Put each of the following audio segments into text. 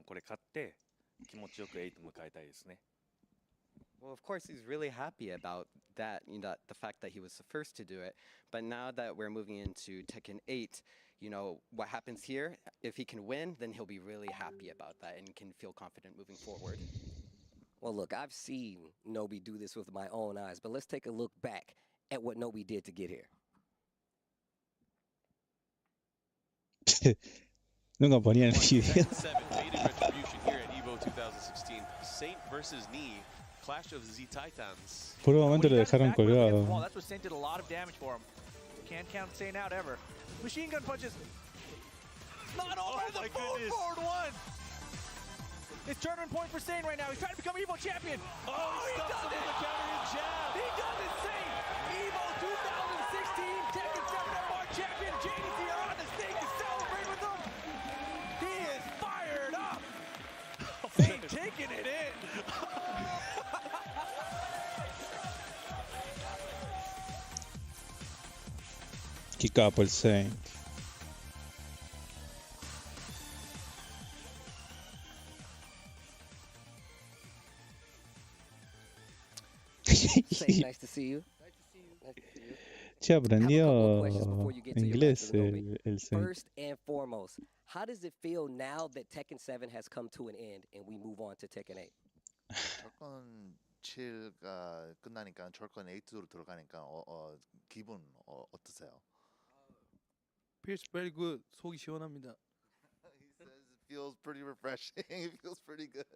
これ勝って気持ちよく8迎えたいですね。Well, of course, he's really happy about that, the fact that he was the first to do it. But now that we're moving into Tekken 8, what happens here, if he can win, then he'll be really happy about that and can feel confident moving forward. Well, look, I've seen Nobi do this with my own eyes, but let's take a look back at what Nobi did to get here. Nunca ponían el video. Tekken 7 faded retribution here at Evo 2016. Saint versus Knee, clash of Z Titans. Por un momento lo dejaron colgado. Well, that's what Saint did a lot of damage for him. Can't count Saint out ever. Machine gun punches. Not over the forward one. It's tournament point for Saint right now. He's trying to become Evo champion. Oh, he does it! The counter jab. He does it, Saint. Evo 2016 Tekken 7 FR champion. JDC are on the stage to celebrate with him. He is fired up. Saint taking it in. Che capo il Saint. Saint, nice to see you. Che, Have a couple aprendió of questions before you get to your inglés match with Nobi. el Saint. First and foremost, how does it feel now that Tekken 7 has come to an end and we move on to Tekken 8? 철권 7가 끝나니까 철권 8로 들어가니까 기분 어떠세요? Feels very good. 속이 시원합니다. He says it feels pretty refreshing. It feels pretty good.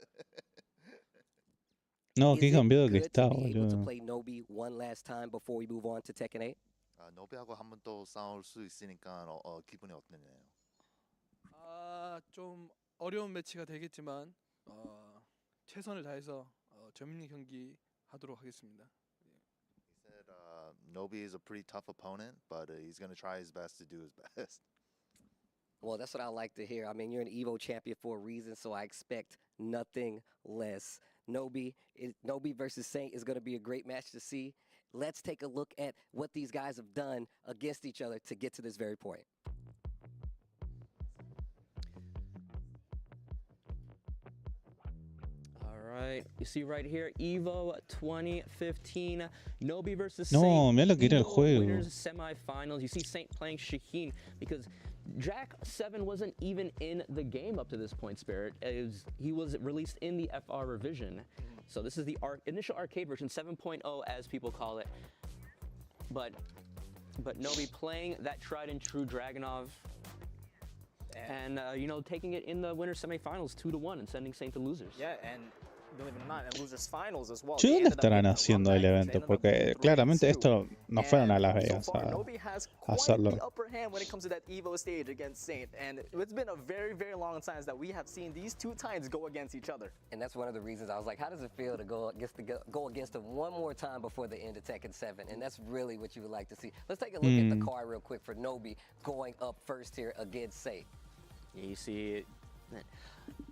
No, Is qué it cambiado que good está, to be able to boludo. play Nobi one last time before we move on to Tekken 8? 노비하고 한 번 또 싸울 수 있으니까 기분이 어떠네요? 좀 어려운 매치가 되겠지만 최선을 다해서 재밌는 경기 하도록 하겠습니다. He said Nobi is a pretty tough opponent, but he's going to try his best to do his best. Well, that's what I like to hear. I mean, you're an Evo champion for a reason, so I expect nothing less. Nobi versus Saint is going to be a great match to see. Let's take a look at what these guys have done against each other to get to this very point. All right, you see right here, Evo 2015, Nobi versus Saint. No, mira lo que era el Evo juego. Winners semifinals. You see Saint playing Shaheen because Jack 7 wasn't even in the game up to this point, Spirit. He was released in the FR revision. So this is the initial arcade version, 7.0 as people call it. But Nobi playing that tried and true Dragunov and taking it in the winners semifinals 2-1 and sending Saint to losers. Yeah, and believe it or not, and losers finals as well. Che, ¿dónde estarán haciendo el evento? Porque claramente esto no fueron a Las Vegas Nobi has a quite hacerlo. the upper hand when it comes to that Evo stage against Saint, and it's been a very, very long time that we have seen these two times go against each other. And that's one of the reasons I was like, how does it feel to go against them one more time before the end of Tekken 7? And that's really what you would like to see. Let's take a look at the card real quick for Nobi going up first here against Saint. Yeah, you see it.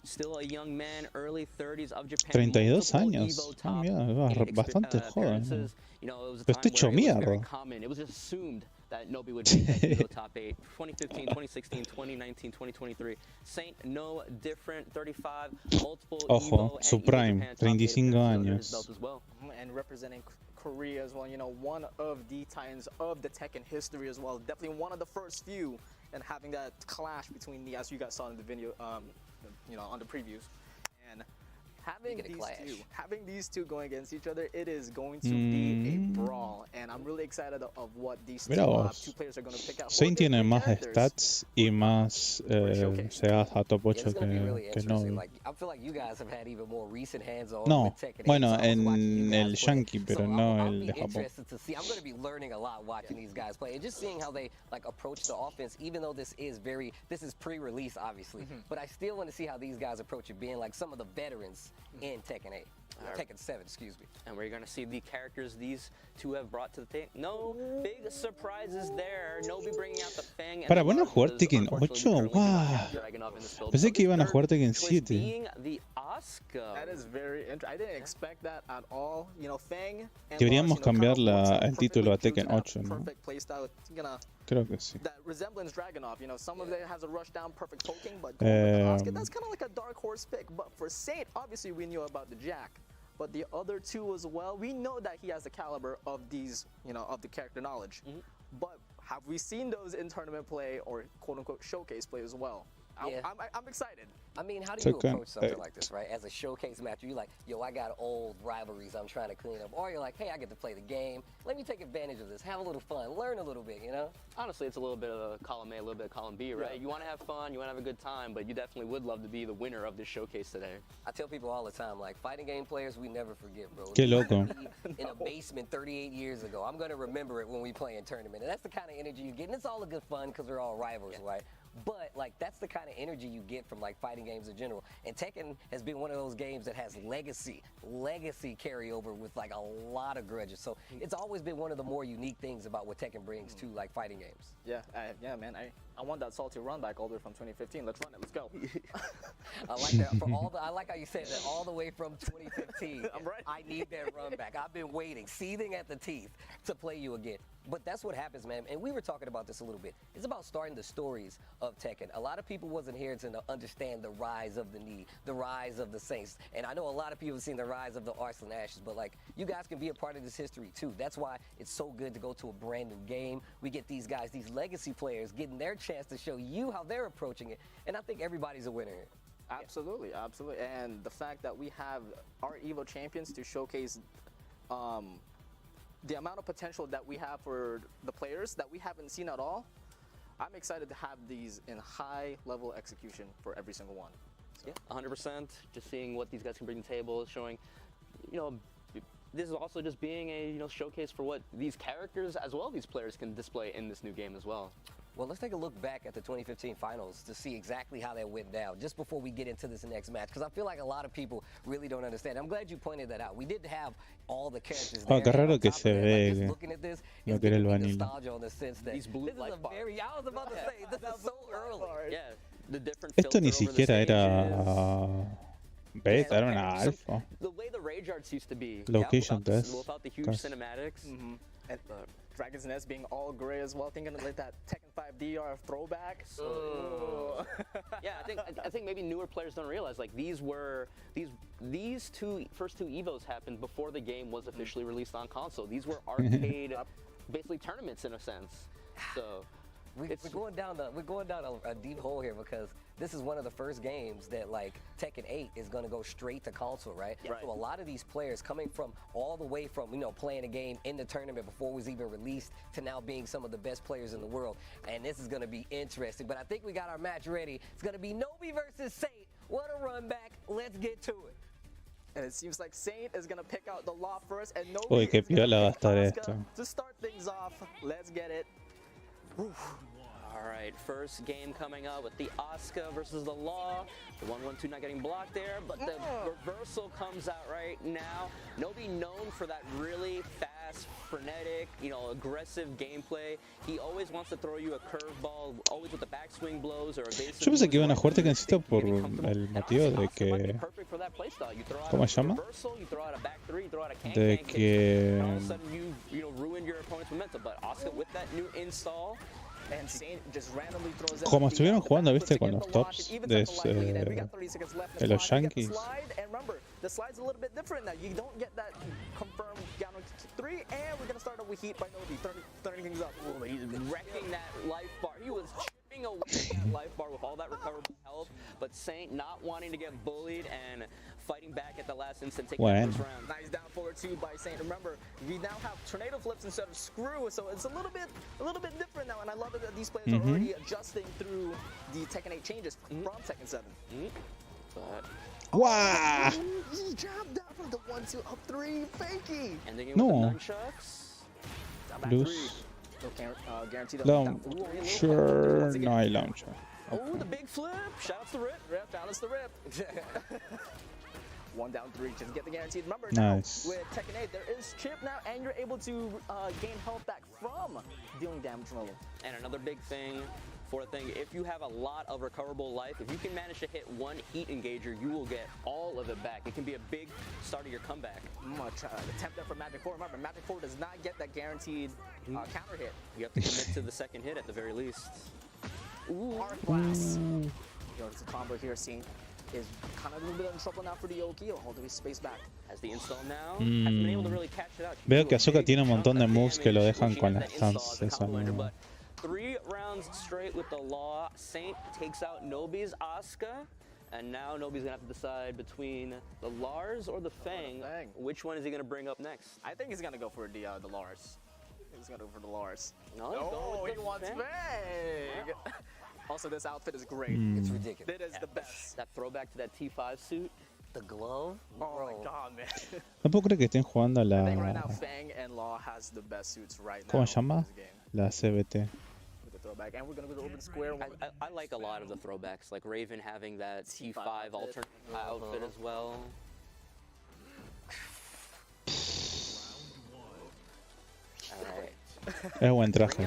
Still a young man, early 30s of Japan. 32 años. Ah, mira, bastante joven. Pero está hecho mierda. It was assumed that Nobi would make that Evo top 8. 2015, 2016, 2019, 2023. Saint, no different. 35, multiple Ojo, Evo su and prime, Japan top 8 35 under his años. belt as well. And representing Korea as well, one of the titans of the Tekken history as well. Definitely one of the first few, and having that clash between as you guys saw in the video, on the previews, and having these two going against each other, it is going to be a brawl, and I'm really excited of what these two players are going to pick out. Saint tiene más stats y más llegadas a top 8 que Nobi. I feel like you guys have had even more recent hands-on No, with Tekken 8, bueno, so I was watching you en guys el play. Yankee, pero So no I'll el be de Japón. interested to see. I'm going to be learning a lot watching these guys play and just seeing how they approach the offense, even though this is pre-release, obviously. But I still want to see how these guys approach it, being like some of the veterans in Tekken 8. Tekken 7, excuse me. And we're going to see the characters these two have brought to the table. No big surprises there. Nobi bringing out the Fang. Para, ¿van a jugar Tekken 8? ¡Wow! Pensé que iban a jugar Tekken 7. Being the Us Asuka. That is very interesting. I didn't expect that at all. You know, Fang and Deberíamos Lars, you know, cambiar kind of works out el título a perfectly Tekken due to 8, that ¿no? perfect playstyle. Gonna Creo que sí. that resemblance Dragunov. You know, some of it has a rush down, perfect poking, but going with Asuka, that's kind of like a dark horse pick. But for Saint, obviously we knew about the Jack, but the other two as well. We know that he has the caliber of these, you know, of the character knowledge. But have we seen those in tournament play or quote unquote showcase play as well? Yeah. I'm excited. I mean, how do you Tekken approach something 8. like this, right? As a showcase match, you're like, yo, I got old rivalries I'm trying to clean up. Or you're like, hey, I get to play the game. Let me take advantage of this, have a little fun, learn a little bit, you know? Honestly, it's a little bit of a column A, a little bit of column B, right? Yeah. You want to have fun, you want to have a good time, but you definitely would love to be the winner of this showcase today. I tell people all the time, like, fighting game players, we never forget, bro. Qué loco. In a basement 38 years ago, I'm going to remember it when we play in tournament. And that's the kind of energy you get. And it's all a good fun because we're all rivals, right? But, like, that's the kind of energy you get from, like, fighting games in general. And Tekken has been one of those games that has legacy carryover with, like, a lot of grudges. So it's always been one of the more unique things about what Tekken brings to, like, fighting games. Yeah, yeah, man. I want that salty run back all the way from 2015. Let's run it. Let's go. I like that. I like how you said that all the way from 2015. I'm right. I need that run back. I've been waiting, seething at the teeth to play you again. But that's what happens, man. And we were talking about this a little bit. It's about starting the stories of Tekken. A lot of people wasn't here to understand the rise of the Knee, the rise of the Saints. And I know a lot of people have seen the rise of the Arslan Ashes, but like, you guys can be a part of this history too. That's why it's so good to go to a brand new game. We get these guys, these legacy players, getting their chance to show you how they're approaching it. And I think everybody's a winner here. Absolutely, absolutely. And the fact that we have our EVO champions to showcase the amount of potential that we have for the players that we haven't seen at all, I'm excited to have these in high level execution for every single one. So. Yeah, 100%. Just seeing what these guys can bring to the table, showing, you know, this is also just being a, you know, showcase for what these characters as well as these players can display in this new game as well. Well, let's take a look back at the 2015 finals to see exactly how that went down, just before we get into this next match, because I feel like a lot of people really don't understand. I'm glad you pointed that out. We did have all the characters there. Qué raro que Top of se that, ve just que looking at this, no it's quiere el giving me vanilla. nostalgia on the sense that These blue this is life a bars. very, I was about to say, this is so early. Yeah, the different Esto ni filter over the siquiera era stages. beta, era una alfa. The way the Rage Arts used to be. Location without test. without the huge Casi. cinematics. And Dragon's Nest being all gray as well, thinking like that Tekken 5 DR throwback. So, Yeah, I think maybe newer players don't realize, like, these first two Evos happened before the game was officially released on console. These were arcade, basically tournaments in a sense. So We're going down a deep hole here because this is one of the first games that, like, Tekken 8 is going to go straight to console, right? Right. So a lot of these players coming from all the way from, you know, playing a game in the tournament before it was even released to now being some of the best players in the world. And this is going to be interesting. But I think we got our match ready. It's going to be Nobi versus Saint. What a run back. Let's get to it. and it seems like Saint is going to pick out the Law first, and Nobi Uy, qué is gonna piola va a pick estar Asuka esto. to start things off. Let's get it. All right, first game coming up with the Asuka versus the Law. The 1-1-2 not getting blocked there, but the reversal comes out right now. Nobi known for that really fast, frenetic, you know, aggressive gameplay. He always wants to throw you a curveball, always with the backswing blows or evasive. Yo pensé que iban a moves jugar where Tekken 7 por you get comfortable. el And motivo honestly, de Asuka might be que perfect for that playstyle. You throw out ¿Cómo a se llama? reversal, you throw out a back three, you throw out a can de can kick, que and all of a sudden you know ruined your opponent's momentum. But Asuka with that new install. And Saint just randomly throws como everything estuvieron out the jugando, back, viste, puts con again los the lock, tops and evens de, up the light lead, and we got 30 seconds left in de the los clock. We get the Yankees. slide, and remember, the slide's a little bit different now. You don't get that confirmed down to 3, and we're going to start off with heat by Nobi, turning things up. Ooh, he's wrecking that life bar. He was chipping away that life bar with all that recoverable health, but Saint not wanting to get bullied and fighting back at the last instant, taking that first round. Nice down forward 2 by Saint. Remember, we now have tornado flips instead of screw, so it's a little bit different now, and I love it that these players are already adjusting through the Tekken 8 changes from Tekken 7. But ¡Guau! He jabbed down from the 1-2 up 3, fakey. ending it No. with the nunchucks. Down back 3. Luz, No guaranteed up, down 4. launcher, no hay launcher. Oh, the big flip! Shout out to Rip. Rip, down is the rip. 1 down 3, just get the guaranteed. Remember Nice. now, with Tekken 8, there is chip now, and you're able to gain health back from dealing damage from level. And another big thing, for a thing. If you have a lot of recoverable life, if you can manage to hit one heat engager, you will get all of it back. It can be a big start of your comeback. Attempt there for Magic 4. Remember, Magic 4 does not get that guaranteed counter hit. You have to commit to the second hit at the very least. Ooh. Arc Blast. It's a combo here. Saint is kind of a little bit in trouble now for the Yoki. All the way space back. As the install now, hasn't been able to really catch it out. Veo que Asuka tiene un montón de moves que lo dejan con las stance. Eso no. 3 rounds straight with the law. Saint takes out Nobi's Asuka. And now Nobi's going to have to decide between the Lars or the Fang. Which one is he going to bring up next? I think he's going to go for the Lars. He's going to go for the Lars. No, he wants Fang! Also, this outfit is great. It's ridiculous. It is the best. That throwback to that T5 suit. The glove? Oh my god, man. No puedo creer que estén jugando a I think right now la... Fang and Law has the best suits right now. ¿Cómo se llama? La CBT. Throwback, and we're gonna go over the square. I like a lot of the throwbacks, like Raven having that T5 alternate outfit as well. Es buen traje.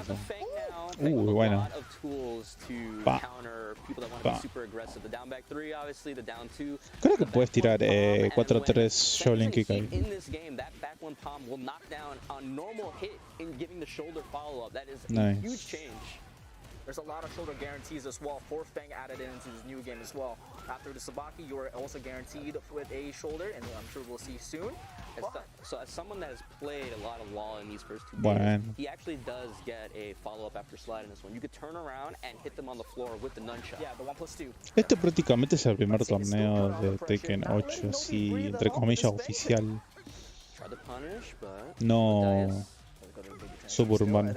Bueno. A lot of tools to counter people that want to be super aggressive. The down back 3, obviously, the down 2. Creo que puedes tirar 4-3 Shaolin Kick ahí. In this game, that back one palm will knock down on normal hit in giving the shoulder follow-up. That is a huge change. There's a lot of shoulder guarantees as well. 4 Fang added into this new game as well. After the Sabaki, you're also guaranteed with a shoulder, and I'm sure we'll see soon. So as someone that has played a lot of Law in these first 2 games, he actually does get a follow-up after slide in this one. You could turn around and hit them on the floor with the nunchuck. Yeah, the 1+2. Este prácticamente es el primer torneo de Tekken 8, así, entre comillas, oficial. No suburbano.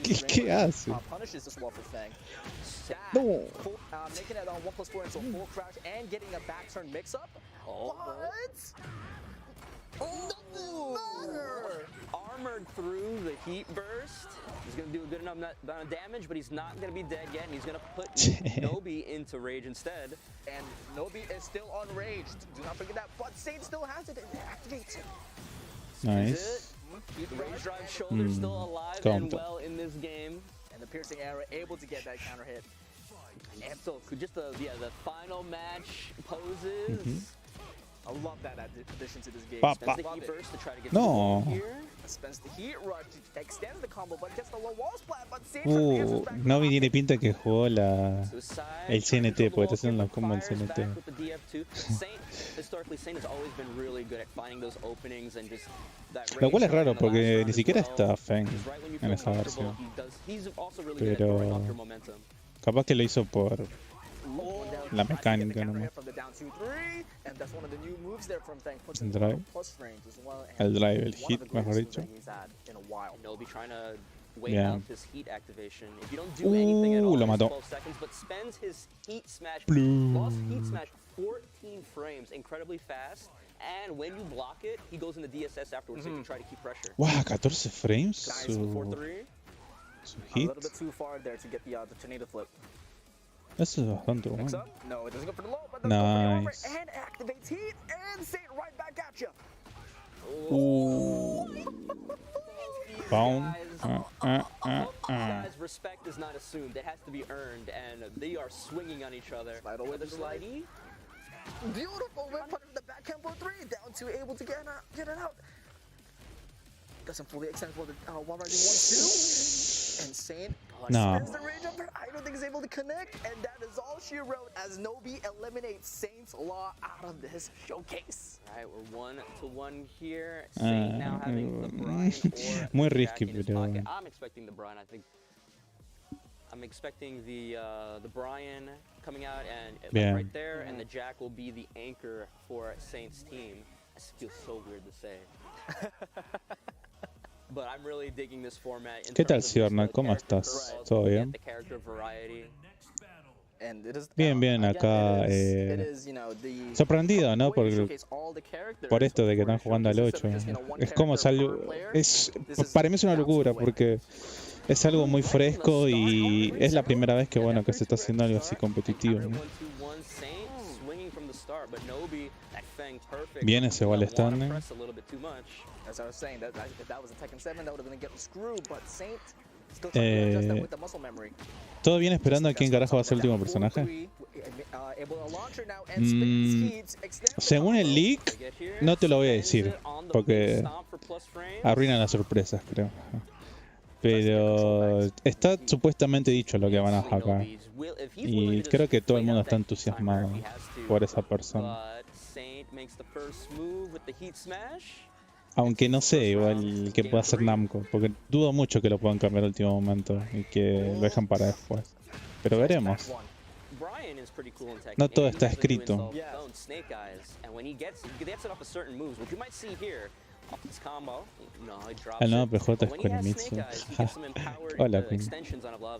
¿Qué hace? No. Making it on 1+4 into a full crouch and getting a back turn mix-up. What? Oh, armored through the heat burst. He's going to do a good enough amount of damage, but he's not going to be dead yet, and he's going to put Nobi into rage instead. And Nobi is still unraged. Do not forget that, but Saint still has it. It activates it. Nice. Rage drive shoulder still alive and well in this game. And the piercing arrow able to get that counter hit. And so just the final match poses. I love that addition to this game. Spends the heat burst to try to get the here. Spends the heat rush, extends the combo, but gets the low wall splat, but Saint Nobi tiene pinta que jugó el CNT, porque está haciendo la combo del CNT. Historically, Saint has always been really good at finding those openings and just that. Lo cual es raro porque ni siquiera está Feng en esa versión. Pero capaz que lo hizo por la mecánica nomás. El drive, el hit, mejor dicho. Nobi trying to wait out his heat activation. If you don't do anything at all lo in mató. 12 seconds, but spends his heat smash, lost heat smash 14 frames, incredibly fast. And when you block it, he goes in the DSS afterwards to try to keep pressure. Wow, 14 frames. Su hit. A little bit too far there to get the tornado flip. Eso es bastante bueno. No, it doesn't go for the low, but does go for the over and activates heat and Saint right back at you. Boom. Guys, respect is not assumed. It has to be earned, and they are swinging on each other. Slide over the slidey. Beautiful whip punish the back combo 3. Down 2, able to get it out. Doesn't fully extend for the one rising 1-2. And Saint spends the rage up there. I don't think he's able to connect. And that is all she wrote as Nobi eliminates Saint's Law out of this showcase. Alright, we're 1-1 here. Saint now having the Brian or Muy Jack risky, in his pero... pocket. I'm expecting the Brian. I think I'm expecting the Brian coming out and right there, and the Jack will be the anchor for Saint's team. This feels so weird to say. But I'm really digging this format. ¿Qué tal, Ciorna? ¿Cómo estás? ¿Todo bien? Bien, bien, acá sorprendido, ¿no? Por esto de que están jugando al 8. Es como para mí es una locura porque es algo muy fresco y es la primera vez que bueno que se está haciendo algo así competitivo, ¿no? Bien ese wall standing. As I was saying, if that was a Tekken 7, that would have been a get screwed, but Saint Still trying to adjust that with the muscle memory. ¿Todo bien esperando a quién carajo va a ser el último personaje? Según el leak, no te lo voy a decir, porque arruinan las sorpresas, creo. Pero está supuestamente dicho lo que van a sacar. Y creo que todo el mundo está entusiasmado por esa persona. Aunque no sé, igual que pueda hacer Namco, porque dudo mucho que lo puedan cambiar al último momento y que lo dejan para después. Pero veremos. No todo está escrito. El nuevo PJ es Koremitsu. Hola, Queen.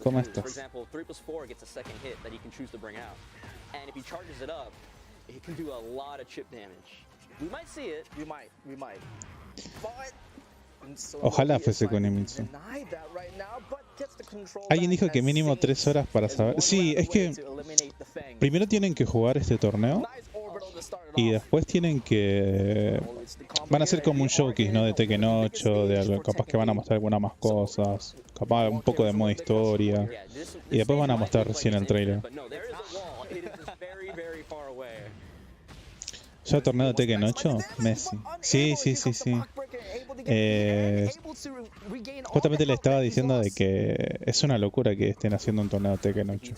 ¿Cómo estás? Ojalá fuese Koremitsu. Alguien dijo que mínimo 3 horas para saber. Sí, es que primero tienen que jugar este torneo y después tienen que... Van a ser como un showcase, ¿no? De Tekken 8, de algo, capaz que van a mostrar algunas más cosas, capaz un poco de modo historia, y después van a mostrar recién el trailer. ¿Ya torneo de Tekken 8? Messi. Sí. Justamente le estaba diciendo de que es una locura que estén haciendo un torneo de Tekken 8.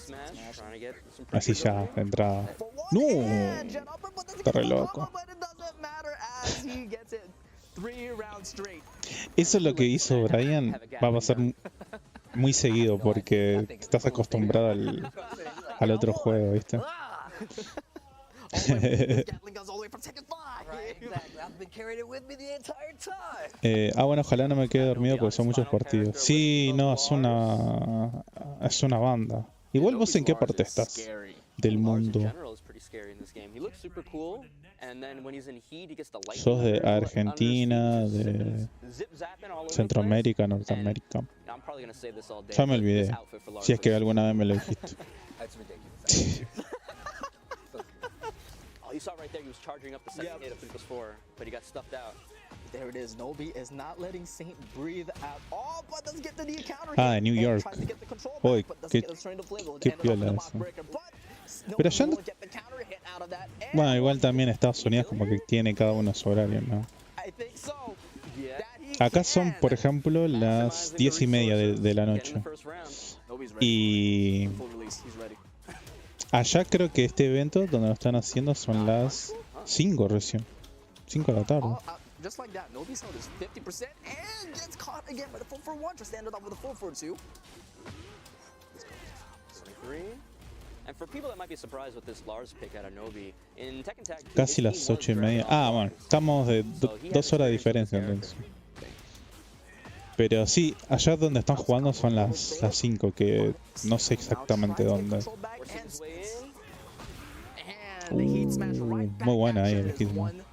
Así ya, de entrada. ¡No! Está re loco. Eso es lo que hizo Brian. Va a pasar muy seguido porque estás acostumbrado al otro juego, ¿viste? Bueno, ojalá no me quede dormido porque son muchos partidos. Sí, no, es una banda. Igual vos en qué parte estás del mundo. Sos de Argentina, de Centroamérica, Norteamérica. Ya me olvidé. Si es que alguna vez me lo dijiste. You saw right there, he was charging up the second hit of Flippers 4, but he got stuffed out. There it is. Nobi is not letting Saint breathe at all, but doesn't get to the counter. De New York. Uy, qué piola eso. Pero ya no... Bueno, igual también Estados Unidos como que tiene cada uno su horario, ¿no? Acá son, por ejemplo, las 10:30 de la noche. Y... allá creo que este evento donde lo están haciendo son las 5 recién. 5 de la tarde. Casi las 8:30. Ah, bueno, estamos de 2 horas de diferencia entonces. Pero sí, allá donde están jugando son las 5, que no sé exactamente dónde. Muy buena ahí el Hitman.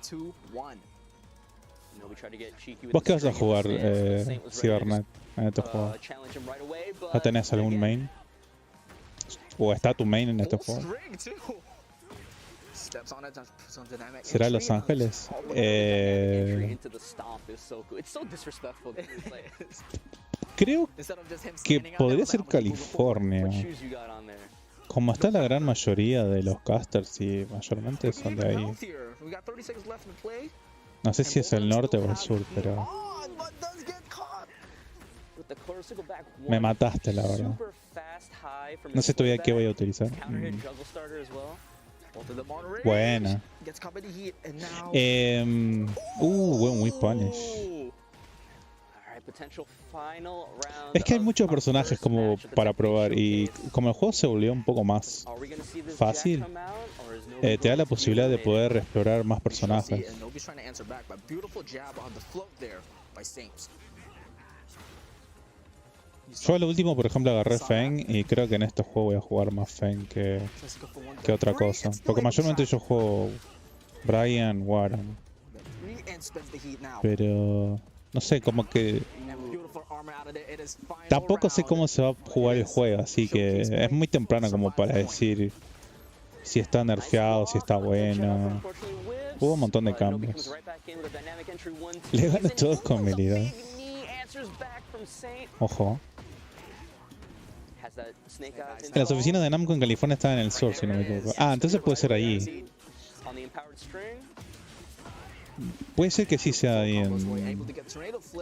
¿Vos qué vas a jugar, Cybernet, en este juego? ¿No tenés algún main? ¿O está tu main en este juego? ¿Será Los Ángeles? Creo que podría ser California. Como está la gran mayoría de los casters y mayormente son de ahí. No sé si es el norte o el sur, pero... me mataste, la verdad. No sé todavía qué voy a utilizar. Buena. Buen Whip Punish. Es que hay muchos personajes como para probar y como el juego se volvió un poco más fácil, te da la posibilidad de poder explorar más personajes. Yo a lo último, por ejemplo, agarré Feng y creo que en este juego voy a jugar más Feng que otra cosa. Porque mayormente yo juego Brian, Warren. Pero... no sé, como que... tampoco sé cómo se va a jugar el juego, así que es muy temprano como para decir si está nerfeado, si está bueno. Hubo un montón de cambios. Le gano todos con habilidad. Ojo. Has that Snake Eyes En las oficinas de Namco en California estaban en el sur, si no me equivoco. Ah, entonces puede ser ahí. on the empowered string. Puede ser que sí sea ahí en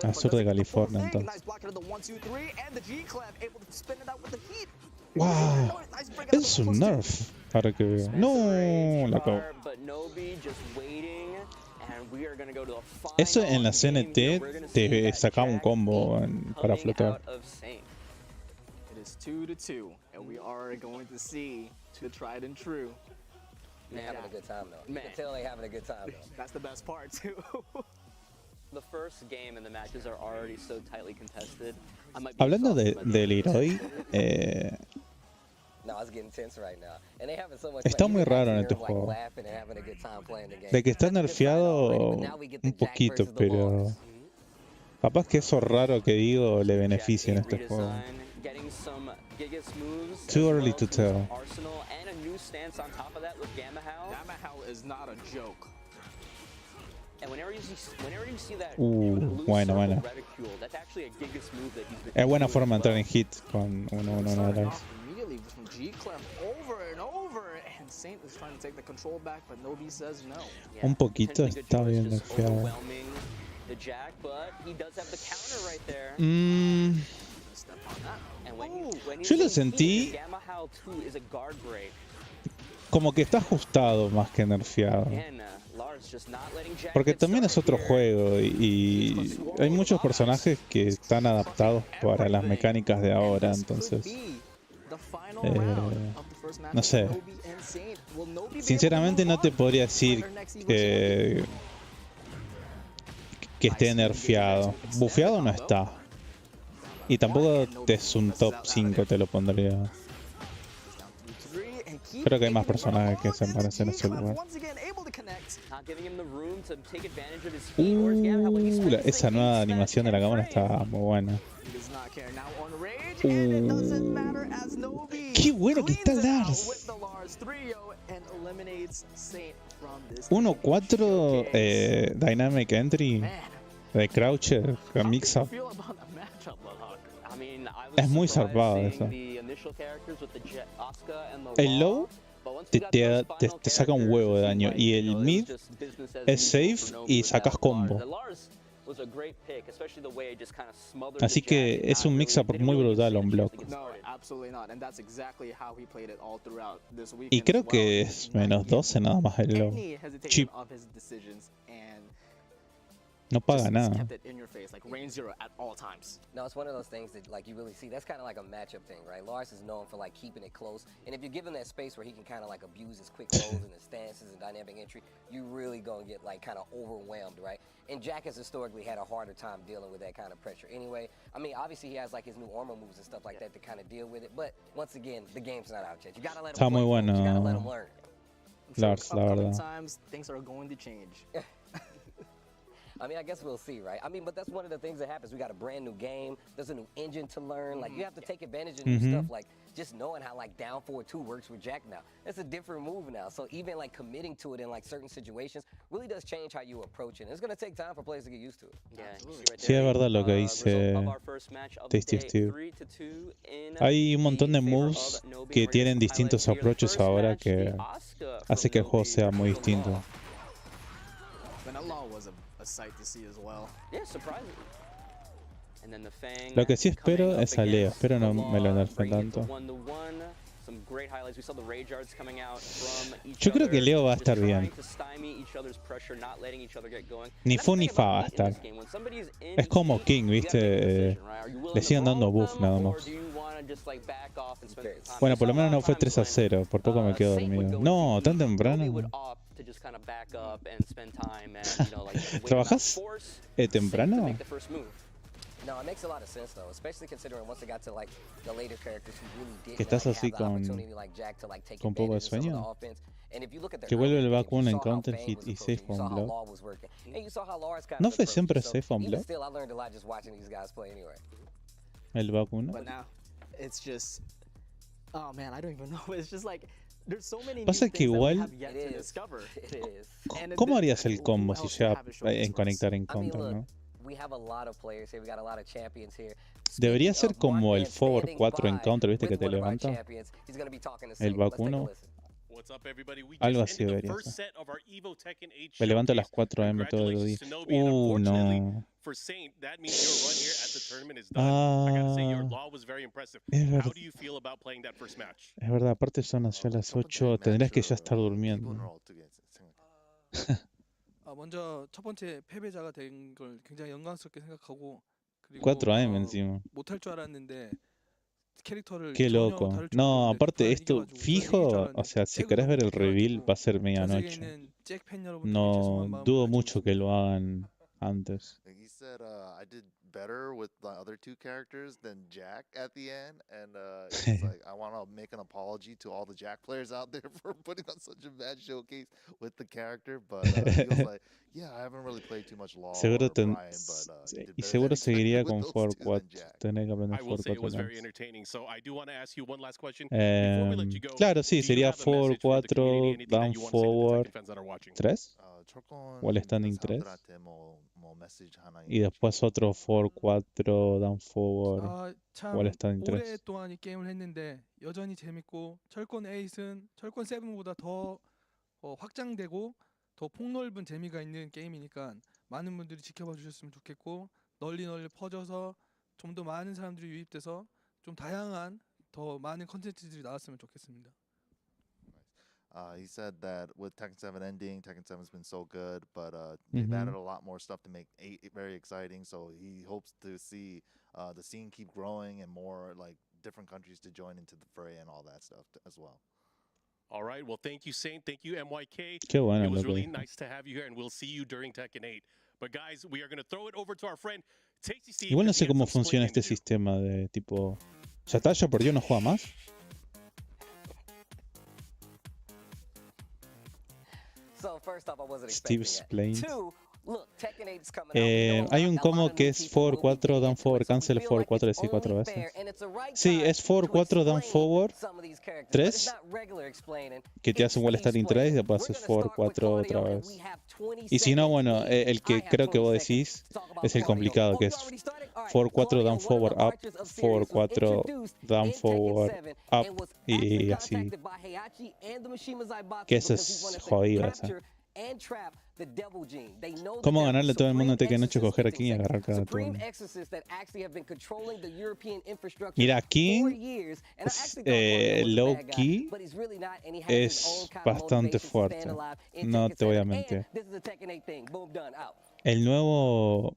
al sur de California, entonces. ¡Wow! Es un nerf. Ahora que veo. ¡No! La cago. Eso en la CNT te sacaba un combo para flotar. It is 2-2, and we are going to see the tried and true. They're having a good time though. You can tell they're having a good time though. That's the best part too. The first game and the matches are already so tightly contested. Hablando de Leroy, No, it's getting tense right now. And they having so much está fun. muy You raro can en hear este them, like, juego. laughing and having a good time playing the game. De que está That's a good sign nerfeado already, but now we get the un Jack poquito, versus the pero Lars. capaz que eso raro que digo le beneficia en este juego. Getting some Gigas moves. Too early to tell. Arsenal and a new stance on top of that with Gamma Howl. Gamma Howl is not a joke. And whenever you see that Bueno. reticule, that's actually a Gigas move that he's been Es buena forma de entrar en hit con 1-1 de Lars. Immediately from G-Clef over and over, and Saint is trying to take the control back, but Nobi says no. Un poquito está bien nerfeado. overwhelming the Jack, but he does have the counter right there. Step on that. And when Yo lo he's in sentí heat, Gamma Howl 2 is a guard break. como que está ajustado más que nerfeado. Again, Lars just not letting Jack Porque get también es started otro here. juego y hay muchos personajes que están adaptados para las mecánicas de ahora, entonces no sé. Sinceramente no te podría decir que esté nerfeado. Bufeado no está. Y tampoco es un top 5, te lo pondría. Creo que hay más personajes que se parecen a ese lugar. Not giving him the room to take advantage of his feet or his Gamma Howl when he's fighting Esa for nueva eight animación de la cámara está muy buena. ¡Qué bueno que está Lars! 1-4 Dynamic Entry de Croucher con Mix-Up. I mean, I was Es muy surprised zarpado seeing eso. the initial characters with the Asuka and the El low but once te, we got those final te saca un huevo de daño y el mid just business as es usual safe for y Nobu sacas without combo. Lars. And Lars was a great pick, especially the way it just kind of smothered Así the que Jack es and un not mix-up really- muy didn't really brutal give on him a chance block. to get No, started. absolutely not, and that's exactly how he played it all throughout this weekend. Y creo as well. que es menos 12 nada más el low. Any hesitation Cheap. of his decisions and No paga just nada. kept it in your face, like range 0 at all times. No, it's one of those things that like you really see. That's kind of like a matchup thing, right? Lars is known for like keeping it close, and if you give him that space where he can kind of like abuse his quick rolls and his stances and dynamic entry, you really gonna get like kind of overwhelmed, right? And Jack has historically had a harder time dealing with that kind of pressure. Anyway, I mean, obviously he has like his new armor moves and stuff like that to kind of deal with it. But once again, the game's not out yet. You gotta let him. Está muy learn, folks. You gotta let bueno him learn. I'm sure Lars, la upcoming verdad. times things are going to change. I mean, I guess we'll see, right? I mean, but that's one of the things that happens. We got a brand new game. There's a new engine to learn. Like, you have to take advantage of new stuff. Like, just knowing how, like, down 4-2 works with Jack now. It's a different move now. So even, like, committing to it in, like, certain situations really does change how you approach it. And it's going to take time for players to get used to it. Yeah, you see right Sí, there, es verdad lo que result dice of our first match of the Tasty day, Steve. 3-2 in Hay un montón de favor moves of Nobi. que We're gonna tienen highlight distintos here the approaches first ahora match, que the Asuka hace from que el juego Nobi sea muy from distinto. Raw. Vanilla was a sight to see as well. Yeah, surprising. And then the Fang Lo que sí espero coming up es a Leo. against Espero no the me lo Law, nerfen bringing it to tanto. 1-1. Some great highlights. We saw the rage arts coming out from each Yo creo que other, Leo va a just estar trying bien. to stymie each other's pressure, not letting each other get going. Ni And that's fu the ni thing fa about va a heat in this estar. game. When somebody's in Es como heat, King, you gotta make a ¿viste? decision, right? Are you willing Le to siguen dando roll buff them, nada or más. do you wanna just, like, back off and spend some time? Bueno, We por lo saw a menos lot no of fue times 3-0. Por poco me quedo Saint would dormido. go No, into tan heat, Nobi temprano. would opt to just kind of back up and spend time and, you know, like, wait for ¿Trabajás force Saint to temprano? make the first move. No, it makes a lot of sense though, especially considering once it got to like the later characters who really didn't Que estás like, así have the con- opportunity like Jack to like take con poco de advantage of some of sueño. the offense. And if you look at their Que vuelve el early back games, one you en saw how counter Fang hit was y approaching, safe you saw on how block. Law was working, and you saw how Lars kind ¿No of fue approached siempre it. So safe on even block? still, I learned a lot just watching these guys play anyway. El back 1. But now, it's just, oh man, I don't even know. It's just like there's so many new Pasa que things that we igual- have yet It to is. discover. It is. And ¿Cómo then, harías el combo who si else llega have it showing en to us? conectar en I mean, contra, look, no? We have a lot of players here. We got a lot of champions here. Debería Speaking ser of como el Markman forward standing 4 en by counter, ¿viste? Que with te one of our levanta. champions, he's going to be talking to El Saint. back Let's take a 1. listen. What's up, everybody? We Algo just así ended the debería first ser. set of our Evo Tekken 8 Me levanto a las showcase. 4 AM todos los días. Congratulations to Nobi, and unfortunately No. for Saint, that means your run here at the tournament is done. I gotta say, your Ah, law was very impressive. es How verdad. do you feel about playing that first match? Es verdad, aparte son ya las 첫 번째 8. Tendrías que ya 매치를, estar 기분을 durmiendo. 어떻게 생각? 먼저 첫 번째 패배자가 된 걸 굉장히 영광스럽게 생각하고 그리고 4 AM encima. 못할 줄 알았는데 캐릭터를 Qué 전혀 loco. 다를 줄 No, 몰랐는데 aparte 두판 esto 이겨가지고 저는 이길 줄 fijo, o 알았는데 sea, si 잭을 querés 너무 ver el reveal 못해가지고 va a ser 전 medianoche. 세계에 있는 잭 팬 여러분들께 No 죄송한 마음을 dudo 가지고 mucho que 있습니다. lo hagan antes. He said, I did better with the other two characters than Jack at the end, and he's like, I want to make an apology to all the Jack players out there for putting on such a bad showcase with the character, but he was like, yeah, I haven't really played too much Law Seguro or Brian, but you did y better seguro than seguiría expected con with those Forward two 4. than Jack. Tener que aprender I will Forward say it 4 was very antes. entertaining. So I do want to ask you one last question. Before we let you go, Claro, sí, do you sería have a message Forward for the 4, community, anything that down you want to say to the forward Tekken fans that are watching? 3 철권 o el standing 있는 3 사람들한테 뭐 메시지 하나 y después otro Forward 4, down forward o el 참 standing 3. 오랫동안 이 게임을 했는데 여전히 재밌고 철권 8은 철권 7보다 더 확장되고 더 폭넓은 재미가 있는 게임이니까 많은 분들이 지켜봐 주셨으면 좋겠고 널리 퍼져서 좀 더 많은 사람들이 유입돼서 좀 다양한 더 많은 컨텐츠들이 나왔으면 좋겠습니다. He said that with Tekken 7 ending, Tekken 7's been so good, but they've added a lot more stuff to make 8 very exciting. So he hopes to see the scene keep growing and more like different countries to join into the fray and all that stuff as well. All right. Well, thank you, Saint. Thank you, MYK. Qué bueno It was lo que really dijo. nice to have you here, and we'll see you during Tekken 8. But guys, we are going to throw it over to our friend Tasty Steve. Igual no 'cause sé he has cómo some funciona explaining to este do. sistema de tipo... Ya está, ya perdió, no juega más. So first off, I wasn't Steve expecting explains. it. Two, look, Tekken 8's coming out. We know Hay a un lot combo of que new es people forward will be 4, getting down into forward, it, so we cancel feel forward like 4, it's decí 4 only veces. fair, and it's a right Sí, time es forward to 4, down explain forward, some of these characters, but 3, it's not regular explaining. que te It's hace un wall Steve starting 3 y explaining. después We're haces gonna forward start with 4 otra Claudio, and vez. we have 20 Y si no, seconds bueno, each. el I que have creo que 20 vos seconds decís to talk about es el Claudio. complicado, Oh, que you es already started? All right. forward 4, Claudio, down one of forward, the up, archers of forward Sirius, was 4, introduced down in Tekken forward, 7 up, and was y actually así. contacted by Heihachi and the Mishima Zaibatsu Que eso because he es wanted to jodido, esa. capture and trap the devil gene. They know that ¿Cómo they're ganarle a todo el mundo en supreme Tekken 8, exorcists coger a in King y Tekken. agarrar cada Supreme turno? exorcists that actually have been controlling the European infrastructure Mira, for King years. And I es, actually thought Claudio was a low bad guy, key but he's really not, and he has his own es kind of bastante motivations to stand fuerte. alive in No Tekken te voy a 7. mentir. And this is a Tekken 8 thing. Boom, done, out. El nuevo,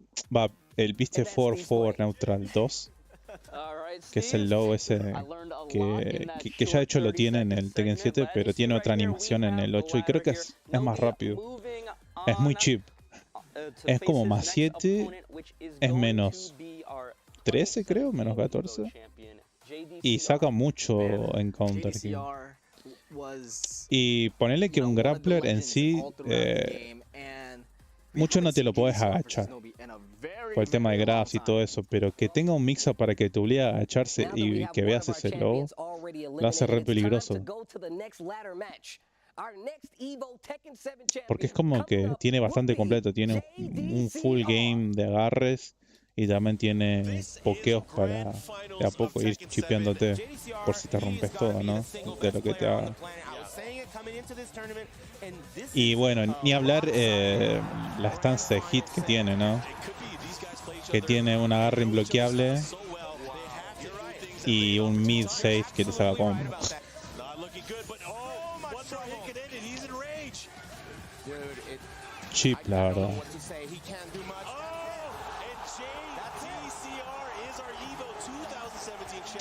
el viste And that's forward Steve's forward play. neutral 2, All right, que es el low ese I learned a lot que, in that que ya de hecho lo short tiene en 30 el Tekken segment, 7, but as pero you see tiene right otra here, we animación en have el the 8 y creo que ladder es here. más Nobi rápido. moving Es muy on, cheap. to Es face como his más next 7, opponent, which is es going menos to be our 13 creo, 2017 menos Evo 14. champion, Y saca JDCR. mucho Man, en counter. King. JDCR was Y ponele que un one of the grappler en legends sí, all throughout the game, and we mucho haven't no te lo seen podés JDCR versus agachar Nobi in a very, por el tema de very long grabs y todo time. eso, pero que tenga un mix-up para que te obligue a agacharse Now that we y have que one veas of our ese low, champions already lo hace re eliminated, it's time to peligroso. go to the next ladder match. Our next Evo Tekken 7 Porque es champion como coming que up tiene will bastante be completo, tiene un full game de agarres y también tiene pokeos para de a poco ir chipeándote por si te rompes todo, ¿no? De lo que te haga. Y bueno, ni hablar la stance de hit que tiene, ¿no? Que tiene un agarre imbloqueable y un mid safe que te saca combo. Chip, la verdad.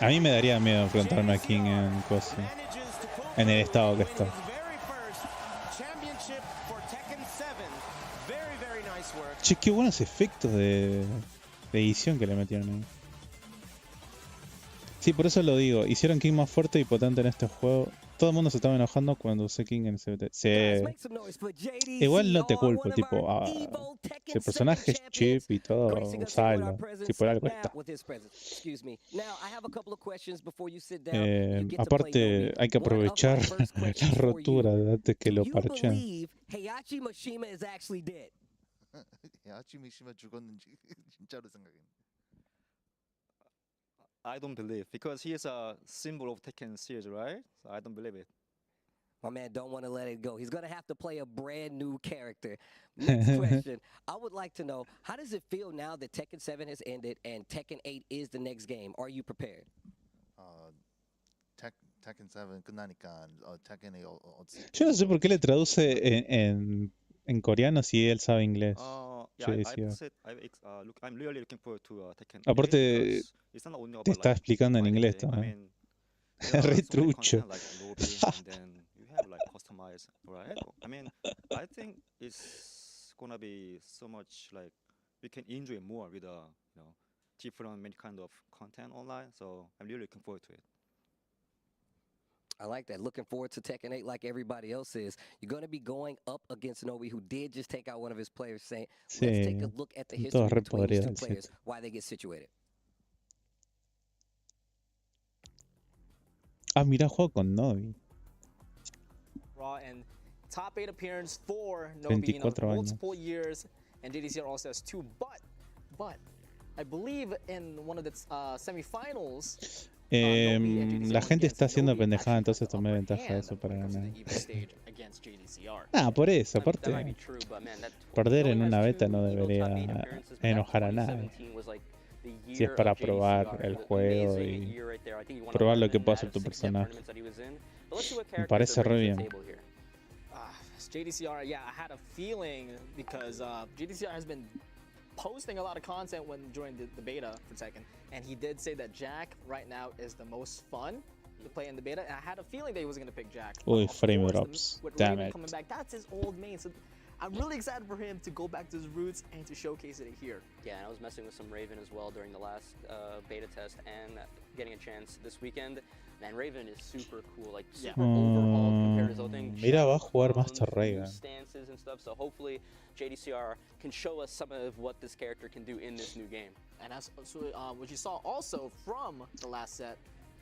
A mí me daría miedo enfrentarme a King en Cosi, en el estado que está. Che, qué buenos efectos de edición que le metieron ahí. Sí, por eso lo digo. Hicieron King más fuerte y potente en este juego. Todo el mundo se estaba enojando cuando usé King en CBT. Sí. Igual no te culpo, tipo, si el personaje es chip y todo, usalo. Si por algo está. Aparte, hay que aprovechar la rotura de antes que lo parchen. 야침이 씨면 죽었는지 진짜로 생각했는데. I don't believe because he is a symbol of Tekken series, right? So I don't believe it. My man don't want to let it go. He's going to have to play a brand new character. Next question. I would like to know, how does it feel now that Tekken 7 has ended and Tekken 8 is the next game? Are you prepared? Tekken 7 끝나니까 Tekken 8 Yo no sé por qué le traduce en coreano si él sabe inglés. Yeah, Yo decía. I'm really looking forward to Tekken. Aparte, it's not only te about, está explicando en fighting inglés game. I también. mean, there are Re so many trucho. content like lobby, and then you have like customized, right? I mean, I think it's gonna be so much like we can enjoy more with different many kind of content online. So I'm really looking forward to it. I like that. Looking forward to Tekken 8 like everybody else is. You're going to be going up against Nobi, who did just take out one of his players. Saying, let's take a look at the history todos re between these two podridos el players, 7. why they get situated. Ah, mira, juego con Novi. Raw and top 8 appearance for Nobi, 24 años. multiple years, and JDCR also has 2. But I believe in one of the semifinals. La gente está haciendo pendejada, entonces tomé ventaja de eso para ganar. Ah, por eso, aparte. Perder en una beta no debería enojar a nadie. Si es para probar el juego y probar lo que puede hacer tu personaje. Me parece re bien. JDCR, yeah, I had a feeling because JDCR has been posting a lot of content during the beta for Tekken, and he did say that Jack right now is the most fun to play in the beta, and I had a feeling that he was going to pick Jack. Uy, frame drops. With Damn Raven it. coming back, that's his old main, so I'm really excited for him to go back to his roots and to showcase it here. Yeah, and I was messing with some Raven as well during the last beta test and getting a chance this weekend. Man, Raven is super cool, like super overhauled compared to his old thing. Mira, va a jugar Master Raven. Stances and stuff, so hopefully JDCR can show us some of what this character can do in this new game. And as what you saw also from the last set,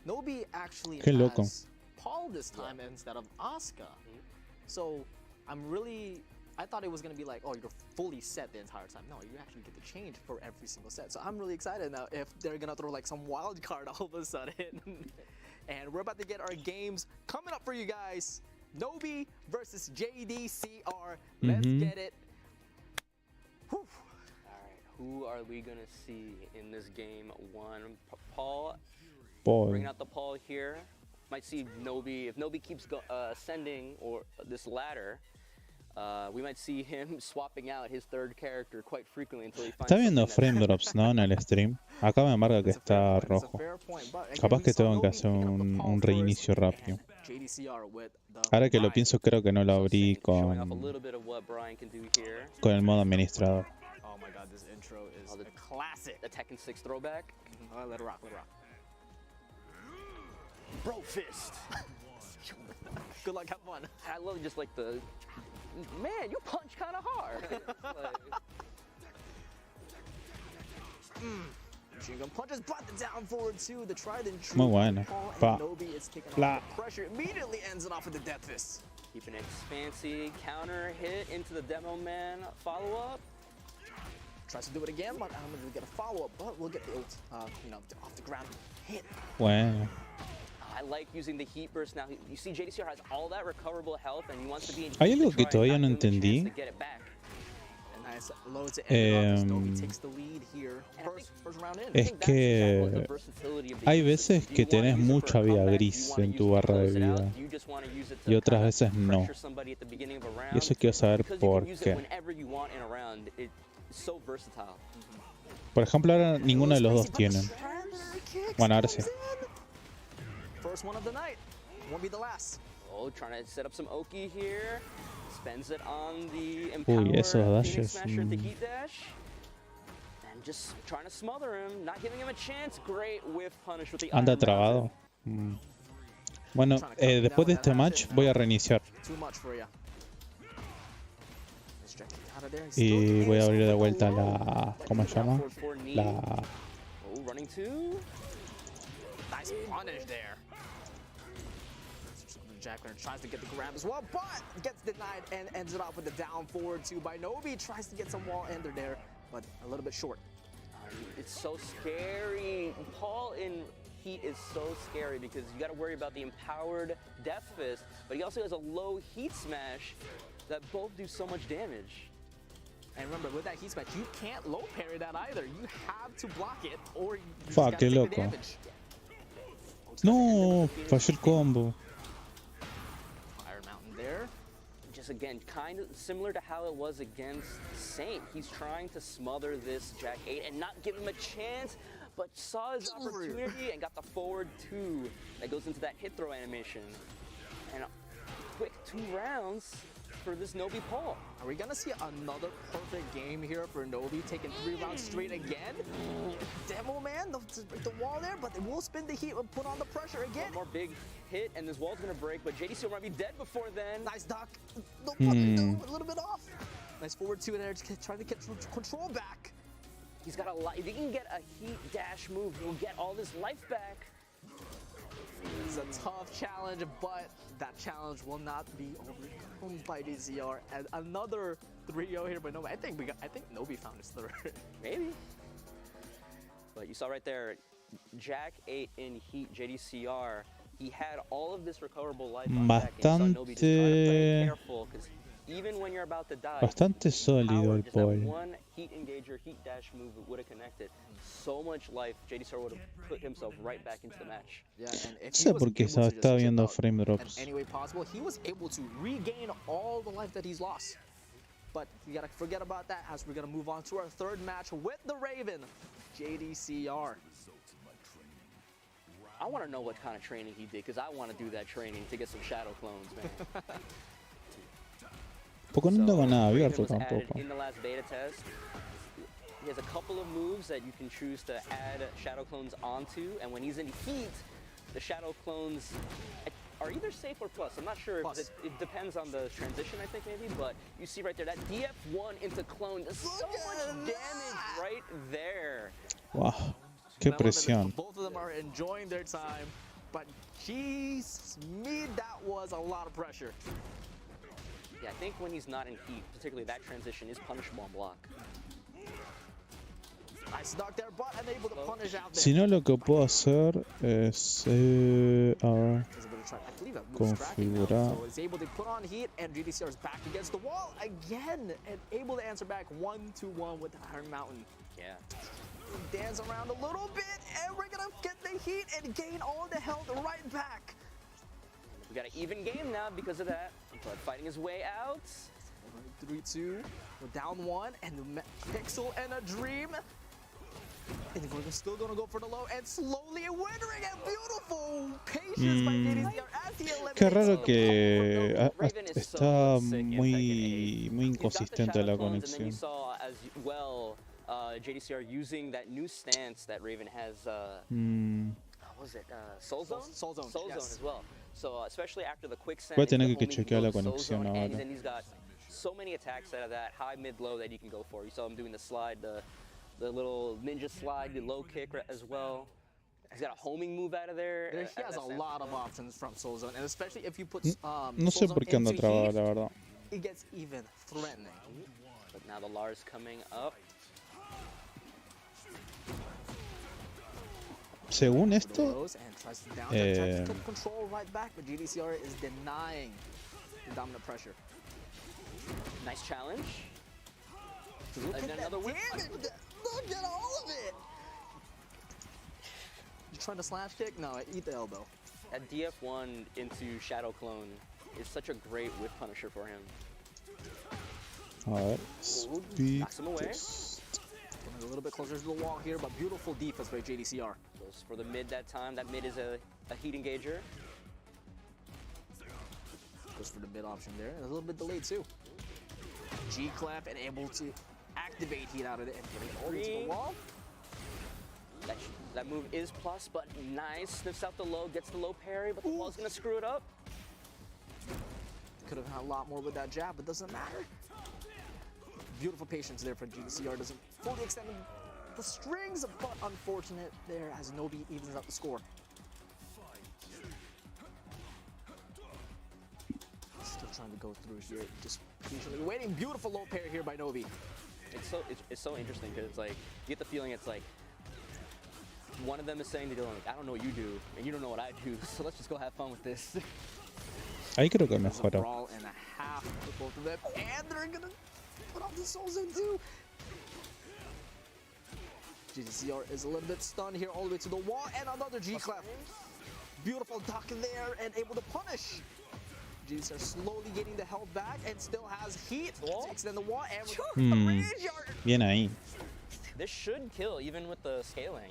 Nobi actually Qué loco. has Paul this time instead of Asuka. So I thought it was going to be like, oh, you're fully set the entire time. No, you actually get to change for every single set. So I'm really excited now if they're going to throw like some wild card all of a sudden. And we're about to get our games coming up for you guys. Nobi versus JDCR. Let's get it. Whew. All right, who are we going to see in this game one? Paul. Bringing out the Paul here. Might see Nobi. If Nobi keeps ascending or this ladder, we might see him swapping out his third character quite frequently until he finds. Está viendo frame drops, ¿no? En el stream. Acá me marca que está rojo. Capaz que tengo que hacer un reinicio rápido. Ahora que lo pienso, creo que no lo abrí con el modo administrador. Oh my god, this intro is a classic. The Tekken 6 throwback. Let it rock, let it rock. Bro fist. Good luck, have fun. I love just like the, man, you punch kind of hard. Machine gun punches, but the down forward two, the tried and true. Muy bueno. Pa. Nobi is kicking Blah. off the pressure, immediately ends it off with the death fist. Keeping it fancy, counter hit into the demo man, follow up. Tries to do it again, but I'm gonna get a follow up, but we'll get the ult, off the ground hit. Bueno. I like using the heat burst now. You see JDCR has all that recoverable health and he wants to be in Hay algo to que try todavía and no not give him a chance entendí. to get it back. A nice low to end it off as Nobi takes the lead here. First round in. Es que hay veces que tenés mucha vida gris en tu barra de vida y otras veces no. Y eso quiero saber por qué. Por ejemplo, ahora ninguno de los dos tienen. Bueno, ahora sí. First one of the night. Won't be the last. Oh, trying to set up some Oki here. Spends it on the Uy, esos Empower Phoenix dashes. Smasher at the heat dash. And just trying to smother him, not giving him a chance. Great whiff punish with the Anda Iron trabado. Bueno, después de este match voy a reiniciar. Too much for you. Y voy a abrir de vuelta la... ¿Cómo se llama? La... Oh, running two. Nice punish there. Jack Runner tries to get the grab as well, but gets denied and ends it off with the down forward two by Nobi. Tries to get some wall ender there, but a little bit short. It's so scary. Paul in Heat is so scary because you got to worry about the empowered Death Fist, but he also has a low Heat Smash that both do so much damage. And remember, with that Heat Smash, you can't low parry that either. You have to block it, or you Fuck, gotta qué take the loco. damage. No, falló el combo. Fire Mountain there. Just again, kind of similar to how it was against Saint. He's trying to smother this Jack 8 and not give him a chance, but saw his opportunity and got the forward 2 that goes into that hit throw animation. And a quick 2 rounds for this Nobi Paul. Are we gonna see another perfect game here for Nobi, taking 3 rounds straight again? Demo man, the wall there, but they will spin the heat and put on the pressure again. One more big hit and this wall's gonna break, but JDC might be dead before then. Nice duck. A little bit off. Nice forward 2 in there, just trying to get control back. He's got a lot. If he can get a heat dash move, he'll get all this life back. It's a tough challenge, but that challenge will not be overcome by DCR. And another 3-0 here by Nobi. I think Nobi found his third. Maybe. But you saw right there, Jack 8 in Heat, JDCR. He had all of this recoverable life on Jack, and you saw Nobi just trying to play careful, because even when you're about to die, Bastante sólido el just that Paul. one heat engager, heat dash move would have connected. So much life, JDCR would have put himself right back into the match. Yeah, and if No sé por qué estaba viendo frame in drops. any way possible, he was able to regain all the life that he's lost. But you gotta forget about that as we're gonna move on to our third match with the Raven, JDCR. I want to know what kind of training he did, because I want to do that training to get some shadow clones, man. Poco no tengo nada Raven abierto was added tampoco. in the last beta test. He has a couple of moves that you can choose to add shadow clones onto, and when he's in heat, the shadow clones are either safe or plus. I'm not sure. It depends on the transition, I think, maybe, but you see right there, that DF1 into clone does so much damage right there. Wow, qué presión. Both of them are enjoying their time, but jeez, that was a lot of pressure. Yeah, I think when he's not in heat, particularly that transition is punishable on block. Nice knock there, but unable to punish out there. Si no, lo que puedo hacer es a ver, configurar. So he's able to put on heat, and GDCR is back against the wall again, and able to answer back 1-1 with Iron Mountain. Yeah. Dance around a little bit, and we're gonna get the heat and gain all the health right back. We got an even game now because of that. But fighting his way out. 3-2. We're down 1, and Pixel and a Dream. And we're still gonna go for the low, and slowly withering and beautiful patience by JDCR as he eliminates. Qué raro que está muy inconsistente la conexión. And then you saw as well JDCR using that new stance that Raven has. What was it? Soul Zone? Soul Zone as well. So especially after the quicksand. Voy a tener que chequear la conexión ahora. And then he's got so many attacks out of that high, mid, low that you can go for. You saw him doing the slide, the little ninja slide, the low kick as well. He's got a homing move out of there. He has a lot of options from Soul Zone, and especially if you put No sé por qué ando trabado, la verdad. It gets even threatening. But now the Lars coming up. Según esto, control right back, but GDCR is denying the dominant pressure. Nice challenge. Look at another whip. Look at all of it. You trying to slash kick? No, eat the elbow. That DF1 into Shadow Clone is such a great whip punisher for him. A ver, speed Knocks him away. test. Coming a little bit closer to the wall here, but beautiful defense by JDCR. Goes for the mid that time. That mid is a heat engager. Goes for the mid option there. And a little bit delayed too. G-clamp and able to activate heat out of it and bring it over to the wall. That move is plus, but nice. Sniffs out the low, gets the low parry, but the wall's gonna screw it up. Could have had a lot more with that jab, but doesn't matter. Beautiful patience there for GDCR. Doesn't fully extend the strings, but unfortunate there as Nobi evens out the score. trying to go through here. Just patiently waiting. Beautiful low parry here by Novi. It's so interesting because it's like you get the feeling it's like one of them is saying to the other, like, I don't know what you do, and you don't know what I do, so let's just go have fun with this. Ahí creo que There's a mejoró. brawl and a half for both of them, and they're gonna put off the Soul Zone too. GDCR is a little bit stunned here all the way to the wall, and another G-Clef. Beautiful duck there and able to punish. GDCR slowly getting the health back and still has heat to extend the wall, and we're going for the Rage Yard. Bien ahí. This should kill even with the scaling.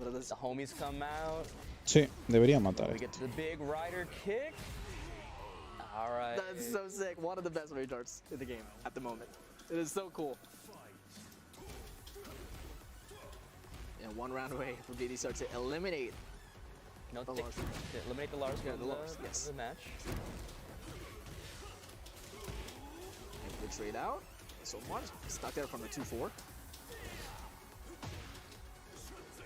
The homies come out. Sí, debería matar. We get to the big rider kick. All right. That's so sick. One of the best Rage Arts in the game at the moment. It is so cool. And one round away for GDCR to eliminate No, the Lars. eliminate the Lars Yeah, from the Lars, yes. the match. And the trade out. So much stuck there from the 2-4.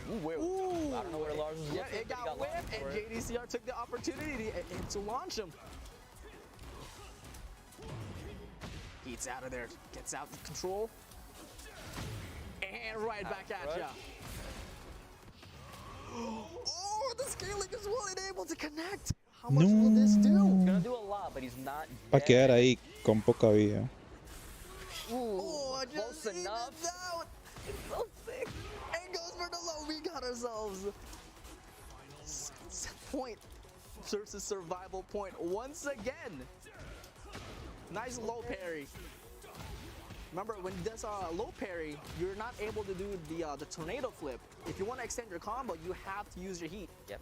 Ooh, wait, I don't know where Lars was Yeah, looking, it but he got whipped, launched and for it. JDCR took the opportunity to launch him. Heats out of there, gets out the control, and right back at ya. Oh, the scaling as well, and able to connect. How much will this do? He's gonna do a lot, but he's not Va a dead. quedar ahí con poca vida. Oh, close just enough. evens out. It's so sick. And goes for the low. We got ourselves point versus survival point once again. Nice low parry. Remember, when there's a low parry, you're not able to do the tornado flip. If you want to extend your combo, you have to use your heat. Yep.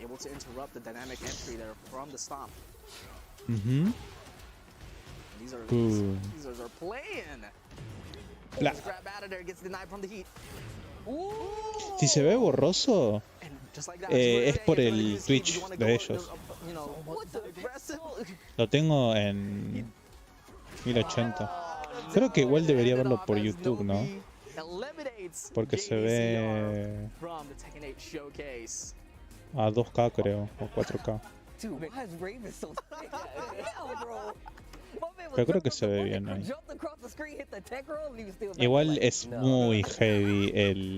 Able to interrupt the dynamic entry there from the stomp. Mhm. These are Ooh. these are playing. La- Grab out of there, gets denied from the heat. Si se ve borroso, And just like that, es por el Twitch de ellos. You know, aggressive. Lo tengo en 1080. Creo que igual debería verlo por YouTube, ¿no? Eliminates Porque se ve from the Tekken 8 showcase. a 2K creo, o 4K. Dude, why is Raven so sick? Hell, bro. My man was Pero creo que jumping se ve bien up, ahí. jumped across the screen, hit the tech roll, and he was still back. Igual Like, es no. muy heavy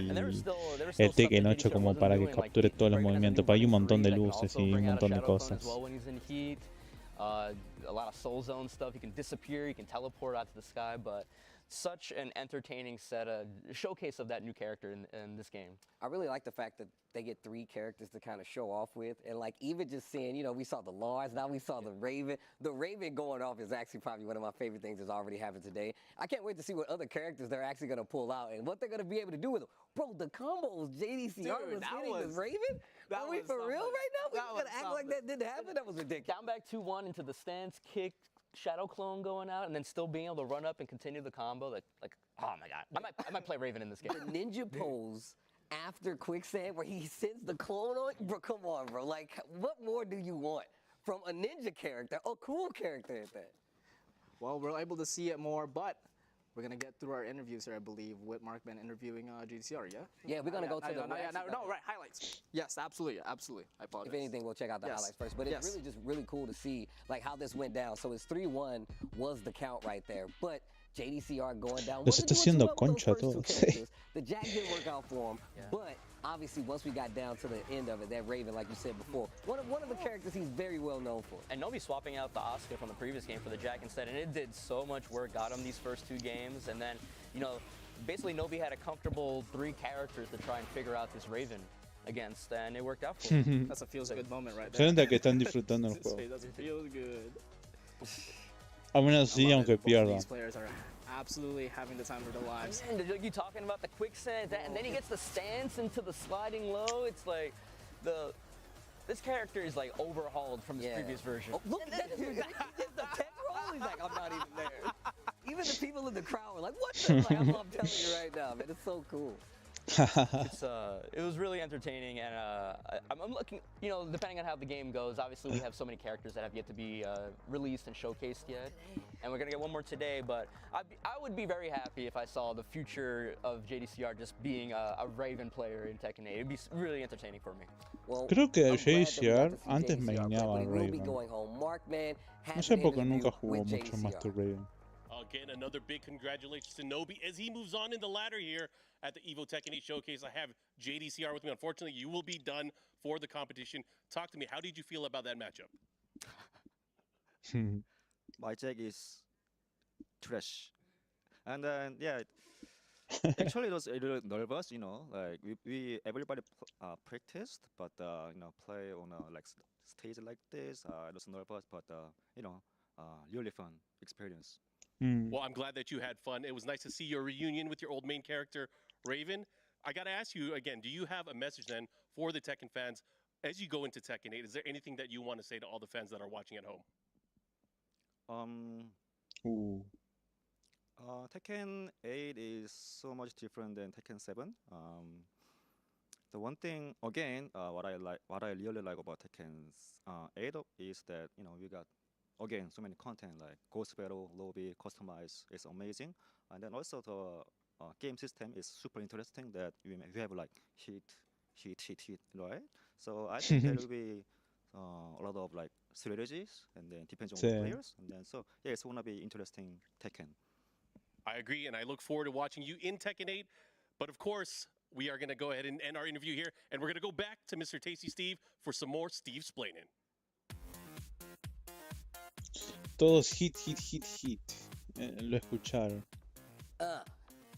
And there was el still Tekken stuff 8 that como wasn't para que doing, like, capture todos los Raven has a movimientos. new Pero hay un running montón de free that can luces also y un bring out a montón de Shadow Clone cosas. as well when he's in heat. A lot of soul zone stuff. He can disappear. He can teleport out to the sky. But such an entertaining showcase of that new character in this game. I really like the fact that they get 3 characters to kind of show off with. And like even just seeing, you know, we saw the Lars, now we saw the Raven. The Raven going off is actually probably one of my favorite things that's already happened today. I can't wait to see what other characters they're actually going to pull out and what they're going to be able to do with them. Bro, the combos JDCR Dude, was that hitting was- this Raven? that Are we was for real something. right now? That We're was going to act like that didn't happen? That was ridiculous. Down back 2-1 into the stance, kick, Shadow Clone going out, and then still being able to run up and continue the combo. Like oh my god, I might play Raven in this game. The ninja pose after quicksand where he sends the clone on, bro, come on, bro. Like, what more do you want from a ninja character, a cool character at that? Well, we're able to see it more, but we're gonna get through our interviews here, I believe, with Markman interviewing GDCR, yeah? Yeah, we're gonna go to the right, highlights. Yes, absolutely. I apologize. If anything, we'll check out the Yes. highlights first. But it's Yes. really just really cool to see like how this went down. So it's 3-1 was the count right there, but JDCR going down. Los wasn't está doing too haciendo well with those concha first two todos, sí. characters. The Jack didn't work out for him, but obviously once we got down to the end of it, that Raven, like you said before, one of the characters he's very well known for. And Novi swapping out the Oscar from the previous game for the Jack instead, and it did so much work, got him these first 2 games, and then, you know, basically Novi had a comfortable 3 characters to try and figure out this Raven against, and it worked out for him. That's a feels good moment right Se there. nota que están disfrutando el This juego. face doesn't feel good. Aún así, I love aunque it. Both of pierdan. These players are absolutely having the time of their lives. And you talking about the quicksand, and then he gets the stance into the sliding low. It's like this character is like overhauled from his previous version. Oh, look, that is the tech roll. He's like, I'm not even there. Even the people in the crowd were like, what the? Like, I'm telling you right now, man, it's so cool. It was really entertaining, and I'm looking, depending on how the game goes. Obviously, we have so many characters that have yet to be released and showcased yet, and we're gonna get one more today. But I would be very happy if I saw the future of JDCR just being a Raven player in Tekken 8. It'd be really entertaining for me. Well, Creo que I'm glad that we got JDCR to see antes JDCR play, maineaba but he will be Raven. going home. Markman No has sé an por qué interview nunca jugó with mucho más to JDCR. Raven. Again, another big congratulations to Nobi as he moves on in the ladder here at the Evo Tekken 8 Showcase. I have JDCR with me. Unfortunately, you will be done for the competition. Talk to me. How did you feel about that matchup? My Jack is trash. And then, yeah, actually, it was a little nervous, like everybody practiced, but, play on a stage like this, I was nervous, but, really fun experience. Well, I'm glad that you had fun. It was nice to see your reunion with your old main character, Raven. I got to ask you again, do you have a message then for the Tekken fans as you go into Tekken 8? Is there anything that you want to say to all the fans that are watching at home? Tekken 8 is so much different than Tekken 7. The one thing, again, what I really like about Tekken 8 is that we got again so many content like Ghost Battle, Lobby, Customize is amazing, and then also the game system is super interesting. That we have like hit, right? So I think there will be a lot of like strategies, and then depends on the players, and then so yeah, it's gonna be interesting Tekken. I agree, and I look forward to watching you in Tekken 8. But of course, we are going to go ahead and end our interview here, and we're going to go back to Mr. Tasty Steve for some more Steve Splaining. Todos hit. Lo escucharon.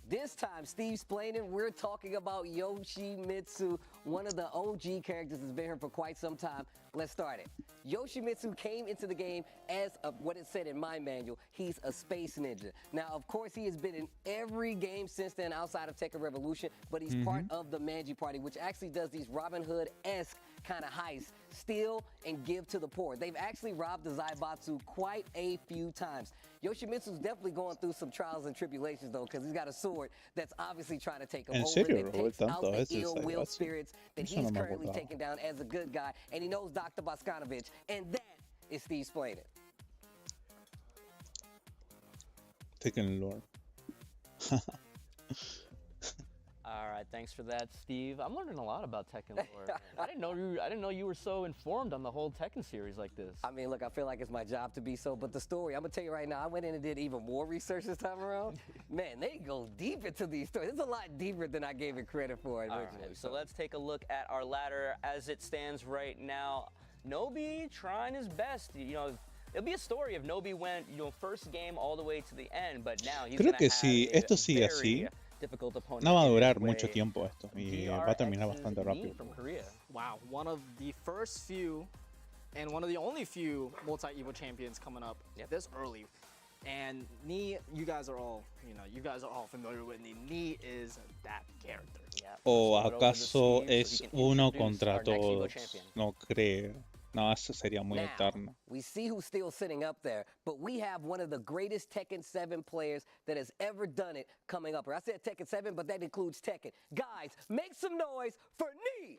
This time, Steve Splaining, we're talking about Yoshimitsu, one of the OG characters that's been here for quite some time. Let's start it. Yoshimitsu came into the game as what it said in my manual. He's a space ninja. Now, of course, he has been in every game since then outside of Tekken Revolution, but he's part of the Manji Party, which actually does these Robin Hood-esque kind of heists, steal and give to the poor. They've actually robbed the Zaibatsu quite a few times. Yoshimitsu's definitely going through some trials and tribulations, though, because he's got a sword that's obviously trying to take him over. That takes out the ill-will spirits that he's currently taking down as a good guy, and he knows Dr. Boskanovich, and that is Steve Splaining. Tekken lore. All right, thanks for that, Steve. I'm learning a lot about Tekken lore. I didn't know you were so informed on the whole Tekken series like this. I mean, look, I feel like it's my job to be so, but the story, I'm gonna tell you right now, I went in and did even more research this time around. Man, they go deep into these stories. It's a lot deeper than I gave it credit for originally. All right, so let's take a look at our ladder as it stands right now. Nobi trying his best. It'll be a story if Nobi went, first game all the way to the end, but now he's Creo que si esto sigue así, difficult opponent. no va a durar mucho tiempo esto y va a terminar bastante rápido. From Korea. Wow, one of the first few and one of the only few multi-Evo champions coming up this early. And Knee, you guys are all familiar with Knee. Knee is that character. Yeah. ¿O acaso es uno contra todos? No creo. No, eso sería muy eterno. We see who's still sitting up there, but we have one of the greatest Tekken 7 players that has ever done it coming up. I said Tekken 7, but that includes Tekken. Guys, make some noise for Knee!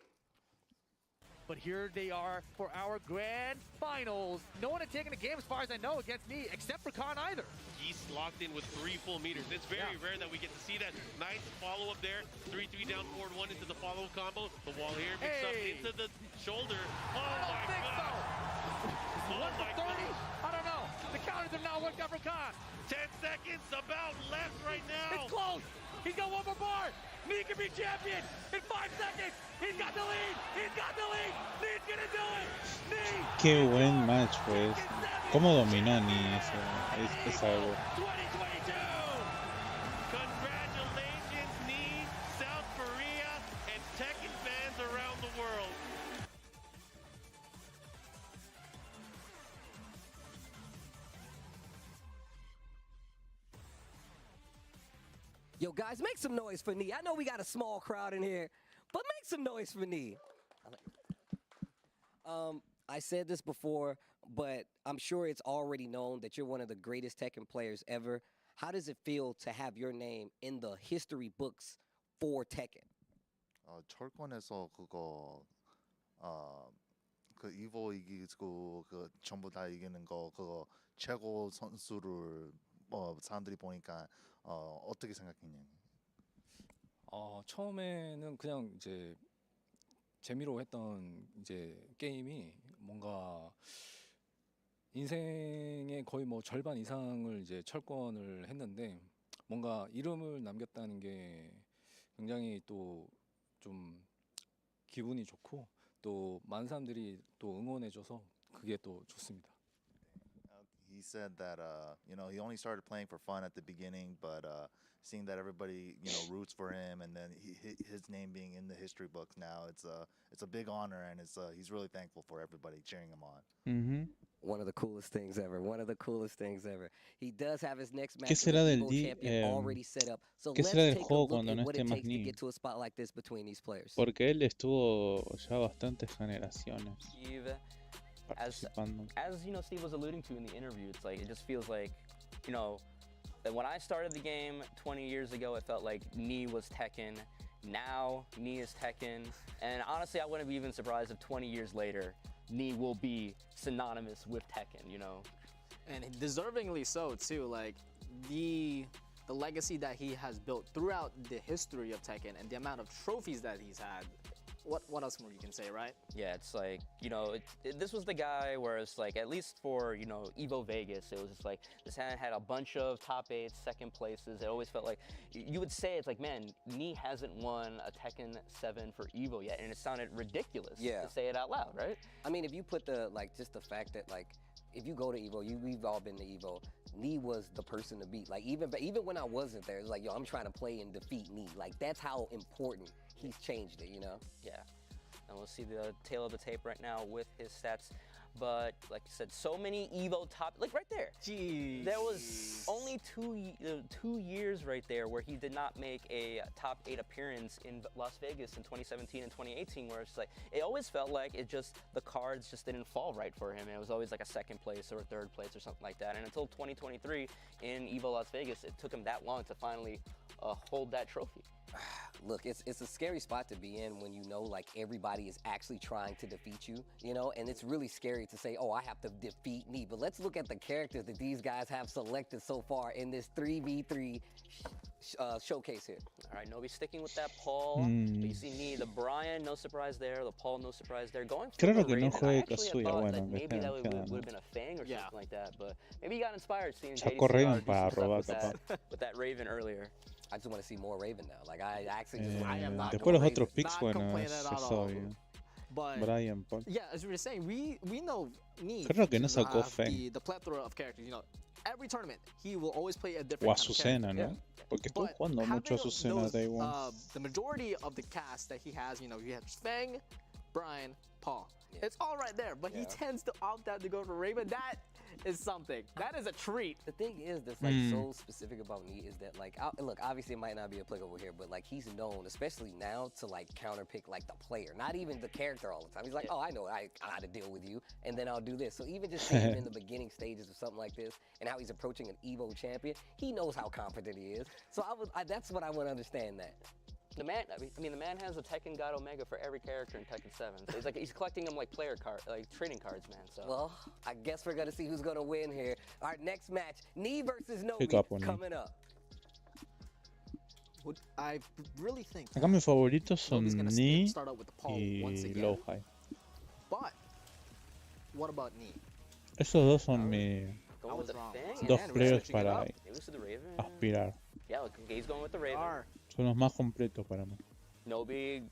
But here they are for our grand finals. No one had taken a game, as far as I know, against me, except for Khan either. He's locked in with 3 full meters. It's very rare that we get to see that. Nice follow-up there. 3-3 down, forward 1 into the follow combo. The wall here mixed up into the shoulder. Oh, my God. So. 1 for 30? I don't know. The counters have now worked out for Khan. 10 seconds about left right now. It's close. He's got 1 more bar. Knee can be champion in 5 seconds. He's got the lead. He's got the lead. Knee's gonna do it. Knee. Qué buen match fue ese. ¿Cómo dominó Knee esa Evo? 2022. Congratulations, Knee, South Korea, and Tekken fans around the world. Yo, guys, make some noise for Knee. I know we got a small crowd in here, but make some noise for Knee. I said this before, but I'm sure it's already known that you're one of the greatest Tekken players ever. How does it feel to have your name in the history books for Tekken? 철권에서 그거 그 이보 이기고 그 전부 다 이기는 거 그거 최고 선수를 사람들이 보니까 어떻게 생각했냐? 처음에는 그냥 이제 재미로 했던 이제 게임이 뭔가 인생의 거의 뭐 절반 이상을 이제 철권을 했는데 뭔가 이름을 남겼다는 게 굉장히 또 좀 기분이 좋고 또 많은 사람들이 또 응원해줘서 그게 또 좋습니다. He said that he only started playing for fun at the beginning, but seeing that everybody roots for him, and then his name being in the history books now, it's a big honor, and he's really thankful for everybody cheering him on. One of the coolest things ever. One of the coolest things ever. He does have his next match ¿Qué with será the del Evo champion already set up. So qué let's será del take a juego look cuando at no what esté it más takes to Ni? get to a spot like this between these players. Porque él estuvo ya bastantes generaciones Steve, participando. as Steve was alluding to in the interview, it's like it just feels like, that when I started the game 20 years ago, it felt like Ni was Tekken. Now Ni is Tekken, and honestly, I wouldn't be even surprised if 20 years later, Ni will be synonymous with Tekken. And deservingly so too. Like the legacy that he has built throughout the history of Tekken and the amount of trophies that he's had. What else more you can say, right? Yeah, it's like, this was the guy where it's like, at least for, Evo Vegas, it was just like, this had a bunch of top 8s, second places. It always felt like, you would say, it's like, man, Ni hasn't won a Tekken 7 for Evo yet, and it sounded ridiculous to say it out loud, right? I mean, if you put just the fact that, if you go to Evo, we've all been to Evo, Ni was the person to beat. Like, even when I wasn't there, it was like, yo, I'm trying to play and defeat Ni. Like, that's how important he's changed it, Yeah. And we'll see the tail of the tape right now with his stats. But like you said, so many Evo top, like right there. Jeez. There was only 2 years right there where he did not make a top 8 appearance in Las Vegas in 2017 and 2018, where it's like, it always felt like the cards just didn't fall right for him. It was always like a second place or a third place or something like that. And until 2023 in Evo Las Vegas, it took him that long to finally hold that trophy. Look, it's a scary spot to be in when like everybody is actually trying to defeat you, and it's really scary to say, oh, I have to defeat Ni. But let's look at the characters that these guys have selected so far in this 3v3 showcase here. All right, Nobi sticking with that Paul. But you see Ni, the Brian, no surprise there. The Paul, no surprise there. Going for Creo the que no Raven. I juegue actually Kazuya, thought bueno, that que maybe that would queda, have ¿no? been a Fang or something like that. But maybe he got inspired seeing Ya JDCR corrieron do para some robar, stuff capaz. with that Raven earlier. I just want to see more Raven now. Like, I actually just, I am not Después los going otros Raven. picks, Not bueno, complaining es at all. obvio. But Brian, Paul. yeah, as we were saying, we know Ni Creo que no to sacó have Feng. the plethora of characters. Every tournament he will always play a O different kind of Azucena, character. ¿no? Porque estuvo But jugando mucho having Azucena Day One. the majority of the cast that he has, you have Feng, Brian, Paul. It's all right there, but he tends to opt out to go for Raven. That is something. That is a treat. The thing is that's so specific about Ni is that look, obviously it might not be applicable here, but he's known, especially now, to counterpick the player, not even the character all the time. He's like, oh, I know how to deal with you, and then I'll do this. So even just seeing him in the beginning stages of something like this, and how he's approaching an Evo champion, he knows how confident he is. So that's what I want to understand that. The man, the man has a Tekken God Omega for every character in Tekken 7. So he's collecting them like trading cards, man. So. Well, I guess we're gonna see who's gonna win here. Our next match, Ni versus Nobi, Pick up on coming up. I really think Acá mis favoritos son Nobi's gonna Ni start out with the Paul once y again. Lowhigh. But what about Ni? Esos dos son mis Going with the Fang? dos and players switching it para up. Maybe this is the Raven. aspirar. Yeah, look, he's going with the Raven. Son los más completos para mí. Nobi,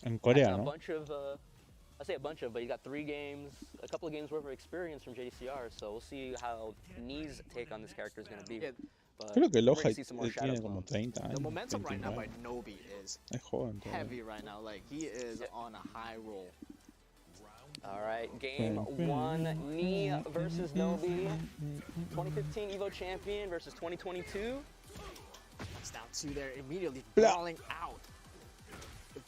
En Corea, a ¿no? bunch of, I say a bunch of, but he got 3 games, a couple of games worth of experience from JDCR. So we'll see how Ni's take on this character is going to be. Yeah. But Creo que we're gonna Lowhigh see some more shadow tiene como clones. 30 The años. momentum right now by 29. Nobi is Es joven todavía. heavy right now. Like, he is on a high roll. All right, game 1, Ni versus Nobi. 2015 Evo champion versus 2022. It's down 2 there, immediately brawling out.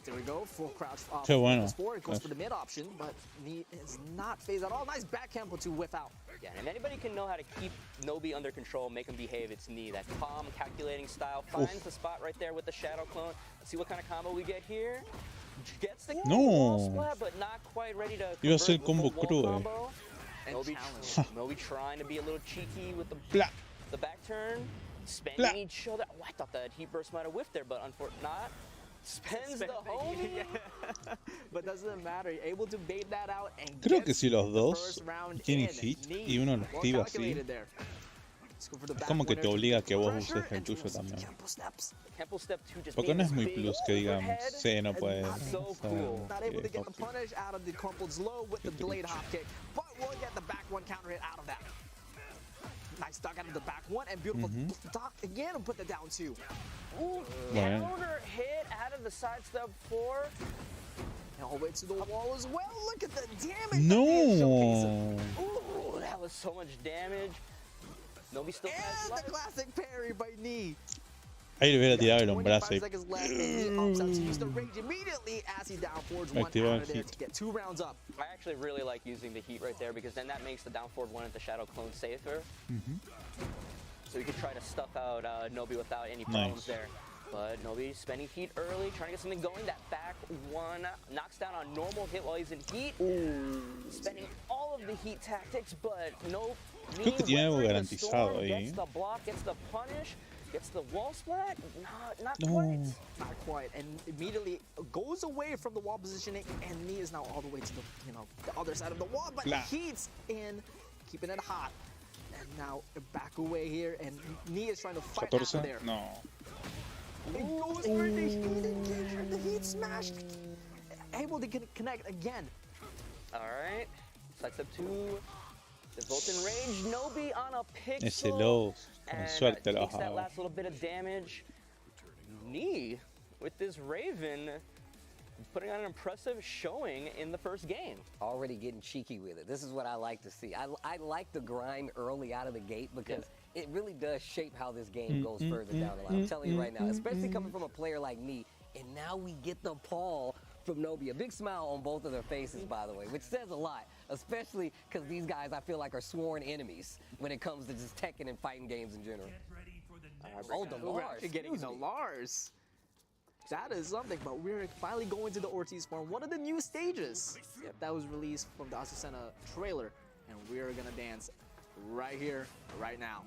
There we go. Full crouch off. Qué bueno. It goes for the mid option, but knee is not phased at all. Nice back tempo to whiff out. Yeah, and if anybody can know how to keep Nobi under control, make him behave, it's Knee. That calm, calculating style finds the spot right there with the Shadow Clone. Let's see what kind of combo we get here. Gets the wall splat, but not quite ready to Iba a ser convert with combo the wall crudo. combo. Nobi trying to be a little cheeky with the back turn. Spending each shoulder. Oh, I thought that heat burst might have whiffed there, but unfortunately not. Spends the homie. But doesn't matter. You're able to bait that out and Creo que si los dos tienen hit y uno lo activa así, es como que te obliga a que vos uses el tuyo también. Porque no es muy plus que digamos, sí, no puede. Not able to get the punish out of the crumpled low with the blade hop kick, but will get the back one counter hit out of that. Nice duck out of the back one and beautiful duck again and put that down too. Ooh, counter hit out of the side step 4. And all the way to the wall as well. Look at the damage. No. Ooh, that was so much damage. Nobi still has life. The classic parry by Knee. Ahí le hubiera tirado el hombrazo y... Seconds left, and he opts out to use the rage immediately as he down forwards one out of there to get 2 rounds up. I actually really like using the heat right there because then that makes the down forward one at the Shadow Clone safer. So you can try to stuff out Nobi without any problems there. But Nobi spending heat early, trying to get something going. That back one knocks down on normal hit while he's in heat. Spending all of the heat tactics, but no. Creo que tiene algo garantizado ahí. Gets the block, gets the punish. Gets the wall splat? Not quite. Not quite. And immediately goes away from the wall positioning, and Knee is now all the way to the the other side of the wall, but heats in, keeping it hot. And now back away here, and Knee is trying to fight out of there. No. It goes for the heat engagement, the heat smash. Able to connect again. Alright. Side step 2. The Volt Enrage. Nobi on a pixel. Ese low. Con suerte lo takes that last little bit of damage. Knee with this Raven putting on an impressive showing in the first game. Already getting cheeky with it. This is what I like to see. I like the grind early out of the gate because it really does shape how this game goes further down the line. I'm telling you right now, especially coming from a player like me, and now we get the Paul from Nobi. A big smile on both of their faces, by the way, which says a lot, especially because these guys, I feel like, are sworn enemies when it comes to just Tekken and fighting games in general. Oh, the We're Lars. actually getting the Lars. That is something, but we're finally going to the Ortiz farm, one of the new stages that was released from the Azucena trailer, and we're gonna dance right here, right now.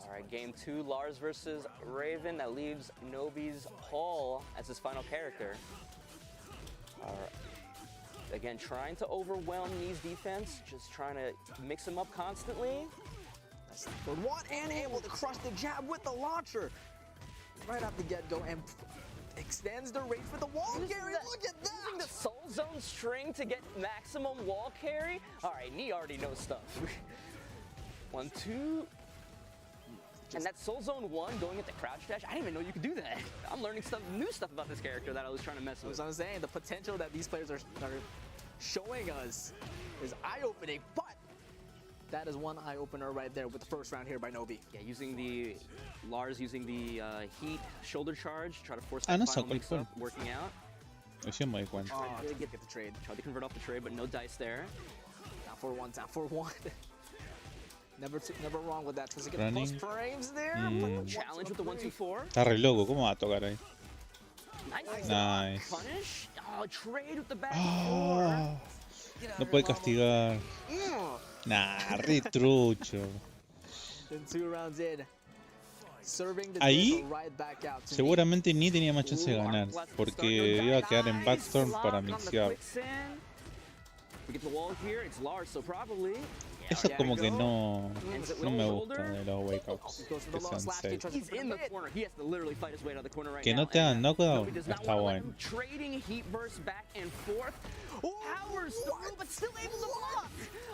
All right, game 2, Lars versus Raven. That leaves Nobi's Paul as his final character. All right. Again, trying to overwhelm Knee's defense, just trying to mix him up constantly. For one, and able to crush the jab with the launcher right off the get-go, and extends the range for the wall carry. Look at that! Using the Soul Zone string to get maximum wall carry. All right, Knee already knows stuff. 1, 2. And that Soul Zone 1 going at the crouch dash, I didn't even know you could do that. I'm learning new stuff about this character that I was trying to mess with. As I'm saying, the potential that these players are showing us is eye-opening, but that is one eye-opener right there with the first round here by Nobi. Yeah, using the Lars using the heat shoulder charge, try to force that final mix-up, working out. Recién me di cuenta. Really get the trade. Tried to convert off the trade, but no dice there. Down for one, down for one. Never wrong with that. Tries to get Running. plus frames there. Challenge with the 1-2-4. Está re loco, ¿cómo va a tocar ahí? Nice. Punish. Oh, trade with the back 4. No puede castigar. Nah, re trucho. Then 2 rounds in. Serving the Ahí right back out to seguramente ni tenía más chance de ganar porque iba a quedar en backstorm para mixear. We get the wall here. It's Lars, so probably. Eso como que no me gusta de los wake ups que sean safe. He's in the corner. He has to literally fight his way out of the corner right Que now. no te hagan knockdown Does not está want to let bueno. him trading heat burst back and forth. Powers through, but still able to block.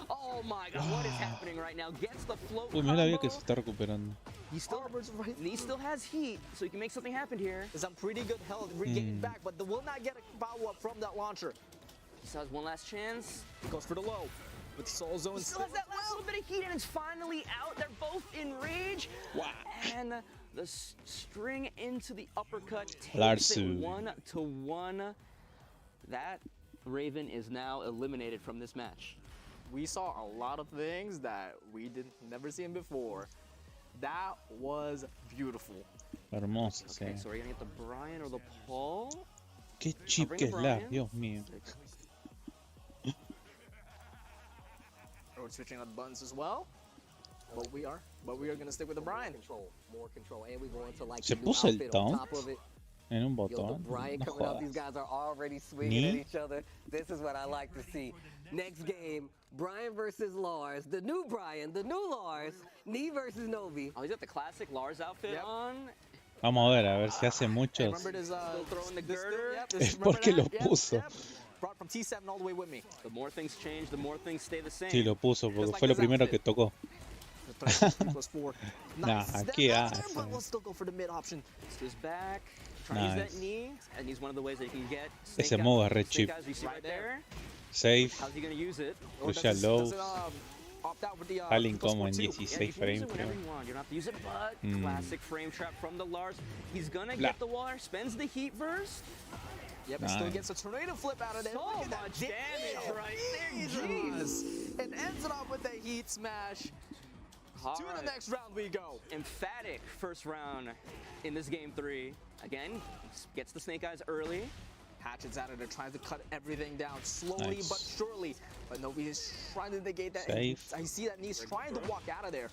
Oh my God, what is happening right now? Gets the float Uy, mira la vida combo. que se está recuperando. He still has heat, so he can make something happen here. Some pretty good health regaining back, but they will not get a follow-up from that launcher. He still has one last chance. Goes for the low. With Soul Zone He still has that last little bit of heat, and it's finally out. They're both in rage. Wow. And the string into the uppercut, takes Larsu. it 1-1. That Raven is now eliminated from this match. We saw a lot of things that we never seen before. That was beautiful. Hermoso, Okay, sí. so we're gonna get the Brian or the Paul. Qué chip que es la, Dios mío. We're switching on the buttons as well. But we are gonna stick with the Brian. More control, and we go into like Se the new puso el outfit on taunt top of it. en un Yo, the botón. Brian No coming out, these jodas. guys are already swinging Ni? at each other. This is what I like to see. Next game, Brian versus Lars. The new Brian, the new Lars. Knee versus Novi. Oh, he's got the classic Lars outfit Yep. on. Vamos a ver si hace muchos. Remember this, Still throwing the girder. Es porque lo puso. Brought from T7 all the way with me. The more things change, the more things stay the same. Sí, lo puso porque like fue lo his primero outfit. que tocó. +4. Nah, Nice step ¿qué out there, hace? but we'll still go for the mid option. Goes back, trying to use Nice. that knee, and he's one of the ways that you can get Ese Snake modo Eyes- es re Snake cheap. Eyes, you see right there. Safe. How's he gonna use it? Lucha Does low. it, opt out with the, Salen como en +4 too? 16 Yeah, you can use frames, it whenever creo. you want. You don't have to use it, but Mm. classic frame trap from the Lars. He's gonna Blah. get the water, spends the heat burst. Yep, and still Nice. gets a tornado flip out of there. So Look at that much damage right there, Jesus. And ends it off with a heat smash. All To the right. next round we go. Emphatic first round in this game 3. Again, gets the Snake Eyes early. Hatchet's out of there, trying to cut everything down slowly Nice. but surely. But Novi is trying to negate that. Safe. I see that knee's trying to walk out of there.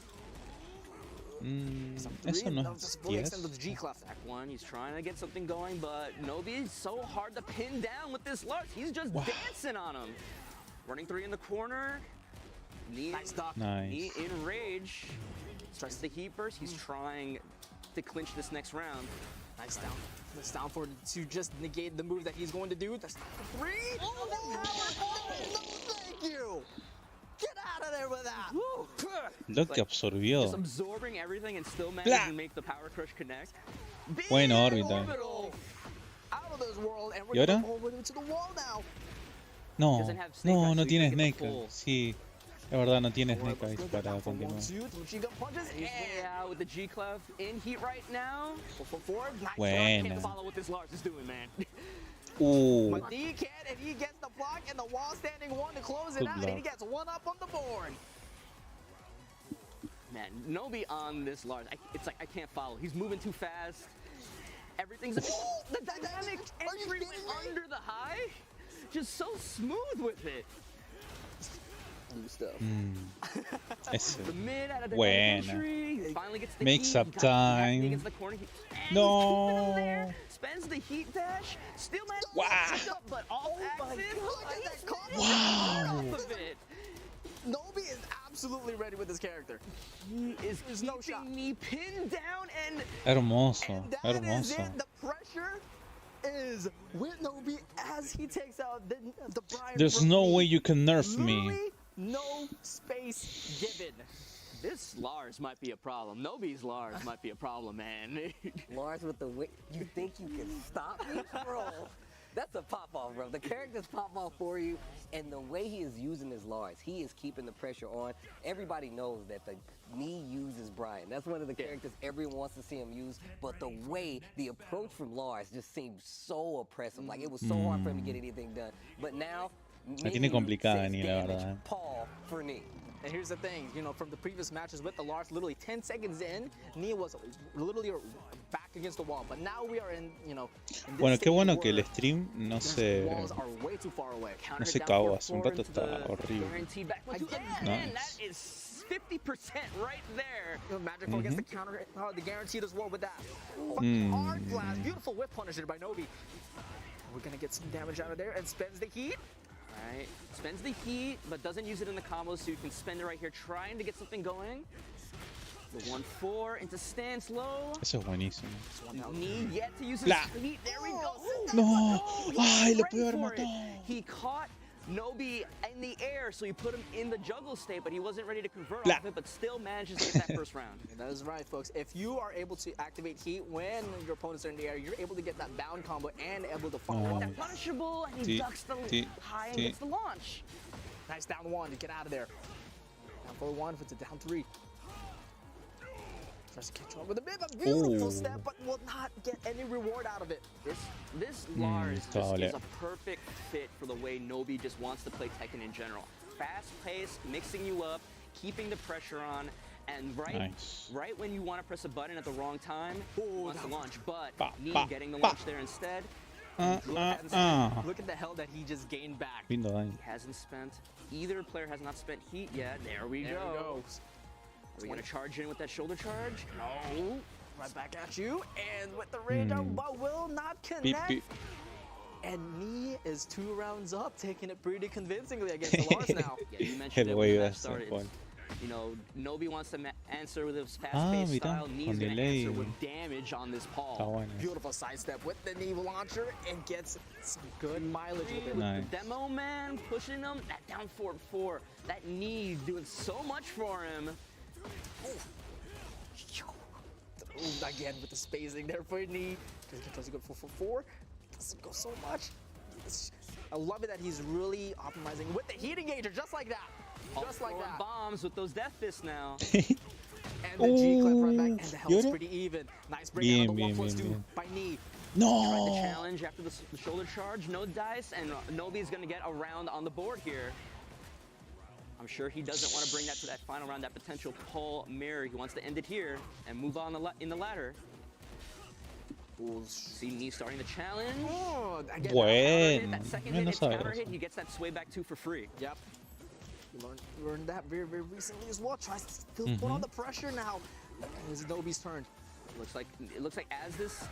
Eso no es Just fully 10. extend with the G clef. Back one, he's trying to get something going, but Nobi is so hard to pin down with this Lars. He's just dancing on him. Running 3 in the corner. Knee, Nice duck. Nice. knee in rage. Tries the heat burst. He's trying to clinch this next round. Nice down. Nice down for to just negate the move that he's going to do. That's 3. Oh, no, thank you. Get out of there with that. Lo que absorbió. Just absorbing everything and still managing to make the power crush connect. Buena órbita. Orbital. Out of this world, and ¿Y we're ahora? going over to the wall now. No, Doesn't have Snake no, Eyes, no so you tiene can get the Snake full. Eyes. Sí, es verdad, no tiene Alright, Snake let's Eyes go para down for continuar. 1-2. Machine gun punches. He's way out with the G clef in heat right now. 4-4. Nice. Buena. Can't follow what this Lars is doing, man. But he can, and he gets the block and the wall standing one to close it Good out, and he luck. gets one up on the board. Man, Nobi on this Lars, it's like I can't follow. He's moving too fast. Everything's the dynamic Are you entry kidding went me? under the high. Just so smooth with it. New stuff. Ese. The mid out of the Buena. entry. Finally gets the Makes heat. up He got the heat time. against the corner. And No. he's keeping him there. Spends the heat dash. Still manages Wow. to pick up, but off my axis. God, He's that combo. managing to get off of it. Nobi is absolutely ready with this character. He is There's no shot. keeping me pinned down and Hermoso, And that is hermoso. it. The pressure is with Nobi as he takes out the Brian. There's from no me. way you can nerf me. Literally no space given. this Lars might be a problem. Nobi's Lars might be a problem, man. Lars with the way. You think you can stop me? Bro, that's a pop-off, bro. The characters pop off for you, and the way he is using his Lars, he is keeping the pressure on. Everybody knows that the knee uses Brian. That's one of the characters everyone wants to see him use, but the way, the approach from Lars just seems so oppressive. Like, it was so hard for him to get anything done. But now, La tiene complicada, 6 Ni, la damage, verdad. Paul for knee. And here's the thing, you know, from the previous matches with the Lars, literally 10 seconds in, Nia was literally back against the wall. But now we are in, you know, in this Bueno, qué stage bueno que where el stream no the se, walls are way too far away. no se cagó. Hace un rato estaba horrible. Guaranteed back one, two, Again. and Nice. that is 50% right there. You know, Magic gets the counter, the guaranteed as well with that. Hard blast, beautiful whip punisher by Nobi. We're gonna get some damage out of there and spends the heat. Right, spends the heat, but doesn't use it in the combos, so you can spend it right here, trying to get something going. The 1-4 into stance low. Eso es buenísimo. Need yet to use his Blah. heat. There we go. No. He Ay, was lo ready pude haber for it. matado. He caught Nobi in the air, so he put him in the juggle state, but he wasn't ready to convert Blah. off it, but still manages to get that first round. That is right, folks. If you are able to activate heat when your opponents are in the air, you're able to get that bound combo and able to follow up. That punishable, and he T- ducks the T- high and T- gets the launch. Nice down one to get out of there. Down 4-1 for the down 3. Tries to catch on with a bit of a beautiful Ooh. step, but will not get any reward out of it. This Lars just totally. is a perfect fit for the way Nobi just wants to play Tekken in general. Fast paced, mixing you up, keeping the pressure on, and right when you want to press a button at the wrong time, he wants to launch, but Knee getting the launch there instead. Look at the hell that he just gained back. Lindo daño. He hasn't spent, either player has not spent heat yet. There we go. Are we going to charge in with that shoulder charge? No. Right back at you, and with the range up, but will not connect. Beep. And Knee is 2 rounds up, taking it pretty convincingly against Lars now. Yeah, you mentioned it when the match started. You know, Nobi wants to answer with his fast-paced style. Knee's going to answer with damage on this Paul. Beautiful sidestep with the knee launcher and gets some good mileage with it. Nice. Demo man pushing him. That down forward 4. That knee doing so much for him. Again with the spacing there for Knee. Tries to go 4-4-4. Doesn't go so much. I love it that he's really optimizing with the heat engager just like that. Just like that. Bombs with those death fists now. And the G clip right back, and the health's pretty even. Nice bring out of the 1+2 by Knee. No. Tried the challenge after the shoulder charge, no dice, and Nobi's gonna get a round on the board here. I'm sure he doesn't want to bring that to that final round, that potential Paul mirror. He wants to end it here and move on in the ladder. See Knee starting the challenge. Bueno. That second hit, it's counter hit. He gets that sway back 2 for free. Yep. He learned that very, very recently as well. Tries to still put on the pressure now. It's Nobi's turn. It looks like as this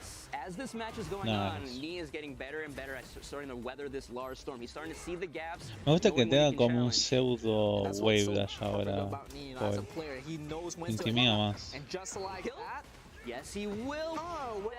match is going on, Knee is getting better and better at starting to weather this Lars storm. He's starting to see the gaps. Me gusta que tenga como un pseudo wave dash ahora. Intimida más. And just like that, yes, he will.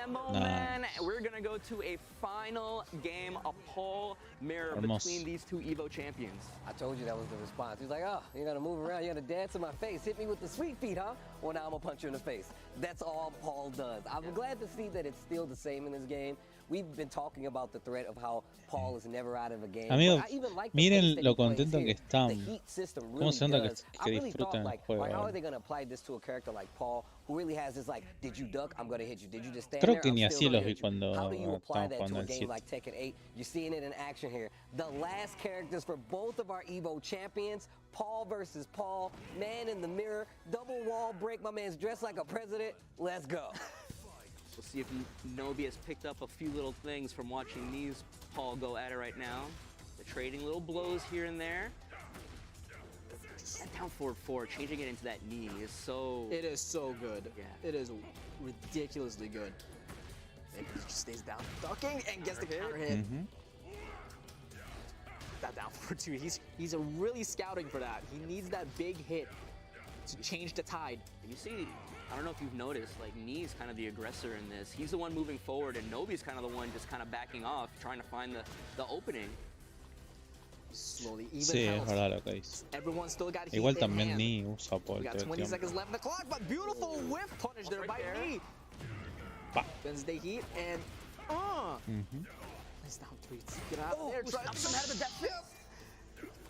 Demo man. We're gonna go to a final game, a Paul mirror between these 2 Evo champions. I told you that was the response. He's like, oh, you're gonna move around, you're gonna dance in my face, hit me with the sweet feet, huh? Well, now I'm gonna punch you in the face. That's all Paul does. I'm glad to see that it's still the same in this game. We've been talking about the threat of how Paul is never out of a game. Amigos, I even like miren lo contento que están. The heat system Cómo really se nota does. que I really thought, disfrutan el like, juego. how are they gonna apply this to a character like Paul, who really has this, like, did you duck? I'm gonna hit you. Did you just stand Creo there? que I'm ni still así gonna los vi hit you. cuando How do you apply estaban that to jugando a el game 7. like Tekken 8? You're seeing it in action here. The last characters for both of our Evo champions, Paul versus Paul, man in the mirror, double wall break. My man's dressed like a president. Let's go. We'll see if Nobi has picked up a few little things from watching these Paul go at it right now. They're trading little blows here and there. That down forward 4, changing it into that knee is so... It is so good. Yeah. It is ridiculously good. It just stays down, ducking, and gets the counter hit. That down forward 2. He's really scouting for that. He needs that big hit to change the tide. And you see, I don't know if you've noticed, like, Knee's kind of the aggressor in this. He's the one moving forward, and Nobi's kind of the one just kind of backing off, trying to find the opening. Slowly, even Sí, es health. verdad lo que dice. Everyone still got Igual heat in también hand. Knee usa Paul We got todo el 20 tiempo. seconds left in the clock, but beautiful whiff punish there by Knee. Wednesday heat and nice down 3. Get out of there. Try Some out of the depth.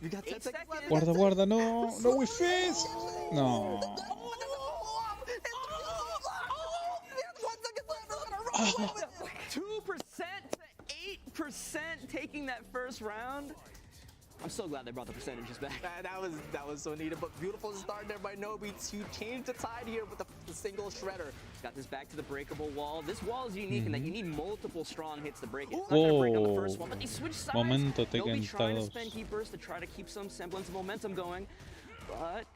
You got 10 seconds left. Guarda, guarda, no, no we face. No. 2% to 8% taking that first round. I'm so glad they brought the percentages back. That was so needed, but beautiful start there by Nobi to change the tide here with the single shredder. He's got this back to the breakable wall. This wall is unique in that you need multiple strong hits to break it. It's not gonna break on the first one, but they switch sides. Momento Tekken Nobi trying to 2. spend heat burst to try to keep some semblance of momentum going, but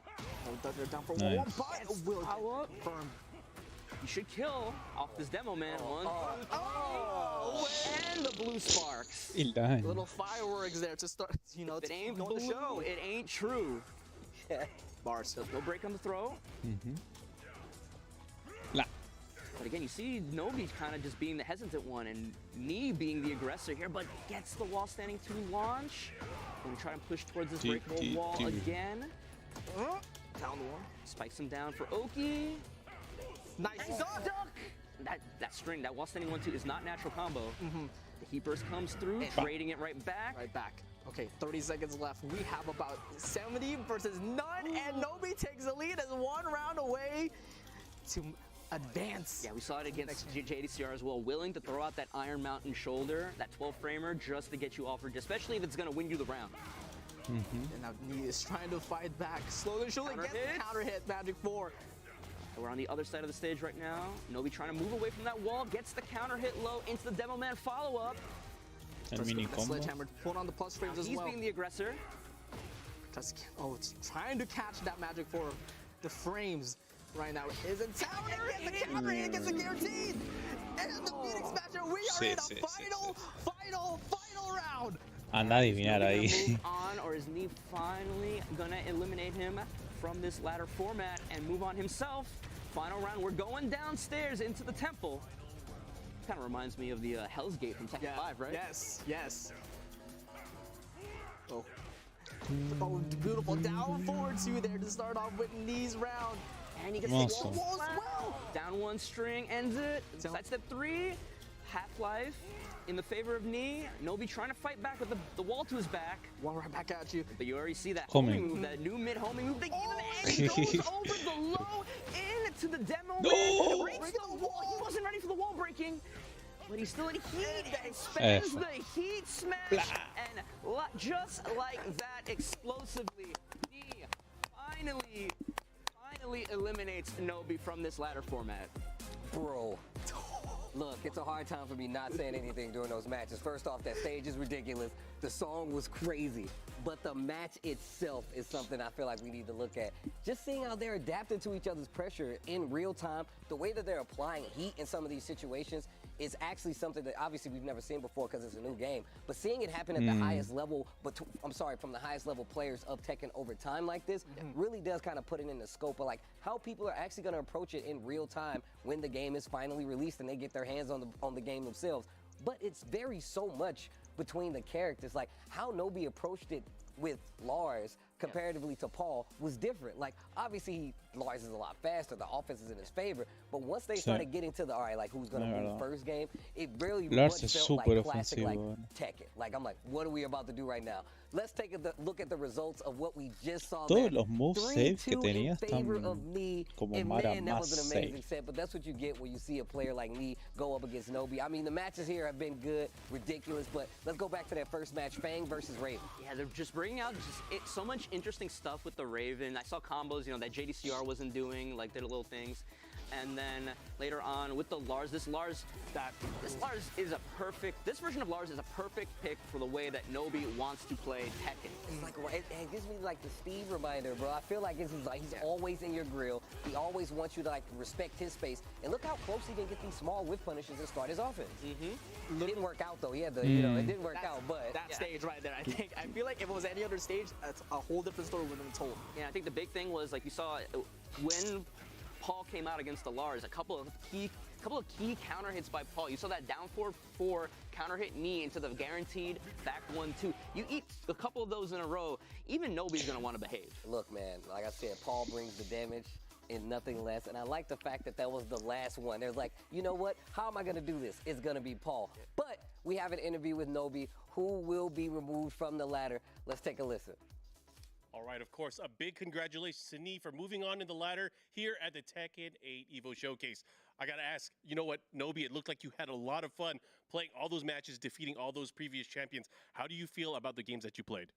Down for Nice. one, but will power up. firm. You should kill off this demo man. And the blue sparks. El daño. Little fireworks there to start, you know, If it to ain't go on the show. blue, it ain't true. Bars. There's no break on the throw. La. But again, you see Nobi kind of just being the hesitant one and Knee being the aggressor here, but gets the wall standing to launch. Gonna try and push towards this breakable wall again. Down the one. Spikes him down for Oki. Nice Duck! That string, that wall standing 1-2 is not natural combo. The heat burst comes through, trading it right back. Right back. Okay, 30 seconds left. We have about 70 versus none, and Nobi takes the lead as 1 round away to advance. Yeah, we saw it against JDCR as well, willing to throw out that Iron Mountain shoulder, that 12-framer, just to get you offered, especially if it's going to win you the round. And now Knee is trying to fight back. Slowly, surely gets the counter hit, Magic 4. We're on the other side of the stage right now. Nobi trying to move away from that wall, gets the counter hit low into the Demo Man follow-up. El mini combo. Sledgehammer put on the plus frames as He's well. being the aggressor. It's trying to catch that Magic 4. The frames right now is in town. And gets the counter hit, gets the guaranteed. And the Phoenix Smasher, we are in a final round. Anda a adivinar ahí. Move on, or is Knee finally gonna eliminate him from this ladder format and move on himself? Final round, we're going downstairs into the temple. Kind of reminds me of the Hell's Gate from Tekken 5, right? Yes. Oh, beautiful down forward two there to start off with Knee's round. And he gets the wall as well. Down one string, ends it. Sidestep 3, Half-Life in the favor of Knee. Nobi trying to fight back with the wall to his back. One right back at you. But you already see that Homing move, that new mid-homing move. And goes over the low into the Demo Man. Breaks the wall. He wasn't ready for the wall breaking. But he's still in heat and spends the heat smash. And just like that, explosively, Knee finally eliminates Nobi from this ladder format. Bro. Look, it's a hard time for me not saying anything during those matches. First off, that stage is ridiculous. The song was crazy. But the match itself is something I feel like we need to look at. Just seeing how they're adapting to each other's pressure in real time, the way that they're applying heat in some of these situations is actually something that obviously we've never seen before because it's a new game. But seeing it happen at the highest level, from the highest level players of Tekken over time like this, really does kind of put it in the scope of like how people are actually going to approach it in real time when the game is finally released and they get their hands on the game themselves. But it's varies so much between the characters. Like how Nobi approached it with Lars comparatively to Paul was different. Like obviously Lars is a lot faster, the offense is in his favor, but once they started getting to the like who's gonna win first game, it really Lars much es felt súper like classic like ofensivo. Tekken. Like I'm like, what are we about to do right now? Let's take a look at the results of what we just saw. Todos there. los movesaves que 3-2 tenía in favor están of Knee, como and Mara man, that was an amazing safe. set. But that's what you get when you see a player like Knee go up against Nobi. I mean, the matches here have been good, ridiculous. But let's go back to that first match, Fang versus Raven. Yeah, they're just bringing out so much interesting stuff with the Raven. I saw combos, that JDCR wasn't doing, like did little things. And then later on with the Lars, this version of Lars is a perfect pick for the way that Nobi wants to play Tekken. It's like it gives me like the Steve reminder, bro. I feel like this is like he's always in your grill. He always wants you to like respect his space. And look how close he can get these small whip punishes and start his offense. It didn't work out though. He had the, it didn't work out. But that stage right there, I feel like if it was any other stage, that's a whole different story would have been told. Yeah, I think the big thing was like you saw when Paul came out against the Lars, a couple of key counter hits by Paul. You saw that down 4-4 counter hit Knee into the guaranteed back 1-2. You eat a couple of those in a row, even Nobi's gonna want to behave. Look, man, like I said, Paul brings the damage and nothing less. And I like the fact that was the last one. There's like, you know what? How am I gonna do this? It's gonna be Paul. But we have an interview with Nobi, who will be removed from the ladder. Let's take a listen. All right, of course, a big congratulations to Knee for moving on in the ladder here at the Tekken 8 EVO Showcase. I got to ask, you know what, Nobi, it looked like you had a lot of fun playing all those matches, defeating all those previous champions. How do you feel about the games that you played?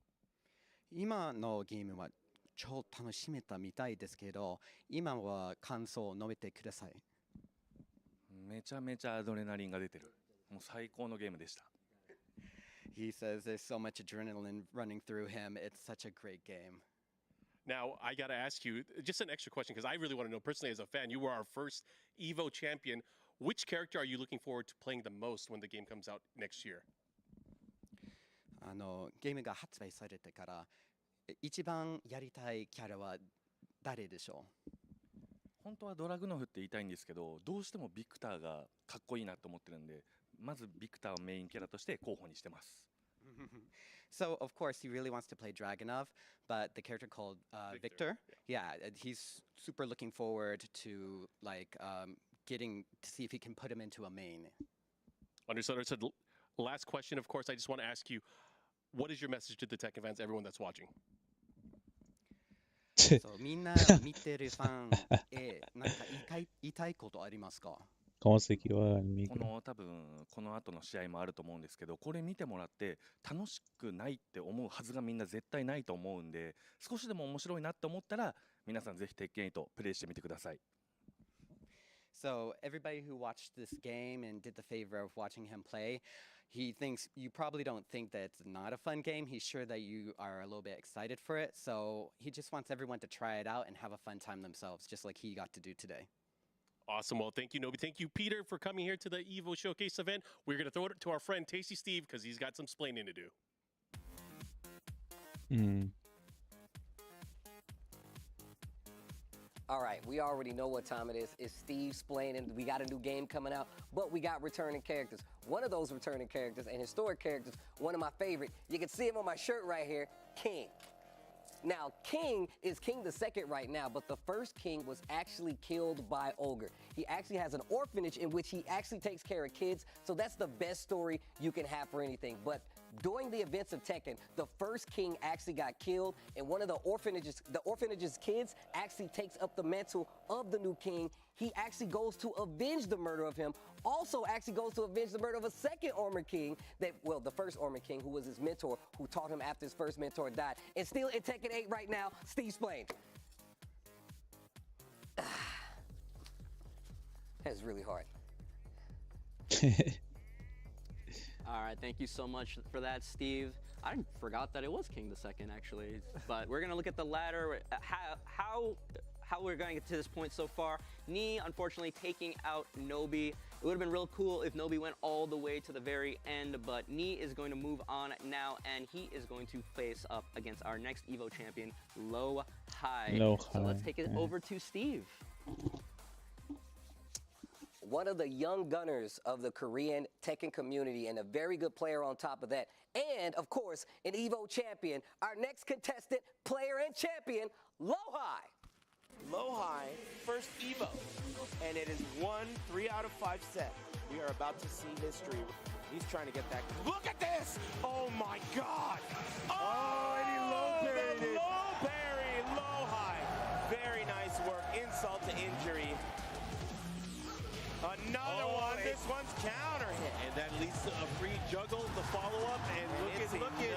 今のゲームは超楽しめたみたいですけど、今は感想を述べてください。めちゃめちゃアドレナリンが出てる。もう最高のゲームでした。He says there's so much adrenaline running through him. It's such a great game. Now, I got to ask you just an extra question because I really want to know personally as a fan, you were our first EVO champion. Which character are you looking forward to playing the most when the game comes out next year? ゲームが発売されてから一番やりたいキャラは誰でしょう？本当はドラグノフって言いたいんですけど、どうしてもビクターがかっこいいなと思ってるんで、まずビクターをメインキャラとして候補にしてます。So, of course, he really wants to play Dragunov, but the character called Victor, he's super looking forward to like getting to see if he can put him into a main. Understood. Last question, of course, I just want to ask you, what is your message to the Tekken fans, everyone that's watching? そうみんな見てるファンへなんか言いたいことありますか？ ¿Cómo se equivoca el こ micro? の多分この後の試合もあると思うんですけど、これ見てもらって楽しくないって思うはずがみんな絶対ないと思うんで、少しでも面白いなって思ったら皆さんぜひ鉄拳8プレイしてみてください。 So everybody who watched this game and did the favor of watching him play, he thinks you probably don't think that it's not a fun game. He's sure that you are a little bit excited for it. So he just wants everyone to try it out and have a fun time themselves, just like he got to do today. Awesome. Well, thank you, Nobi. Thank you, Peter, for coming here to the Evo Showcase event. We're going to throw it to our friend Tasty Steve because he's got some splaining to do. All right, we already know what time it is. It's Steve explaining. We got a new game coming out, but we got returning characters. One of those returning characters and historic characters, one of my favorite, you can see him on my shirt right here, King. Now, King is King the Second right now, but the first King was actually killed by Ogre. He actually has an orphanage in which he actually takes care of kids, so that's the best story you can have for anything. But during the events of Tekken, the first King actually got killed, and one of the orphanage's kids actually takes up the mantle of the new King. He actually goes to avenge the murder of him, also actually goes to avenge the murder of a second Armored King, the first Armored King, who was his mentor, who taught him after his first mentor died. And still in Tekken 8 right now, Steve Splain. That's really hard. All right, thank you so much for that, Steve. I forgot that it was King the Second, actually. But we're gonna look at the ladder, how we're going to get to this point so far. Knee, unfortunately, taking out Nobi. It would have been real cool if Nobi went all the way to the very end, but Knee is going to move on now, and he is going to face up against our next Evo champion, Low High. So let's take it over to Steve. One of the young gunners of the Korean Tekken community and a very good player on top of that. And, of course, an Evo champion, our next contestant, player and champion, Low High. Low High, first Evo, and it is 3 out of 5 set. We are about to see history. He's trying to get that. Look at this! Oh my God! Oh, and he low parried it. Low parry, Low High. Very nice work. Insult to injury. Another one. This one's counter hit. And that leads to a free juggle, the follow-up, and looky.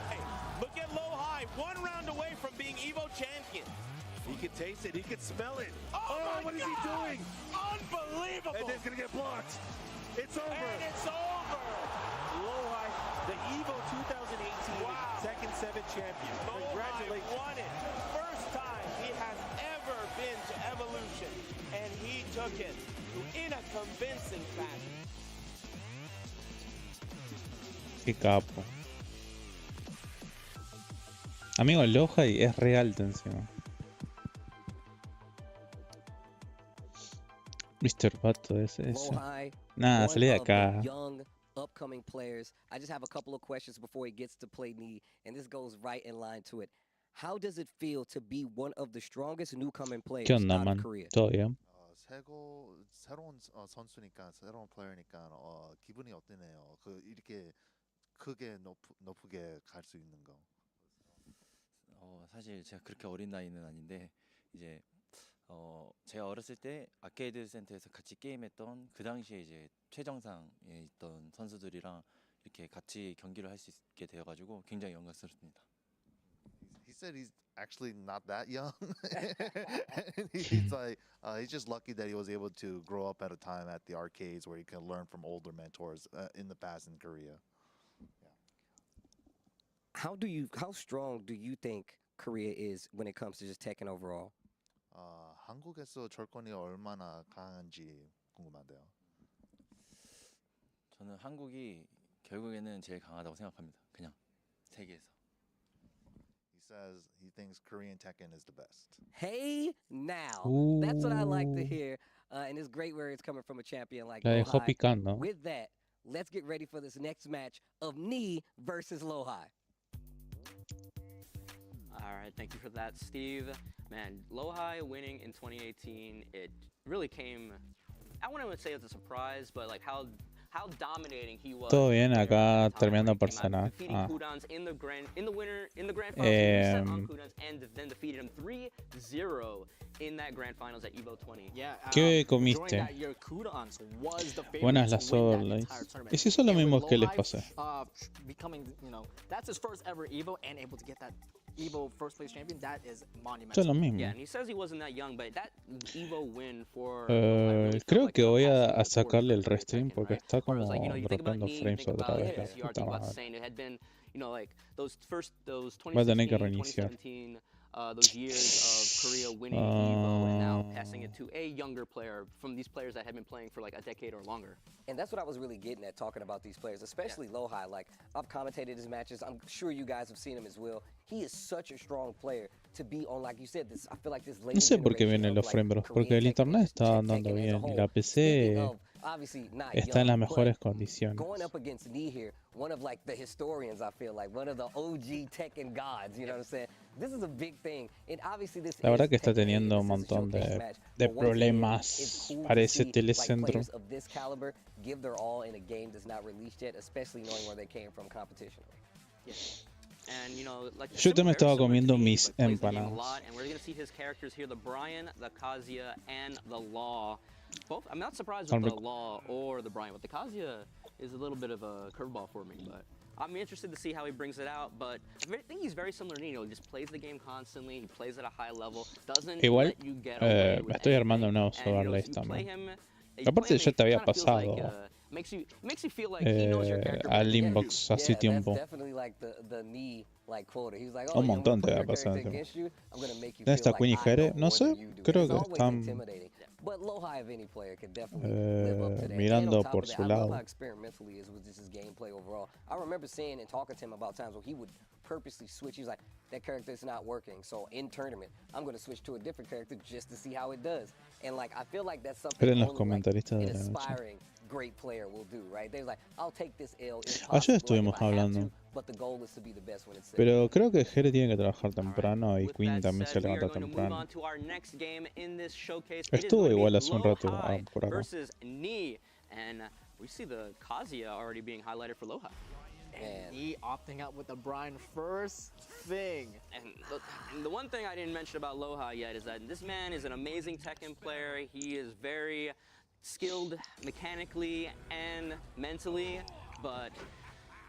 Hey, look at Low High, 1 round away from being Evo champion. He can taste it, he can smell it. Oh what is God. he doing? Unbelievable. And it's gonna get blocked. It's over. And it's over. Low High, the Evo 2018 Tekken 7 champion. Congratulations. Won it. First time he has ever been to Evolution, and he took it in a convincing fashion. Qué capo. Amigo, el Lohai es re alto encima. Mr. Pato ese. Nah, salí de acá. Young, upcoming players. I just have a couple of questions before he gets to play Knee, and this goes right in line to it. How does it feel to be one of the strongest newcoming players ¿Qué onda, out man? of Korea? ¿Todo bien? 새로운 선수니까 새로운 플레이어니까 기분이 어떠네요. 이렇게 크게 높게 갈 수 있는 거. 사실 제가 그렇게 어린 나이는 아닌데 이제 제가 어렸을 때 아케이드 센터에서 같이 게임했던 그 당시에 이제 최정상에 있던 선수들이랑 이렇게 같이 경기를 할 수 있게 되어가지고 굉장히 영광스럽습니다. He said he's actually not that young. He's like he's just lucky that he was able to grow up at a time at the arcades where he can learn from older mentors in the past in Korea. How strong do you think Korea is when it comes to just Tekken overall? 한국에서 철권이 얼마나 강한지 궁금한데요. 저는 한국이 결국에는 제일 강하다고 생각합니다. 그냥 세계에서. He says he thinks Korean Tekken is the best. Hey, now. That's what I like to hear. And it's great where it's coming from a champion like La Low dejó High. picando. With that, let's get ready for this next match of Knee versus Low High. All right, thank you for that, Steve. Man, Low High winning in 2018, it really came, I wouldn't say it's a surprise, but like how how dominating he was. Todo bien there acá at the time terminando where he came out, persona. defeating Ah. Kudans in the grand finals. He reset on Kudans and then defeated him 3-0 in that grand finals at Evo 20. Yeah, ¿Qué during comiste? that year, Kudans was the favorite Buenas to las win that orlas. entire tournament. ¿Y si son lo And with mismo que les Lowlife, pasé? Becoming, that's his first ever Evo and able to get that Evo first place champion, that is monumental. Son lo mismo. Yeah, and he says he wasn't that young, but that Evo win for really felt Creo like que a voy passing a the torch sacarle el for restream Tekken, porque right? está Where it como was like, you think about dropeando Knee, you frames think otra about vez, la SPR, puta think about madre. Saint. It had been, like those 2016, Va a tener que reiniciar. 2017, those years of Korea winning Evo and now passing it to a younger player from these players that had been playing for like a decade or longer. And that's what I was really getting at talking about these players, especially Lohai. Like, I've commentated his matches. I'm sure you guys have seen him as well. He is such a strong player to be on, like you said, this. I feel like this late No sé por qué vienen los frames, bro, porque el internet está andando bien y la PC está en las mejores condiciones. Going up against Knee here, one of like the historians, I feel like one of the OG Tekken gods. You know what I'm saying? This is a big thing, and obviously this. La verdad que está teniendo un montón de problemas para ese telecentro. Of this caliber give their all in a game that's not released yet, especially knowing where they came from competitionally. Yeah. And like Yo también estaba comiendo mis empanadas. And we're going to see his characters here, the Brian, the Kazuya, and the Law. Both, I'm not surprised with the Law or the Brian, but the Kazuya is a little bit of a curveball for me, but I'm interested to see how he brings it out. But I think he's very similar to Nino. He just plays the game constantly. He plays at a high level. Doesn't Igual, let you get away with me estoy armando anything. nuevos And, overlays you play también. him, Aparte ya te había kinda feels like, pasado makes you feel like he knows your character. al inbox hace tiempo. That's definitely like the Knee like quota. He was like, Un montón te había pasado. ¿Dónde está Queen y Jere? No sé, creo que están But Lohai of any player can definitely live up to that. mirando And on top por of that, su I love lado. how experimental he is with just his gameplay overall. I remember seeing and talking to him about times where he would purposely switch. He was like, that character is not working, so in tournament, I'm going to switch to a different character just to see how it does. And like, I feel like that's something Eran los only like comentaristas an de la noche. aspiring great player will do, right? They're like, I'll take this L if Ayer possible, estuvimos if I have hablando. to, but the goal is to be the best when it's set. Pero creo que Jere tiene que trabajar temprano y With Queen that también se said, we are levanta going to move temprano. on to our next game in this showcase. It is Estuvo going to be igual hace un rato Lohai por acá. versus Knee, and we see the Kazuya already being highlighted for Lohai. And he opting out with the Brian first thing. And the one thing I didn't mention about Lohai yet is that this man is an amazing Tekken player. He is very skilled mechanically and mentally, but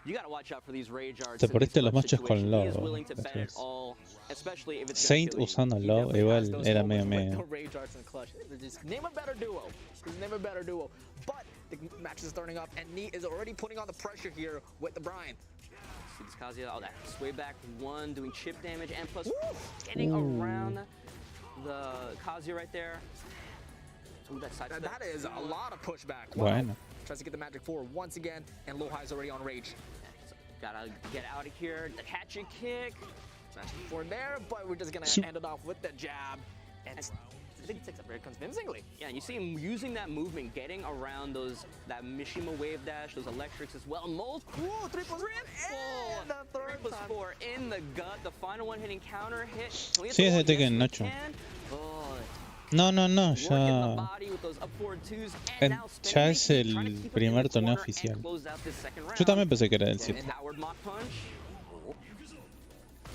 you gotta watch out for these rage arts. Te perdiste los matches con He is Lobo. willing to bet Así it es. all, especially if it's Saint gonna kill you. usando He Lobo definitely has igual those era moments medio with medio. the rage arts and clutch. Just name a better duo. Just name a better duo. But the match is starting off, and Nee is already putting on the pressure here with the Brian. See this Kazuya, oh, that sway back one, doing chip damage, and plus getting around the Kazuya right there. Ooh, that side step. That is a lot of pushback. Bueno. Tries to get the magic forward once again, and Lohai's already on rage. So gotta get out of here. The hatchet kick. Magic forward there, but we're just gonna end it off with the jab. And I think it takes it very convincingly. Yeah, you see him using that movement, getting around that Mishima wave dash, those electrics as well. Multiple 3+3 and the third 3+4 in the gut. The final one hitting counter hit. Can we get Sí, the es de one? Yes, Tekken we 8. can. Oh, No, working the ya. body with those up forward twos, and now Ya spinning es the key, trying to el keep him in primer the torneo corner and oficial. close out this second round. Yo también pensé que era el 7. Powered mock punch.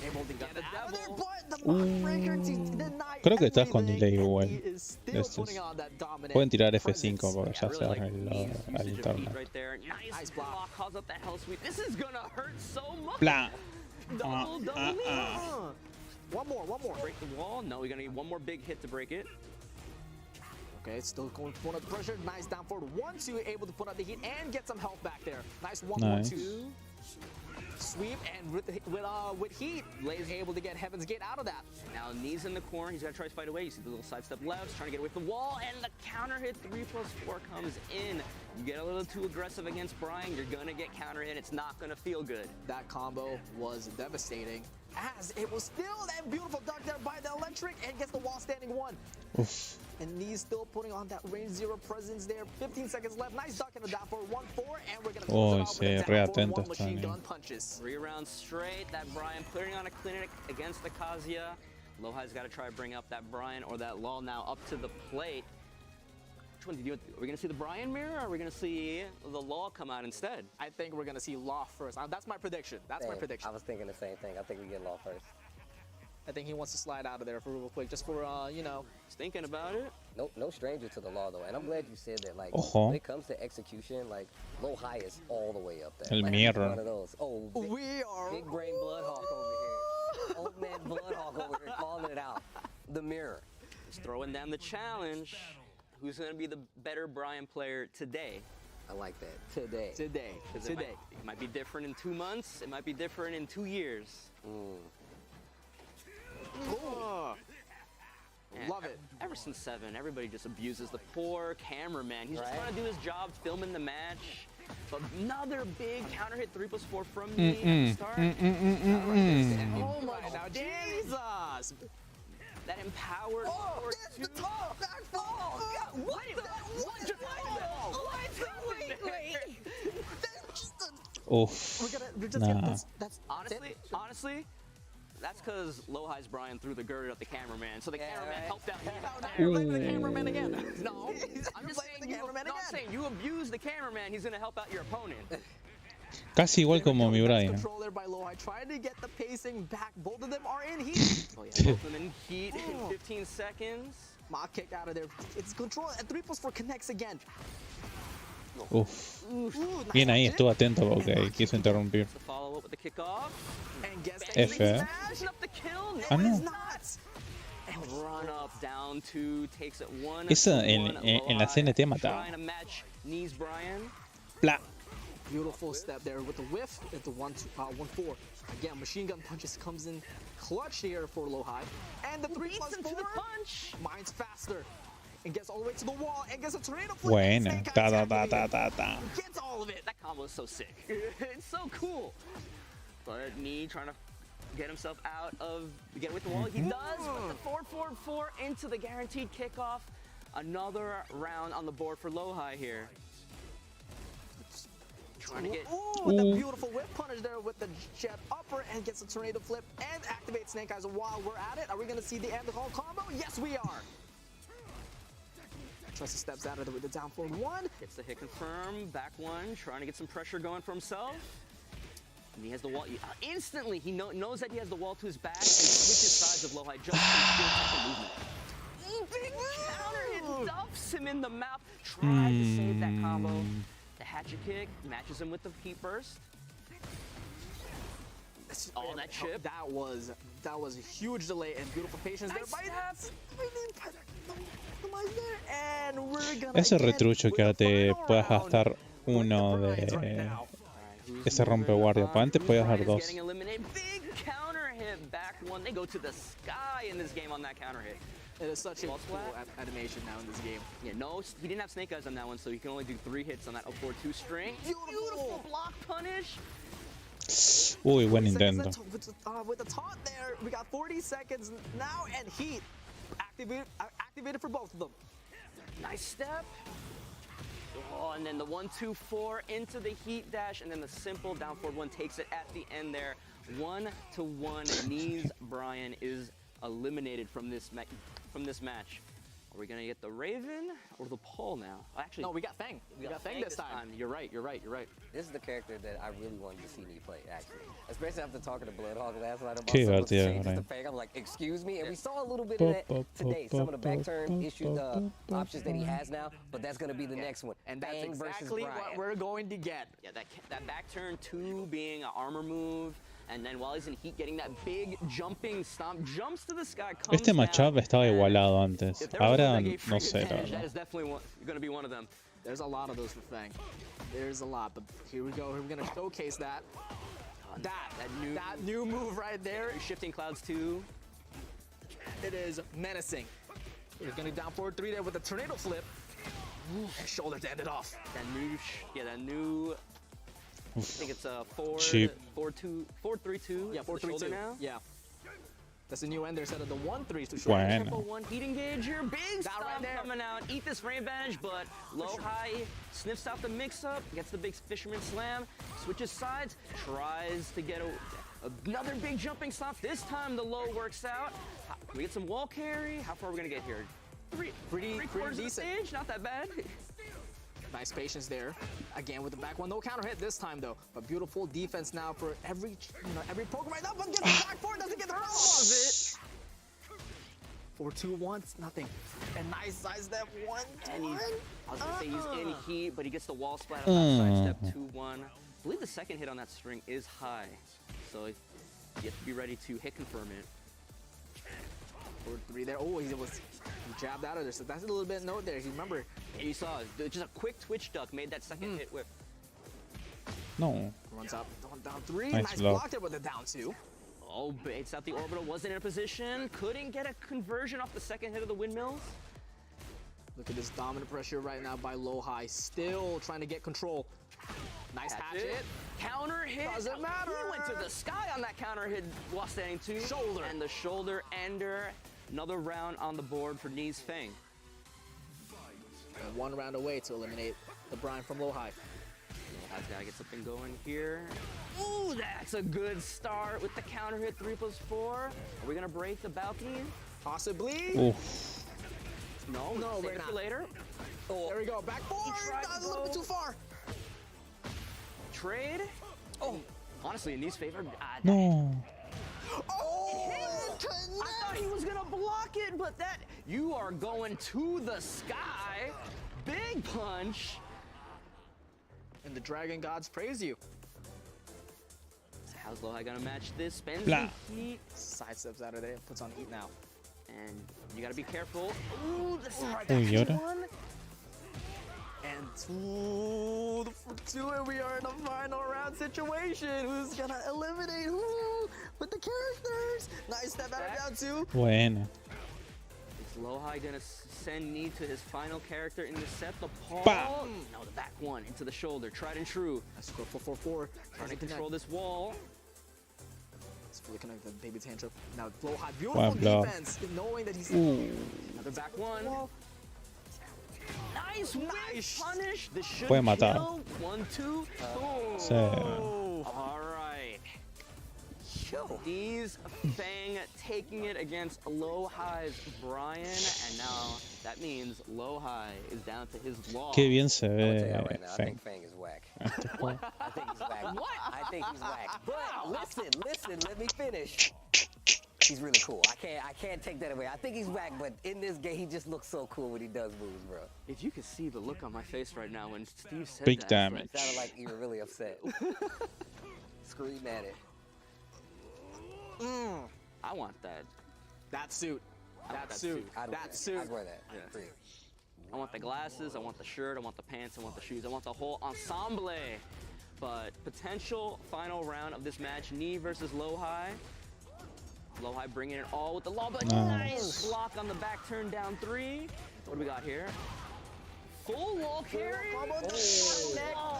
Able to get the it out of there, devil. but the mock breaker denied Creo que estás con everything, delay and igual. he is still Estos. putting on that dominant Pueden tirar F5 presence. porque ya se Really, arregla Knee's al usage of heat internet. right there. Nice block. Calls up that hell sweep. This is gonna hurt so much. Blah. Double. One more. Break the wall. No, we're gonna need one more big hit to break it. Okay, still going to put out the pressure. Nice down forward. 1-2, able to put out the heat and get some health back there. Nice 1-1-2. Sweep, and with heat, Lay's able to get Heaven's Gate out of that. Now knees in the corner. He's gonna try to fight away. You see the little sidestep left, trying to get away from the wall, and the counter hit 3+4 comes in. You get a little too aggressive against Brian, you're gonna get counter hit. It's not gonna feel good. That combo was devastating, as it was still that beautiful duck there by the electric and gets the wall standing one. Uf. And Knee's still putting on that range 0 presence there. 15 seconds left. Nice duck and a down for 1-4, and we're gonna close it out with a down for 1 machine gun punches. 3 rounds straight. That Brian putting on a clinic against the Kazuya. Lohai's got to try to bring up that Brian or that Law now up to the plate. one? Are we gonna see the Brian mirror, or are we gonna see the Law come out instead? I think we're gonna see Law first. That's my prediction. That's my prediction. I was thinking the same thing. I think we get Law first. I think he wants to slide out of there for real quick, just for you know. He's thinking about it. No stranger to the Law though, and I'm glad you said that. Like Ojo. when it comes to execution, like Low High is all the way up there. El like, mirror. One of those. Oh, we are big brain Bloodhawk over here. Old man Bloodhawk over here calling it out. The mirror. He's throwing down the challenge. Who's gonna be the better Brian player today? I like that. Today. It might be different in 2 months. It might be different in 2 years. And Love it. Ever since 7, everybody just abuses the poor cameraman. He's just trying to do his job, filming the match. But another big counter hit 3+4 from me at the start. Oh my God, Jesus! That empowered. Oh, that's the top back fall. What just happened? Wait. Oof. We're just Nah. that's honestly, that's because Low High's Brian threw the girder at the cameraman, so the cameraman helped out. You're blaming the cameraman again. No, I'm just saying you abuse the cameraman. He's gonna help out your opponent. Casi igual como mi Brian. Control there by Low High, trying to get the pacing back. Both of them are in heat. Oh yeah, both of them in heat in 15 seconds. Mock kick out of there. It's control and 3+4 connects again. Uf. Nice Bien ahí, option. estuvo atento porque quiso interrumpir. To follow up with the kickoff. And guess F. Smash up the kill. No, Ah, no. it's not. And run up, down 2, takes it 1. Esa en la CNT mataba. Trying to match knees Brian. Bla. Beautiful step there with the whiff at the 1-4. Again, machine gun punches comes in clutch here for Low High. And the 3+4 to the punch. Mine's faster. And gets all the way to the wall and gets a tornado flip. Buena. Ta ta ta ta ta ta. Gets all of it. That combo is so sick. It's so cool. But Knee trying to get himself out of get with the wall. He does, but the 4-4-4 into the guaranteed kickoff. Another round on the board for Low High here. Trying to get the beautiful whip punish there with the jet upper and gets a tornado flip and activates Snake Eyes. While we're at it, are we going to see the end of the whole combo? Yes, we are. Trusty steps out of there with the down forward 1. Gets the hit confirm, back 1, trying to get some pressure going for himself. And he has the wall. Instantly, he knows that he has the wall to his back and switches sides of Low High just from pure movement. Big counter hit dumps him in the mouth. Tries to save that combo. The hatchet kick matches him with the heat burst. Oh, that chip. That was a huge delay and beautiful patience there by and we're gonna Ese retrucho que ahora te puedas gastar uno de ese rompeguardia. Para antes podías dar 2. Big counter hit, back 1. They go to the sky in this game on that counter hit. It is such a cool animation now in this game. Yeah, no, he didn't have Snake Eyes on that one, so he can only do 3 hits on that 0-4-2 string. Beautiful block punish. Uy, buen intento. With the taunt there, we got 40 seconds now, and heat activated for both of them. Nice step. Oh, and then the 1-2-4 into the heat dash, and then the simple down forward 1 takes it at the end there. 1-1. Knees Brian is eliminated from this match. Are we gonna get the Raven or the Paul now? Actually, no, we got Fang. We got Fang this time. You're right. This is the character that I really wanted to see me play, actually. Especially after talking to Bloodhawk last night about Qué some of the divertido, changes to Brian. Fang. I'm like, excuse me? And we saw a little bit of that today. Some of the back turn issues, options that he has now, but that's going to be the next one. And that's Fang versus exactly Brian. what we're going to get. Yeah, that back turn 2 being an armor move. And then while he's in heat, getting that big jumping stomp, jumps to the sky, comes Este matchup down. estaba igualado antes. Ahora no sé, la That verdad. is definitely going to be one of them. There's a lot of those for Fang. There's a lot, but here we go. We're going to showcase that. That new move right there. Shifting Clouds 2. It is menacing. He's going to down forward 3 there with a tornado flip. And shoulder to end it off. That new. I think it's a 4-3-2. 4-3-2. Yeah, 4-3-2 now. Yeah. That's the new end there instead of the 1-3 to shoulder. Bueno. Triple 1 heat engager. Big That stomp right there. coming out. Eat this frame advantage, but Low High sniffs out the mix-up. Gets the big Fisherman Slam. Switches sides. Tries to get another big jumping stomp. This time the low works out. Can we get some wall carry? How far are we going to get here? Pretty Three-quarters of the decent. stage, not that bad. Nice patience there. Again with the back one, no counter hit this time though. But beautiful defense now for every poke right now. But gets the back four, doesn't get the all of it. 4-2-1, nothing. And nice side step 1. And I was gonna say he's in heat, but he gets the wall splat on that side step 2-1. I believe the second hit on that string is high, so you have to be ready to hit confirm it. 4-3 there. Oh, he jabbed out of there. So that's a little bit note there. You remember? And you saw just a quick twitch duck made that second hit whip. No. Runs up, down 3. Nice Nice block. block there with the down 2. Oh, baits out the orbital, wasn't in a position, couldn't get a conversion off the second hit of the windmills. Look at this dominant pressure right now by Low High. Still trying to get control. Nice hatchet. Counter hit. Doesn't matter. He went to the sky on that counter hit while standing 2. Shoulder. And the shoulder ender. Another round on the board for Knees Fang. And 1 round away to eliminate the Brian from Low High. Low High's gotta get something going here. Ooh, that's a good start with the counter hit 3+4. Are we gonna break the balcony? Possibly. Oof. No, No, save we're it for not. later. Oh, there we go. Back forward. tried That's to a little bit go. too far. Trade. Oh, honestly, in these favor. No. Oh, I thought he was gonna block it, but that you are going to the sky. Big punch. And the Dragon Gods praise you. How's Low High gonna match this? Spends Blah. the heat, Sidesteps out of there. Puts on heat now. and you gotta be careful. Ooh, the side Uy, ¿y ahora? one. And 2, and we are in a final round situation. Who's gonna eliminate who with the characters? Nice step out of down 2. Buena. Is Low High gonna send Knee to his final character in the set? The paw. Bah. No, the back one into the shoulder. Tried and true. Let's go 4-4-4. Trying to control this wall. It's fully connected, baby tantrum. Now Low High, beautiful Wow, block. defense, knowing that he's Another back one. Wall. Nice, nice punish. This should Puede matar. kill. 1-2. Boom. Sí. All right. These Fang taking it against Low High's Brian, and now that means Low High is down to his law. Qué bien se I'm gonna tell ve y'all right now, I Fang. think Fang is whack. I think he's whack. I think he's whack. But listen, let me finish. He's really cool. I can't take that away. I think he's whack, but in this game, he just looks so cool when he does moves, bro. If you could see the look on my face right now when Steve said Big that. damage. It sounded like you were really upset. Scream at it. I want that. that suit. I want That suit. I'd wear That that. suit. I'd wear that. Yeah. For you. I want the glasses, I want the shirt, I want the pants, I want the shoes, I want the whole ensemble. But potential final round of this match, Knee versus Low High. Low High bringing it all with the law, but nice block on the back turn down 3. What do we got here? Full wall carry.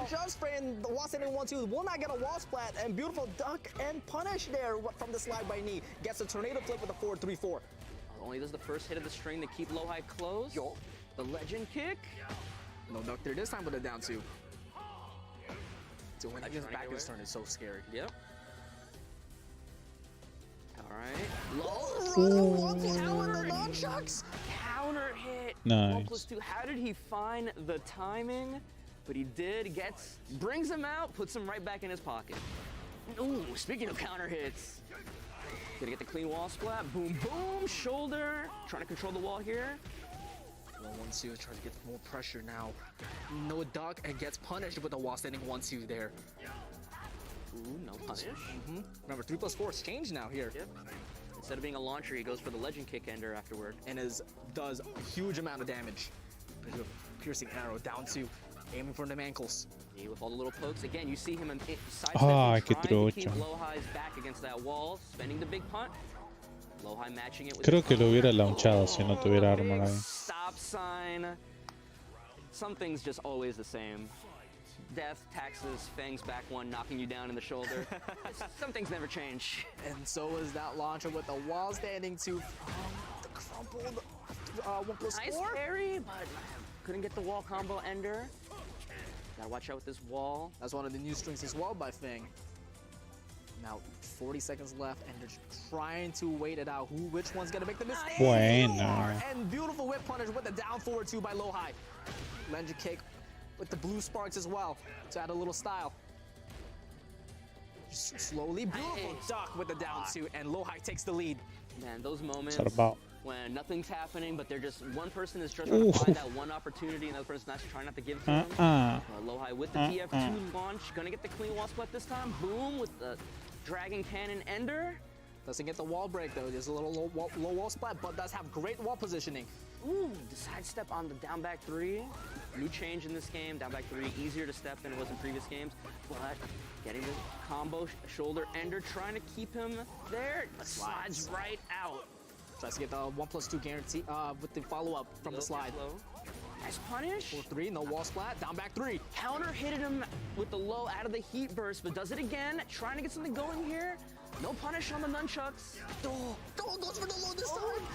Just spraying the wall standing 1-2. Will not get a wall splat, and beautiful duck and punish there from the slide by Knee. Gets a tornado flip with a 4-3-4. Only does the first hit of the string to keep Low High close. The legend kick. No duck there this time with a down 2. So when he gets trying to back get his away. turn is so scary. Yep. All right. Counter hit. Nice. 1+2. How did he find the timing? But he did. Brings him out, puts him right back in his pocket. Ooh, speaking of counter hits. Gonna get the clean wall splat. Boom, boom, shoulder. Trying to control the wall here. 1-2, tries to get more pressure now. No duck and gets punished with the wall standing 1-2 there. Ooh, no punish. Remember, 3+4 is changed now here. Yep. Instead of being a launcher, he goes for the legend kick ender afterward. And does a huge amount of damage. Piercing arrow down 2, aiming for them ankles. Yeah, with all the little pokes. Again, you see him in Ay, sidestepping, qué trying to keep trucho. Low High's back against that wall, spending the big punt. Low High matching it with Creo the que lo power. hubiera launchado si no tuviera armor Big ahí. stop sign. Some things just always the same. Death, taxes, Fang's back one, knocking you down in the shoulder. Some things never change. And so is that launcher with the wall standing 2 from the crumpled 1+4. Nice parry, but couldn't get the wall combo ender. Gotta watch out with this wall. That's one of the new strings as well by Fang. Now 40 seconds left, and they're trying to wait it out. Which one's gonna make the mistake? Buena. And beautiful whip punish with the down forward two by Lowhigh. Legend kick with the blue sparks as well to add a little style. Slowly, beautiful duck with the down two, and Lowhigh takes the lead. Man, those moments Zarpado. when nothing's happening, but they're just one person is just trying to find that one opportunity, and the other person's not trying not to give to them. Lowhigh with the DF2 launch, gonna get the clean wall split this time. Boom with the Dragon Cannon Ender. Doesn't get the wall break though. There's a little low wall splat, but does have great wall positioning. Ooh, the sidestep on the down back three. New change in this game. Down back three, easier to step than it was in previous games. But getting the combo shoulder ender, trying to keep him there. Slides right out. Tries to get the 1+2 guarantee with the follow-up from the slide. Nice punish. 4-3, no wall splat, down back three. Counter hit him with the low out of the heat burst, but does it again. Trying to get something going here. No punish on the nunchucks. Goes for the low this time.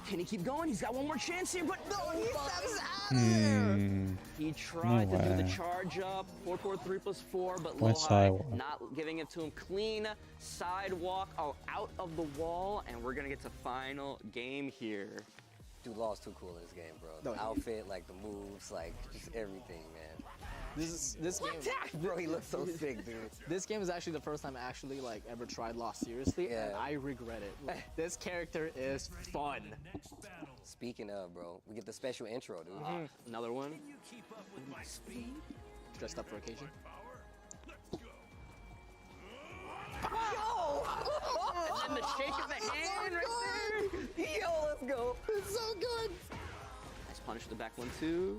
Can he keep going? He's got one more chance here, but no, he steps out of there. He tried to do the charge up, 4-4-3+4, but Lowhigh not giving it to him. Clean sidewalk out of the wall, and we're gonna get to final game here. Dude, Law's too cool in this game, bro. The outfit, like the moves, like just everything, man. This game, bro, he looks so sick, dude. This game is actually the first time I actually like ever tried Law seriously, and I regret it. This character is fun. Speaking of, bro, we get the special intro, dude. Another one. Dressed up for occasion. Yo! And the shake of the hand right there. Yo, let's go. It's so good. Nice punish to the back 1-2.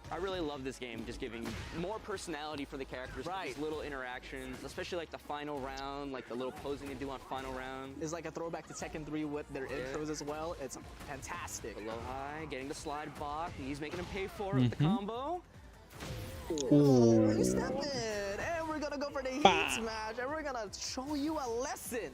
I really love this game, just giving more personality for the characters. Right. These little interactions, especially like the final round, like the little posing they do on final round. It's like a throwback to Tekken 3 with their intros as well. It's fantastic. Lowhigh getting the slide block. He's making him pay for it with the combo. Ooh. Step in, and we're gonna go for the heat smash, and we're gonna show you a lesson.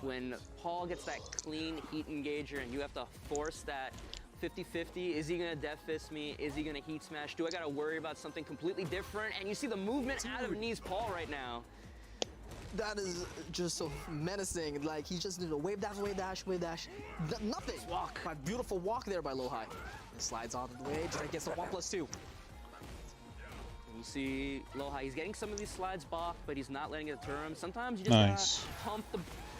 When Paul gets that clean heat engager and you have to force that 50-50, is he gonna death fist me? Is he gonna heat smash? Do I gotta worry about something completely different? And you see the movement out of Knees Paul right now. That is just so menacing. Like, he just did a wave dash, wave dash, wave dash. Nothing. Walk. A beautiful walk there by Lowhigh. Slides on the way, just gets a 1+2. You see Lowhigh, he's getting some of these slides blocked, but he's not letting it deter him. Sometimes you just gotta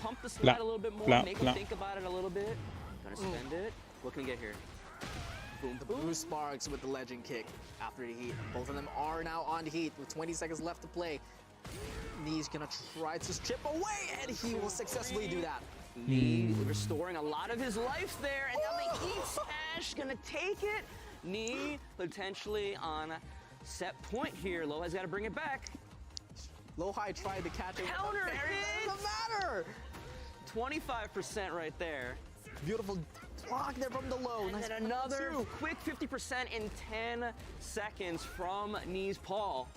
pump the slide a little bit more, make him think about it a little bit. Gonna spend it. What can we get here? Boom. The blue sparks with the legend kick after the heat. Both of them are now on heat with 20 seconds left to play. Knee's gonna try to chip away, and he will successfully do that. Knee restoring a lot of his life there, and now the heat smash gonna take it. Knee potentially on set point here. Lowhigh's gotta bring it back. Lowhigh tried to catch it. Counter hit! Doesn't matter! 25% right there. Beautiful block there from the low. And then another quick 50% in 10 seconds from Knees Paul.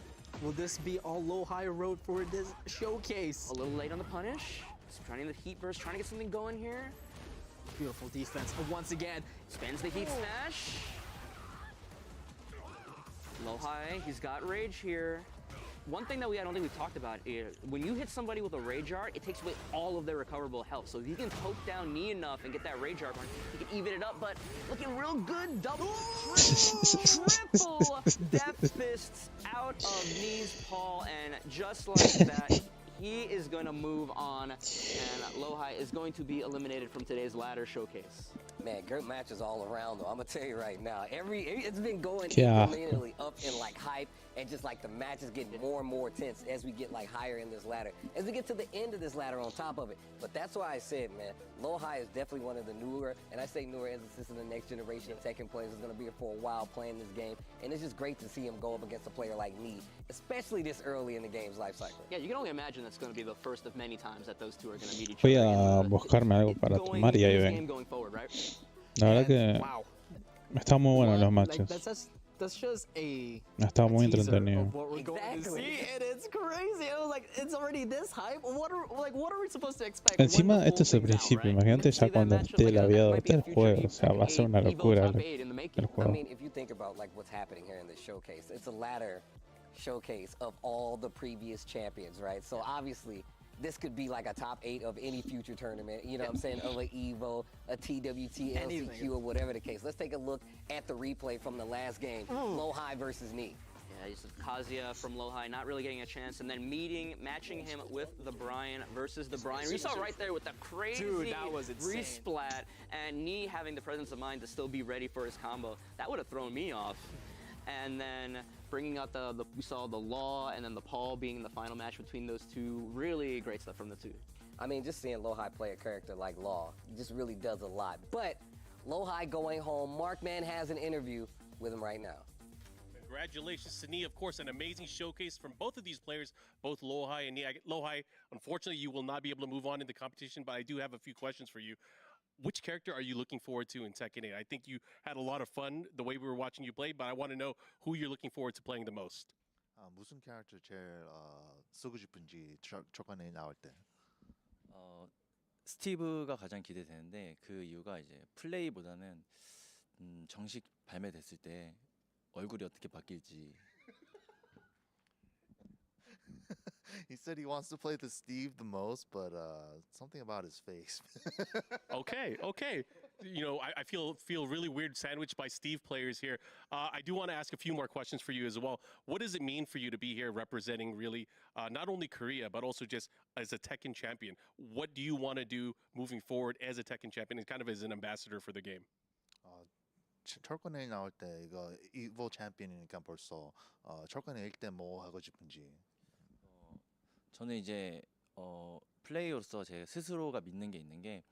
Will this be all Lowhigh road for this showcase? A little late on the punish. He's trying the heat burst, trying to get something going here. Beautiful defense once again. Spins the heat smash. Lowhigh, he's got rage here. One thing that I don't think we've talked about is when you hit somebody with a rage art, it takes away all of their recoverable health. So if you can poke down Knee enough and get that rage art on, you can even it up. But looking real good, double, triple death fists out of Knees Paul, and just like that, he is going to move on, and Lowhigh is going to be eliminated from today's ladder showcase. Man, great matches all around, though. I'm gonna tell you right now, it's been going incrementally up in like hype, and just like the matches getting more and more tense as we get like higher in this ladder, as we get to the end of this ladder on top of it. But that's why I said, man, Lowhigh is definitely one of the newer, and I say newer as this is the next generation of Tekken players is gonna be here for a while playing this game, and it's just great to see him go up against a player like Knee, especially this early in the game's life cycle. Yeah, you can only imagine that's going to be the first of many times that those two are going to meet each Voy other. a buscarme algo para tomar y ahí ven. Going forward, right? La verdad que están muy buenos los matches. That's just a Estaba muy entretenido. What we're going to see, and it's crazy. I was like, it's already this hype. What are we supposed to expect? Encima, esto es el principio. Imagínate ya cuando esté la vida del juego. O sea, va a ser una locura el juego. I mean, if you think about like what's happening here in this showcase, it's a ladder showcase of all the previous champions, right? So obviously, this could be like a top 8 of any future tournament, you know what I'm saying, of a EVO, a TWT, LCQ, or whatever the case. Let's take a look at the replay from the last game, Low-High versus Knee. Yeah, he's Kazuya from Low-High not really getting a chance, and then matching him with the Brian versus the Brian. We saw right there with the crazy resplat, and Knee having the presence of mind to still be ready for his combo. That would have thrown me off. And then bringing out we saw the Law and then the Paul being the final match between those two. Really great stuff from the two. I mean, just seeing Low-High play a character like Law just really does a lot. But Low-High going home, Markman has an interview with him right now. Congratulations to Knee. Of course, an amazing showcase from both of these players, both Low-High and Knee. Low-High, unfortunately, you will not be able to move on in the competition, but I do have a few questions for you. Which character are you looking forward to in Tekken 8? I think you had a lot of fun the way we were watching you play, but I want to know who you're looking forward to playing the most. 무슨 캐릭터 제일 쓰고 싶은지 초반에 나올 때. 스티브가 가장 기대되는데 그 이유가 이제 플레이보다는 정식 발매됐을 때 얼굴이 어떻게 바뀔지. He said he wants to play the Steve the most, but something about his face. Okay. You know, I feel really weird sandwiched by Steve players here. I do want to ask a few more questions for you as well. What does it mean for you to be here representing really not only Korea, but also just as a Tekken champion? What do you want to do moving forward as a Tekken champion and kind of as an ambassador for the game? 철권에 나올 때 이거 EVO 챔피언이니까 벌써 철권에 1대 뭐 하고 싶은지. 저는 이제 플레이어로서 제 스스로가 믿는 게 있는 게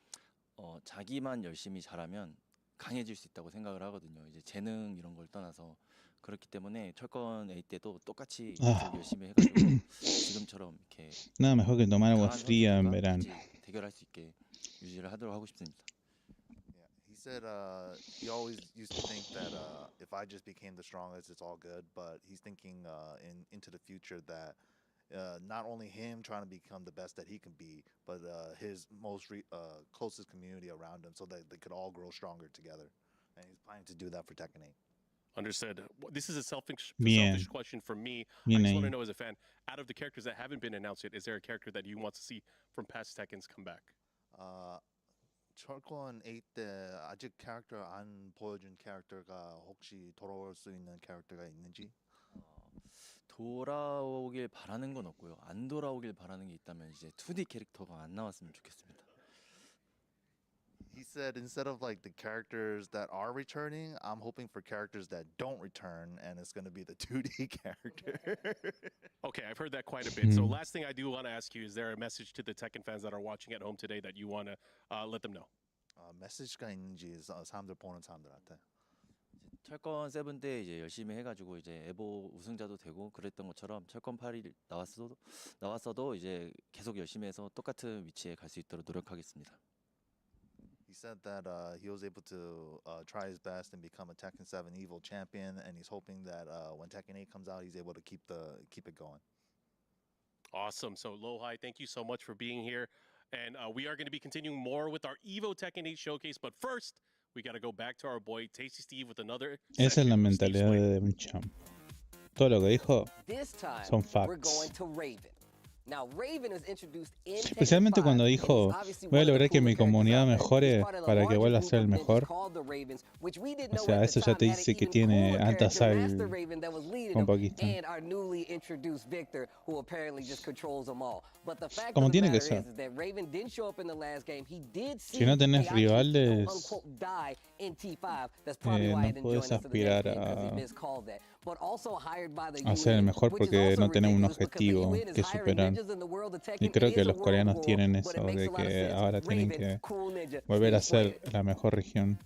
자기만 열심히 잘하면 강해질 수 있다고 생각을 하거든요. 이제 재능 이런 걸 떠나서 그렇기 때문에 철권 A 때도 똑같이 계속 열심히 해가지고 지금처럼 이렇게 Nada mejor que tomar agua fría en verano. 대결할 수 있게 유지를 하도록 하고 싶습니다. He said he always used to think that if I just became the strongest, it's all good. But he's thinking into the future that not only him trying to become the best that he can be, but his most closest community around him, so that they could all grow stronger together. And he's planning to do that for Tekken 8. Understood. This is a selfish question for me. Bien I just ahí. want to know as a fan, out of the characters that haven't been announced yet, is there a character that you want to see from past Tekkens come back? 철권 8 때 아직 캐릭터 안 보여준 캐릭터가 혹시 돌아올 수 있는 캐릭터가 있는지? 돌아오길 바라는 건 없고요. 안 돌아오길 바라는 게 있다면 이제 2D 캐릭터가 안 나왔으면 좋겠습니다. He said instead of like the characters that are returning, I'm hoping for characters that don't return, and it's going to be the 2D character. Okay, I've heard that quite a bit. So last thing I do want to ask you, is there a message to the Tekken fans that are watching at home today that you want to let them know? 메시지가 있는지 사람들 보는 사람들한테. 철권 7 때 이제 열심히 해가지고 이제 에보 우승자도 되고 그랬던 것처럼 철권 8이 나왔어도 이제 계속 열심히 해서 똑같은 위치에 갈 수 있도록 노력하겠습니다. He said that he was able to try his best and become a Tekken 7 EVO champion, and he's hoping that when Tekken 8 comes out, he's able to keep it going. Awesome. So Low-High, thank you so much for being here. And we are going to be continuing more with our EVO Tekken 8 showcase. But first, we got to go back to our boy Tasty Steve with another. Esa es la mentalidad de un champ. Todo lo que dijo This time, son we're going facts. to Raven. Now, Raven is introduced in Tekken Especialmente 5, cuando and dijo, he's obviously voy a one of the lograr que cooler mi characters comunidad out there. He's mejore part of the para que largest vuelva a group ser el of ninjas mejor. called the Ravens, which we didn't O know sea, at the eso ya time te had an dice que even tiene cooler alta character, sal Master Raven, that was leading un them, poquito. and our newly introduced Victor, who apparently just controls them all. But the fact Como of the tiene que matter ser. is that Raven didn't show up in the last game. He did see Si no tenés Heihachi, rivales, quote-unquote, die in T5. That's probably why no he didn't puedes join us for the next aspirar game, because he a miscalled that. But also hired by the a ser el UN, mejor which is porque also no tenemos un ridiculous because the objetivo UN is que hiring superar. ninjas in the world of Tekken. Y creo It que is a los world coreanos war, tienen but it eso makes de a lot of que sense. ahora tienen Raven, que cool ninja, volver a Steve ser la mejor región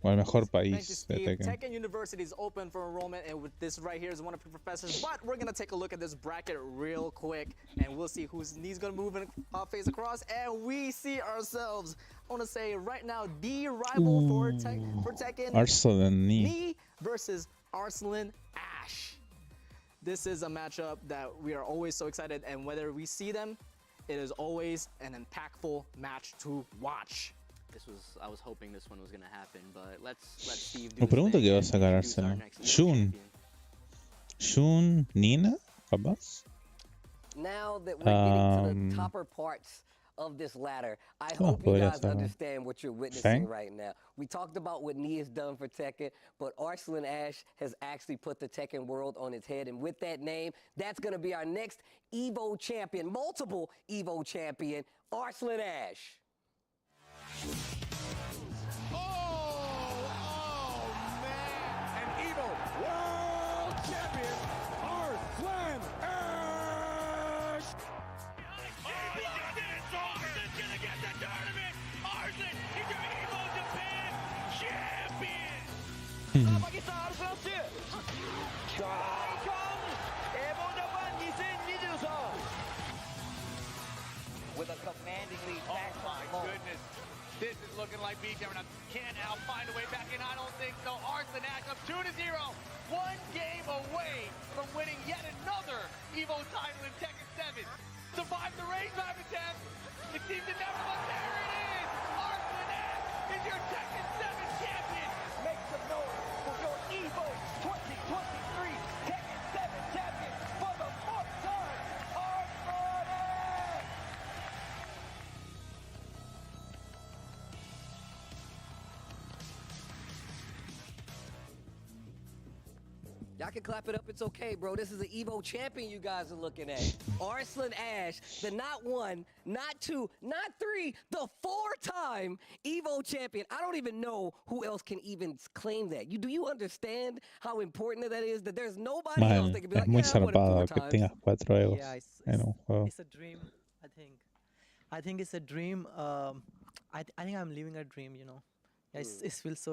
o el mejor Thank you, país de Steve. Tekken. Tekken University is open for enrollment, and with this right here is one of the professors. But we're gonna take a look at this bracket real quick, and we'll see whose knee's gonna move and face across. And we see ourselves, I want to say right now, the rival for Tekken. Arsenal Knee versus Arslan Ash. This is a matchup that we are always so excited, and whether we see them, it is always an impactful match to watch. I was hoping this one was going to happen, but let's let Steve do Me his pregunto thing qué va a and sacar introduce our Arsenal. next EVO Jun. champion. Jun Nina, capaz. Now that we're getting to the topper parts of this ladder, I hope you guys understand what you're witnessing right now. We talked about what Nee has done for Tekken, but Arslan Ash has actually put the Tekken world on its head, and with that name, that's going to be our next Evo champion, multiple Evo champion, Arslan Ash. With a commanding lead back. Oh my goodness. This is looking like beatdown. Can Al find a way back in? I don't think so. Arslan Ash up 2-0. One game away from winning yet another Evo title in Tekken 7. Survived the range drive attempt. It seemed to never, but there it is. Arslan Ash is your Tekken 7 champion. Make some noise for your Evo 2023 Tekken 7 champion for the fourth time. Arslan Ash. Y'all can clap it up, it's okay, bro. This is the Evo champion you guys are looking at. Arslan Ash, the not one, not two, not three, the four-time Evo champion. I don't even know who else can even claim that. Do you understand how important that is? That there's nobody else that can be like, muy yeah, I won it zarpado four que times. tengas 4 Evos Yeah, en un juego. it's a dream. I think it's a dream. I think I'm living a dream. You know, it feels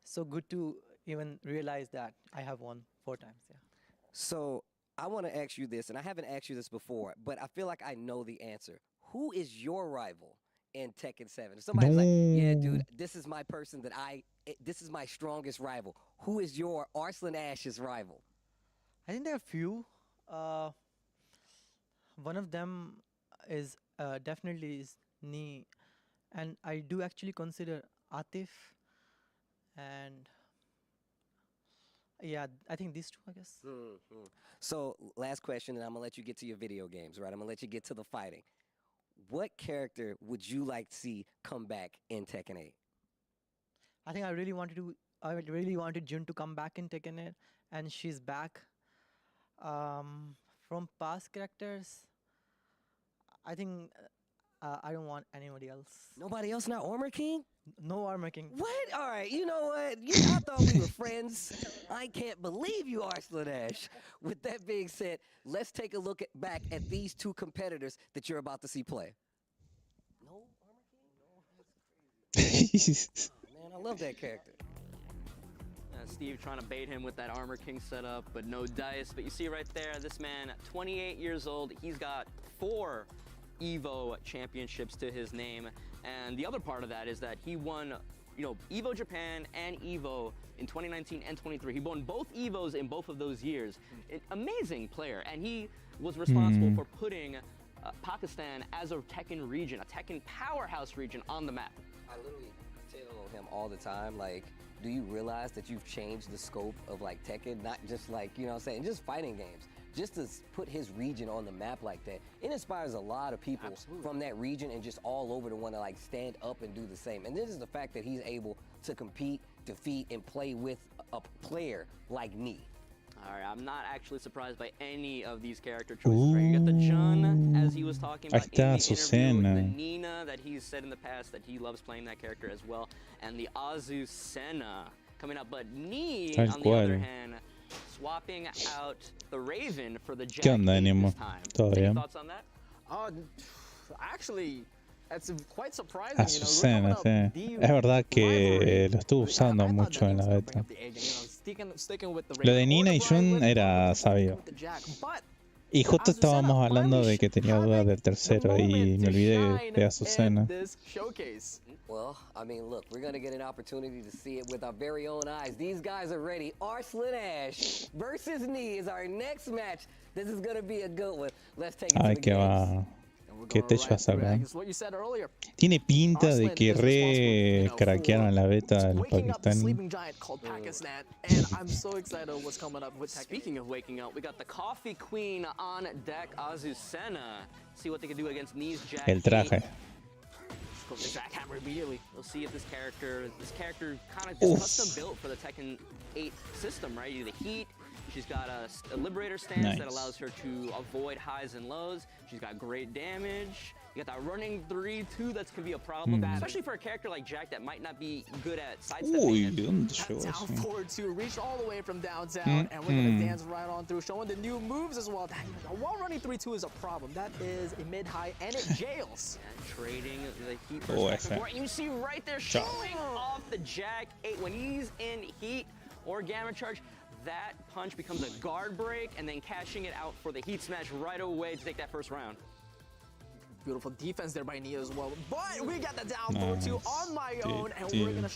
so good to even realize that I have won 4 times. Yeah. So I want to ask you this, and I haven't asked you this before, but I feel like I know the answer. Who is your rival in Tekken 7? If somebody's like, yeah, dude, this is my person this is my strongest rival. Who is your Arslan Ash's rival? I think there are few. One of them is definitely is Nee, and I do actually consider Atif, and yeah, I think these two, I guess. So last question, and I'm gonna let you get to your video games, right? I'm gonna let you get to the fighting. What character would you like to see come back in Tekken 8? I think I really wanted Jun to come back in Tekken 8, and she's back. From past characters, I think I don't want anybody else. Nobody else, not Armor King? No Armor King. What? All right, you know what? I thought we were friends. I can't believe you, Arslan Ash. With that being said, let's take a look back at these two competitors that you're about to see play. No Armor King? No, that's crazy. Oh, man, I love that character. Steve trying to bait him with that Armor King setup, but no dice. But you see right there, this man, 28 years old, he's got 4 Evo championships to his name. And the other part of that is that he won, Evo Japan and Evo in 2019 and 23. He won both Evos in both of those years. An amazing player, and he was responsible for putting Pakistan as a Tekken region, a Tekken powerhouse region on the map. I literally tell him all the time, like, do you realize that you've changed the scope of like Tekken, not just like, you know what I'm saying, just fighting games. Just to put his region on the map like that, it inspires a lot of people from that region and just all over to want to like stand up and do the same. And this is the fact that he's able to compete, defeat, and play with a player like Nee. All right, I'm not actually surprised by any of these character choices. Right? You got the Jun, as he was talking about in the interview, the Nina that he's said in the past that he loves playing that character as well, and the Azucena coming up. But Nee, on the other hand, swapping out the Raven for the Jack this time. Any thoughts on that? Actually, it's quite surprising. Azucena, sí. Es verdad que lo estuvo usando mucho en la beta. Lo de Nina y Jun era sabio. Y justo estábamos hablando de que tenía dudas del tercero y me olvidé de Azucena. Well, I mean, look, we're going to get an opportunity to see it with our very own eyes. These guys are ready. Arslan Ash versus Nee is our next match. This is going to be a good one. Let's take it to the games. ¿Qué techo saca? Tiene pinta de que craquearon la beta de los pakistaníes. Speaking of waking up, we got the Coffee Queen on deck, Azucena. See what they can do against knees, Jack. El traje. Let's go for the jackhammer immediately. We'll see if this character kind of is custom built for the Tekken 8 system, right? You do the heat. She's got a Liberator stance that allows her to avoid highs and lows. She's got great damage. You got that running 3-2 that can be a problem, especially for a character like Jack that might not be good at sidestepping. Down forward 2, reach all the way from downtown, and we're gonna dance right on through, showing the new moves as well. A wall running 3-2 is a problem. That is a mid-high, and it jails. And trading the heat burst back and forth. You see right there showing off the Jack 8 when he's in heat or gamma charge. That punch becomes a guard break, and then cashing it out for the heat smash right away to take that first round. Beautiful defense there by Nia as well. But we got the down forward 2 on my own, and we're gonna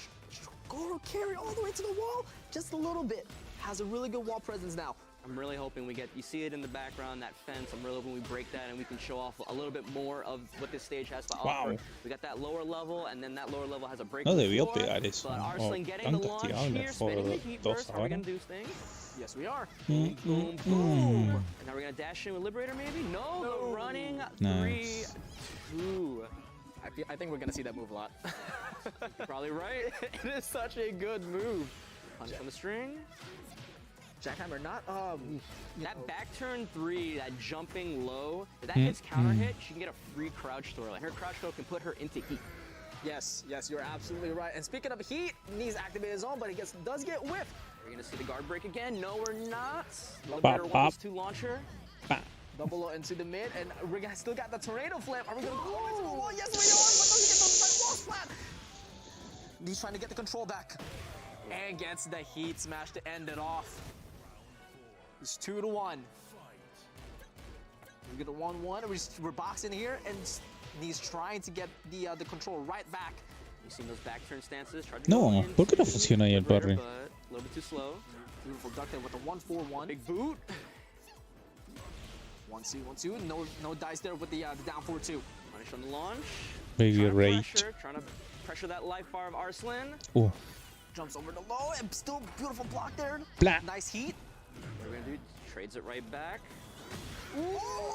go carry all the way to the wall just a little bit. Has a really good wall presence now. I'm really hoping you see it in the background, that fence. I'm really hoping we break that and we can show off a little bit more of what this stage has to offer. We got that lower level, and then that lower level has a break. No debió pegar eso. But Arslan getting the launch here, spinning the heat burst. Are we gonna do things? Yes, we are. Boom, boom. And now we're gonna dash in with Liberator, maybe? No, the running 3-2. I think we're gonna see that move a lot. You're probably right. It is such a good move. Punch on the string. Jackhammer, not that back turn 3, that jumping low, if that hits counter hit, she can get a free crouch throw. And her crouch throw can put her into heat. Yes, you're absolutely right. And speaking of heat, needs activate his own, but he does get whiffed. We're gonna see the guard break again. No, we're not. Liberator wants to launch her. Double low into the mid, and we still got the tornado flip. Are we gonna go into the wall? Yes, we are. But does he get the wall splat? He's trying to get the control back, and gets the heat smash to end it off. It's 2-1. We get a 1-1. We're boxing here, and he's trying to get the control right back. You see those back turn stances? No, ¿por qué no funciona ahí el parry? A little bit too slow. Beautiful duck there with the 1-4-1. Big boot. 1-2, 1-2. No dice there with the down 4-2. Punish on the launch. Baby rage. Trying to pressure that life bar of Arslan. Jumps over the low, and still beautiful block there. Blah. Nice heat. What we're gonna do? Trades it right back.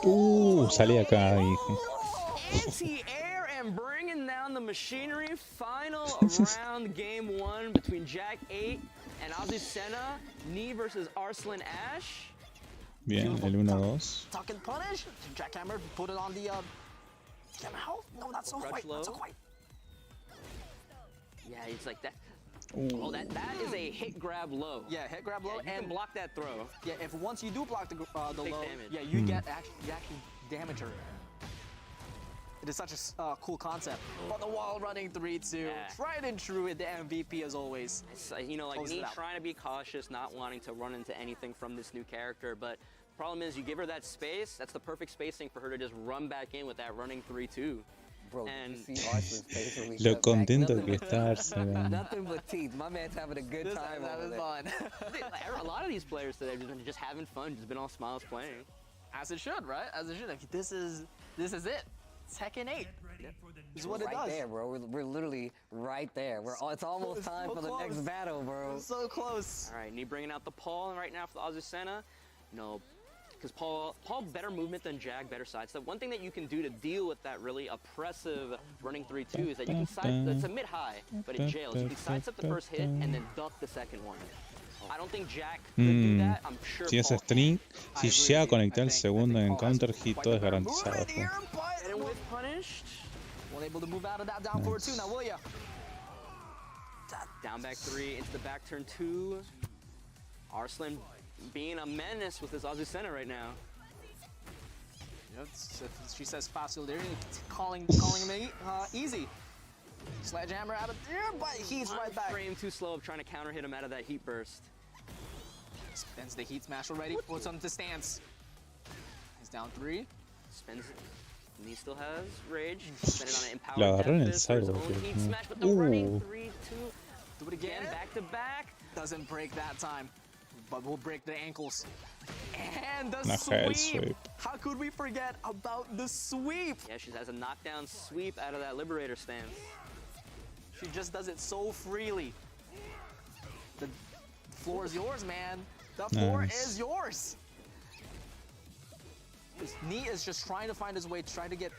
Salí acá, hijo. Anti-air and bringing down the machinery. Final round, game 1 between Jack 8 and Azucena. Knee versus Arslan Ash. Bien, el 1-2. Tuck and punish. Jackhammer put it on the health. No, that's not quite. That's not quite. Yeah, it's like that. Oh, that is a hit grab low. Yeah, hit grab low, and block that throw. Yeah, if once you do block the low, damage. yeah, you actually damage her. It is such a cool concept. But the wall running 3-2, tried and true with the MVP as always. It's, you know, like me trying to be cautious, not wanting to run into anything from this new character, but the problem is you give her that space, that's the perfect spacing for her to just run back in with that running 3-2. Bro, you see Arslan's face when we Lo shut back. contento que está Arslan. Nothing but teeth. My man's having a good time. That is fun. A lot of these players today have been just having fun, just been all smiles playing. As it should, right? As it should. Like, this is it. Tekken 8. This is what it right does. There, bro. We're literally right there. It's almost time for the next battle, bro. So close. All right, Knee bringing out the Paul right now for the Azucena. You know, because Paul better movement than Jag, better sidestep. One thing that you can do to deal with that really oppressive running 3-2 is that you can it's a mid-high, but it jails. You can sidestep the first hit and then duck the second one. I don't think Jack could do that. I'm sure Si es string, si llega a conectar el segundo en counter hit, todo es garantizado. And with punished. Unable to move out of that down forward 2 now, will ya? Down back 3 into the back turn 2. Arslan being a menace with his Azucena right now. Yep, she says facile there, calling him easy. Sledgehammer out of there, but he's right back. Frame too slow of trying to counter hit him out of that heat burst. Spends the heat smash already, puts him to stance. He's down 3. Spends it. And he still has rage. Spending on an Lo empowered agarró en el Death for his sidewalk. own heat smash, but the running 3-2. Do it again. Back to back. Doesn't break that time. but we'll break the ankles. And the el sweep. sweep. How could we forget about the sweep? Yeah, she has a knockdown sweep out of that Liberator stance. She just does it so freely. The floor is yours, man. The floor is yours. Nee is just trying to find his way, trying to get,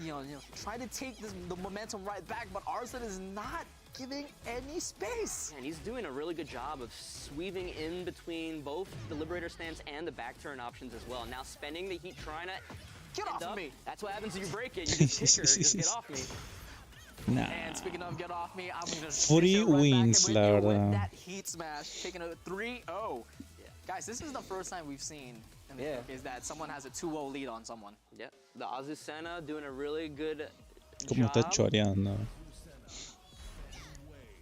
trying to take the momentum right back, but Arslan is not giving any space. And he's doing a really good job of sweeping in between both the Liberator stance and the back turn options as well. Now spending the heat, trying to get off of me. That's what happens if you break it. You just kick her, just get off me. Nah. And speaking of get off me, I'm gonna Free wins, la with verdad. that heat smash, taking a 3-0. Yeah. Guys, this is the first time we've seen in the is that someone has a 2-0 lead on someone. Yeah, the Azucena doing a really good Como está job. choreando.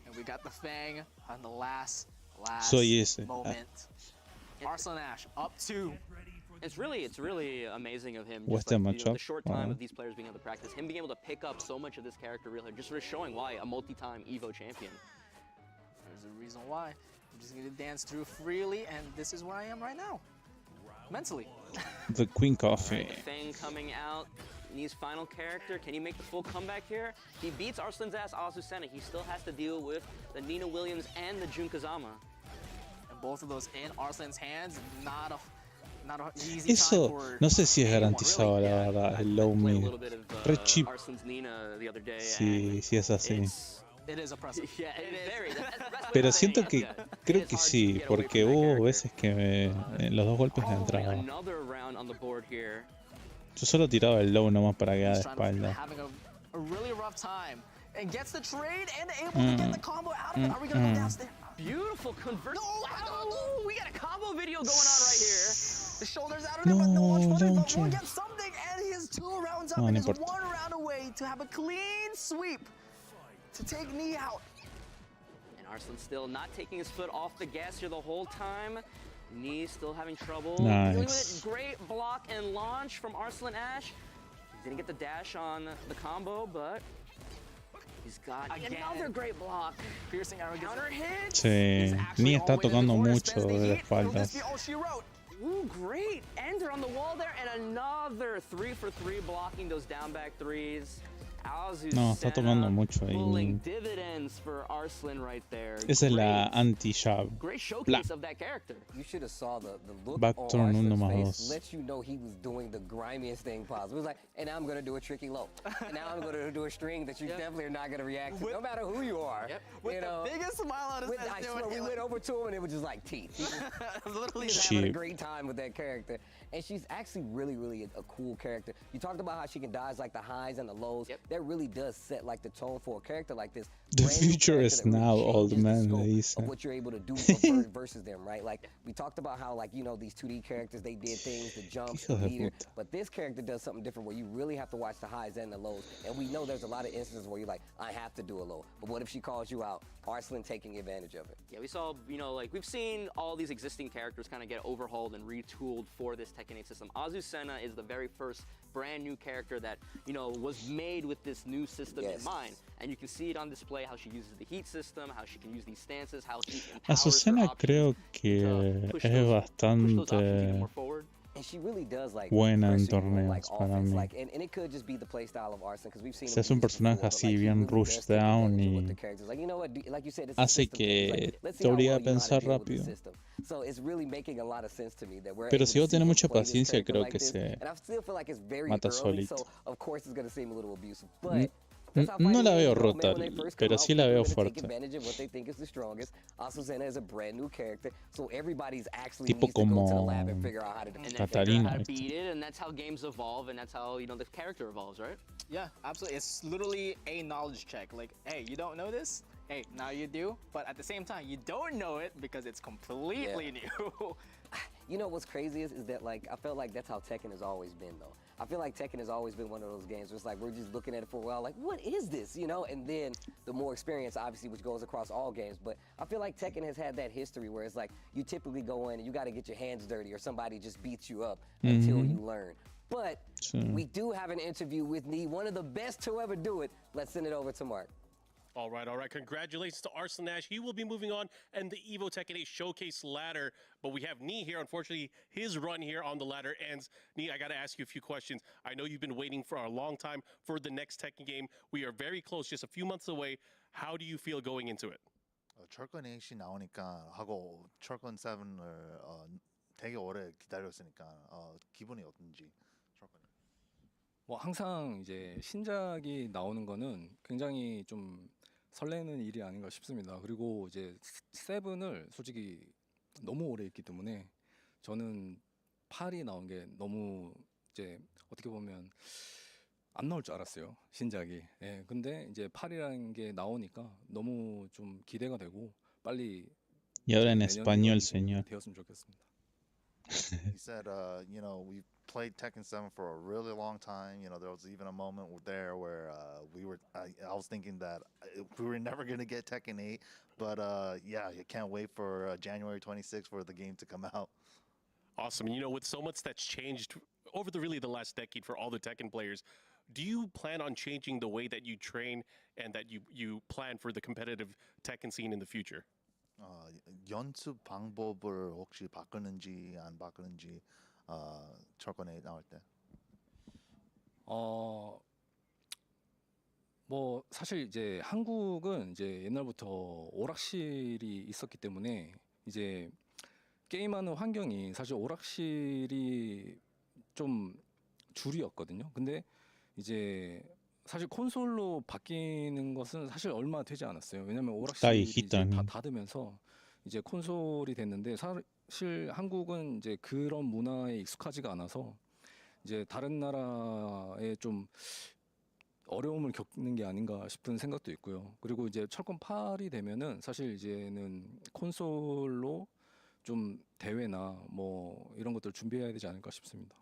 And we got the Fang on the last Soy ese. moment. Arslan Ash up 2. It's really amazing of him. What's Just like, that the matchup? short time of these players being able to practice, him being able to pick up so much of this character really, just sort of showing why a multi-time Evo champion. There's a reason why. I'm just gonna dance through freely, and this is where I am right now. Mentally. The Queen Coffee. Fang coming out. Nee's final character. Can he make the full comeback here? He beats Arslan's ass Azucena. He still has to deal with the Nina Williams and the Jun Kazama. And both of those in Arslan's hands, not an easy time Eso for no sé si es garantizado, la verdad, el low mid. Re cheap. Arslan's Nina the other day. Sí, sí es así. It is oppressive. Yeah, it is very. Pero siento que creo que sí, porque hubo veces que los dos golpes le entraban. Another round on the board here. Yo solo tiraba el low nomás para quedar de espalda. Having a really rough time. And gets the trade and able to get the combo out of it. Are we gonna go downstairs? Beautiful conversion. No, we got a combo video going on right here. The shoulders out of it, but no Watchparty, but we'll get something, and he is 2 rounds up and is 1 round away to have a clean sweep to take Nee out. And Arslan still not taking his foot off the gas here the whole time. Nee still having trouble. Nice. Dealing with it. Great block and launch from Arslan Ash. Didn't get the dash on the combo, but he's got another great block. Piercing arrow counter hit. Sí, Nee está tocando mucho de la espalda. Ooh, great ender on the wall there, and another 3 for 3 blocking those down back threes. No, está tocando mucho Pulling ahí. dividends for Arslan right there. Esa es la anti-jab. Great showcase of that character. You should have saw the look Back on turn uno Arslan's más face. dos. Lets you know he was doing the grimiest thing possible. It was like, and now I'm gonna do a tricky low. And now I'm gonna do a string that you definitely are not gonna react to, no matter who you are. With you know, the biggest smile on his face. I swear, we went over to him and it was just like teeth. He was literally having a great time with that character. And she's actually really a cool character. You talked about how she can dodge like the highs and the lows. That really does set like the tone for a character like this. The future is now, old man, le Of dice. what you're able to do versus them, right? Like we talked about how like these 2D characters, they did things, the jumps, the Hijo de meter, puta. but this character does something different where you really have to watch the highs and the lows. And we know there's a lot of instances where you're like, I have to do a low. But what if she calls you out? Arslan taking advantage of it. Yeah, we saw, like we've seen all these existing characters kind of get overhauled and retooled for this Tekken 8 system. Azucena is the very first brand new character that, was made with this new system in mind. And you can see it on display, how she uses the heat system, how she can use these stances, how she empowers her Azucena options creo que es bastante And she really does like buena en pressing on, torneos like, para offense, mí. like, and it could just be the play style of Arslan because we've seen Se hace un personaje así bien rush down y the characters like like you said, it's a hace system thing. It's que like, let's see te how obliga a well you know how to pensar deal with the rápido. system. So it's really making a lot of sense to me that we're Pero able si to vos see tenés her mucha play this paciencia, character creo like que this. se And I still feel like it's very mata early, solito. so of course it's going to seem a little abusive, but N- that's how No la fighting veo is, man. rota, When they first pero come out, sí la people veo are gonna take fuerte. advantage of what they think is the strongest. Azucena is a brand new character, so everybody's actually Tipo needs to go to the como lab and figure out how to defend and it. then figure out how to Katarina, beat it, and that's how games evolve, and that's how the character evolves, right? Yeah, absolutely. It's literally a knowledge check. Like, hey, you don't know this? Hey, now you do. But at the same time, you don't know it because it's completely new. You know what's crazy is that like I felt like that's how Tekken has always been though. I feel like Tekken has always been one of those games where it's like we're just looking at it for a while, like what is this, And then the more experience, obviously, which goes across all games. But I feel like Tekken has had that history where it's like you typically go in and you got to get your hands dirty or somebody just beats you up until you learn. But Sí. we do have an interview with Nee, one of the best to ever do it. Let's send it over to Mark. All right. Congratulations to Arslan Ash. He will be moving on and the Evo Tekken 8 Showcase ladder. But we have Nee here. Unfortunately, his run here on the ladder ends. Nee, I got to ask you a few questions. I know you've been waiting for a long time for the next Tekken game. We are very close, just a few months away. How do you feel going into it? 철권 8이 나오니까 하고 철권 7을 되게 오래 기다렸으니까 기분이 어떤지. 뭐 항상 이제 신작이 나오는 거는 굉장히 좀 설레는 일이 아닌가 싶습니다. 그리고 이제 세븐을 솔직히 너무 오래 했기 때문에 저는 8이 나온 게 너무 이제 어떻게 보면 안 나올 줄 알았어요, 신작이. 예, 근데 이제 8이라는 게 나오니까 너무 좀 기대가 되고 빨리 Y ahora en 내년 español, 이런 señor. 되었으면 좋겠습니다. He said, we played Tekken 7 for a really long time. There was even a moment there where I was thinking that we were never going to get Tekken 8. But yeah, you can't wait for January 26th for the game to come out. Awesome. And with so much that's changed over the last decade for all the Tekken players, do you plan on changing the way that you train and that you plan for the competitive Tekken scene in the future? 연습 방법을 혹시 바꾸는지 안 바꾸는지 철권에 나올 때. 뭐 사실 이제 한국은 이제 옛날부터 오락실이 있었기 때문에 이제 게임하는 환경이 사실 오락실이 좀 주류였거든요. 근데 이제 사실 콘솔로 바뀌는 것은 사실 얼마 되지 않았어요. 왜냐면 오락실이 이제 다 닫으면서 이제 콘솔이 됐는데 사실 한국은 이제 그런 문화에 익숙하지가 않아서 이제 다른 나라에 좀 어려움을 겪는 게 아닌가 싶은 생각도 있고요. 그리고 이제 철권 8이 되면은 사실 이제는 콘솔로 좀 대회나 뭐 이런 것들 준비해야 되지 않을까 싶습니다.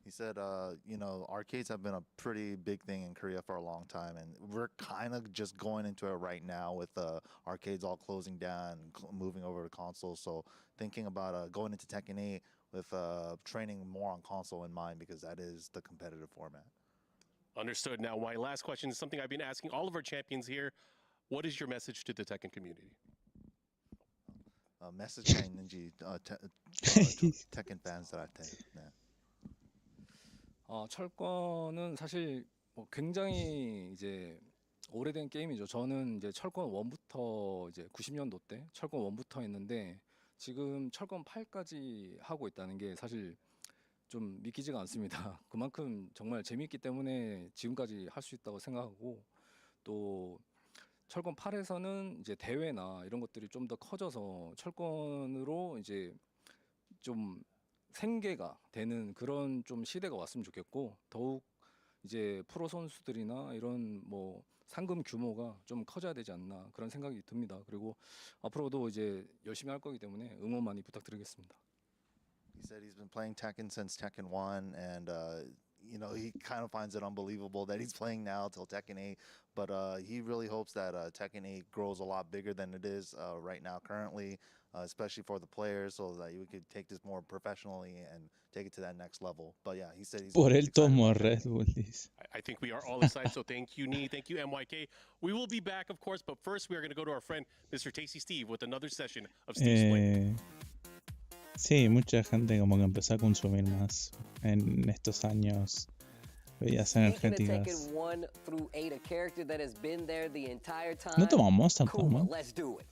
He said, arcades have been a pretty big thing in Korea for a long time, and we're kind of just going into it right now with arcades all closing down and moving over to consoles. So thinking about going into Tekken 8 with training more on console in mind, because that is the competitive format. Understood. Now, my last question is something I've been asking all of our champions here. What is your message to the Tekken community? 메시지가 있는지 Tekken fans들한테. 네. 철권은 사실 뭐 굉장히 이제 오래된 게임이죠. 저는 이제 철권 1부터 이제 90년도 때 철권 1부터 했는데 지금 철권 8까지 하고 있다는 게 사실 좀 믿기지가 않습니다. 그만큼 정말 재미있기 때문에 지금까지 할 수 있다고 생각하고 또 철권 8에서는 이제 대회나 이런 것들이 좀 더 커져서 철권으로 이제 좀 생계가 되는 그런 좀 시대가 왔으면 좋겠고 더욱 이제 프로 선수들이나 이런 뭐 상금 규모가 좀 커져야 되지 않나 그런 생각이 듭니다. 그리고 앞으로도 이제 열심히 할 거기 때문에 응원 많이 부탁드리겠습니다. He said he's been playing Tekken since Tekken 1, and he kind of finds it unbelievable that he's playing now till Tekken 8. But he really hopes that Tekken 8 grows a lot bigger than it is right now currently, especially for the players, so that we could take this more professionally and take it to that next level. But yeah, he said he's Por el tomo Red Bull. I think we are all excited, so thank you, Nee. Thank you, MYK. We will be back, of course, but first we are going to go to our friend, Mr. Tasty Steve, with another session of Steve's Play. Sí, mucha gente como que empezó a consumir más en estos años bebidas energéticas. ¿No tomamos tampoco? Let's do it.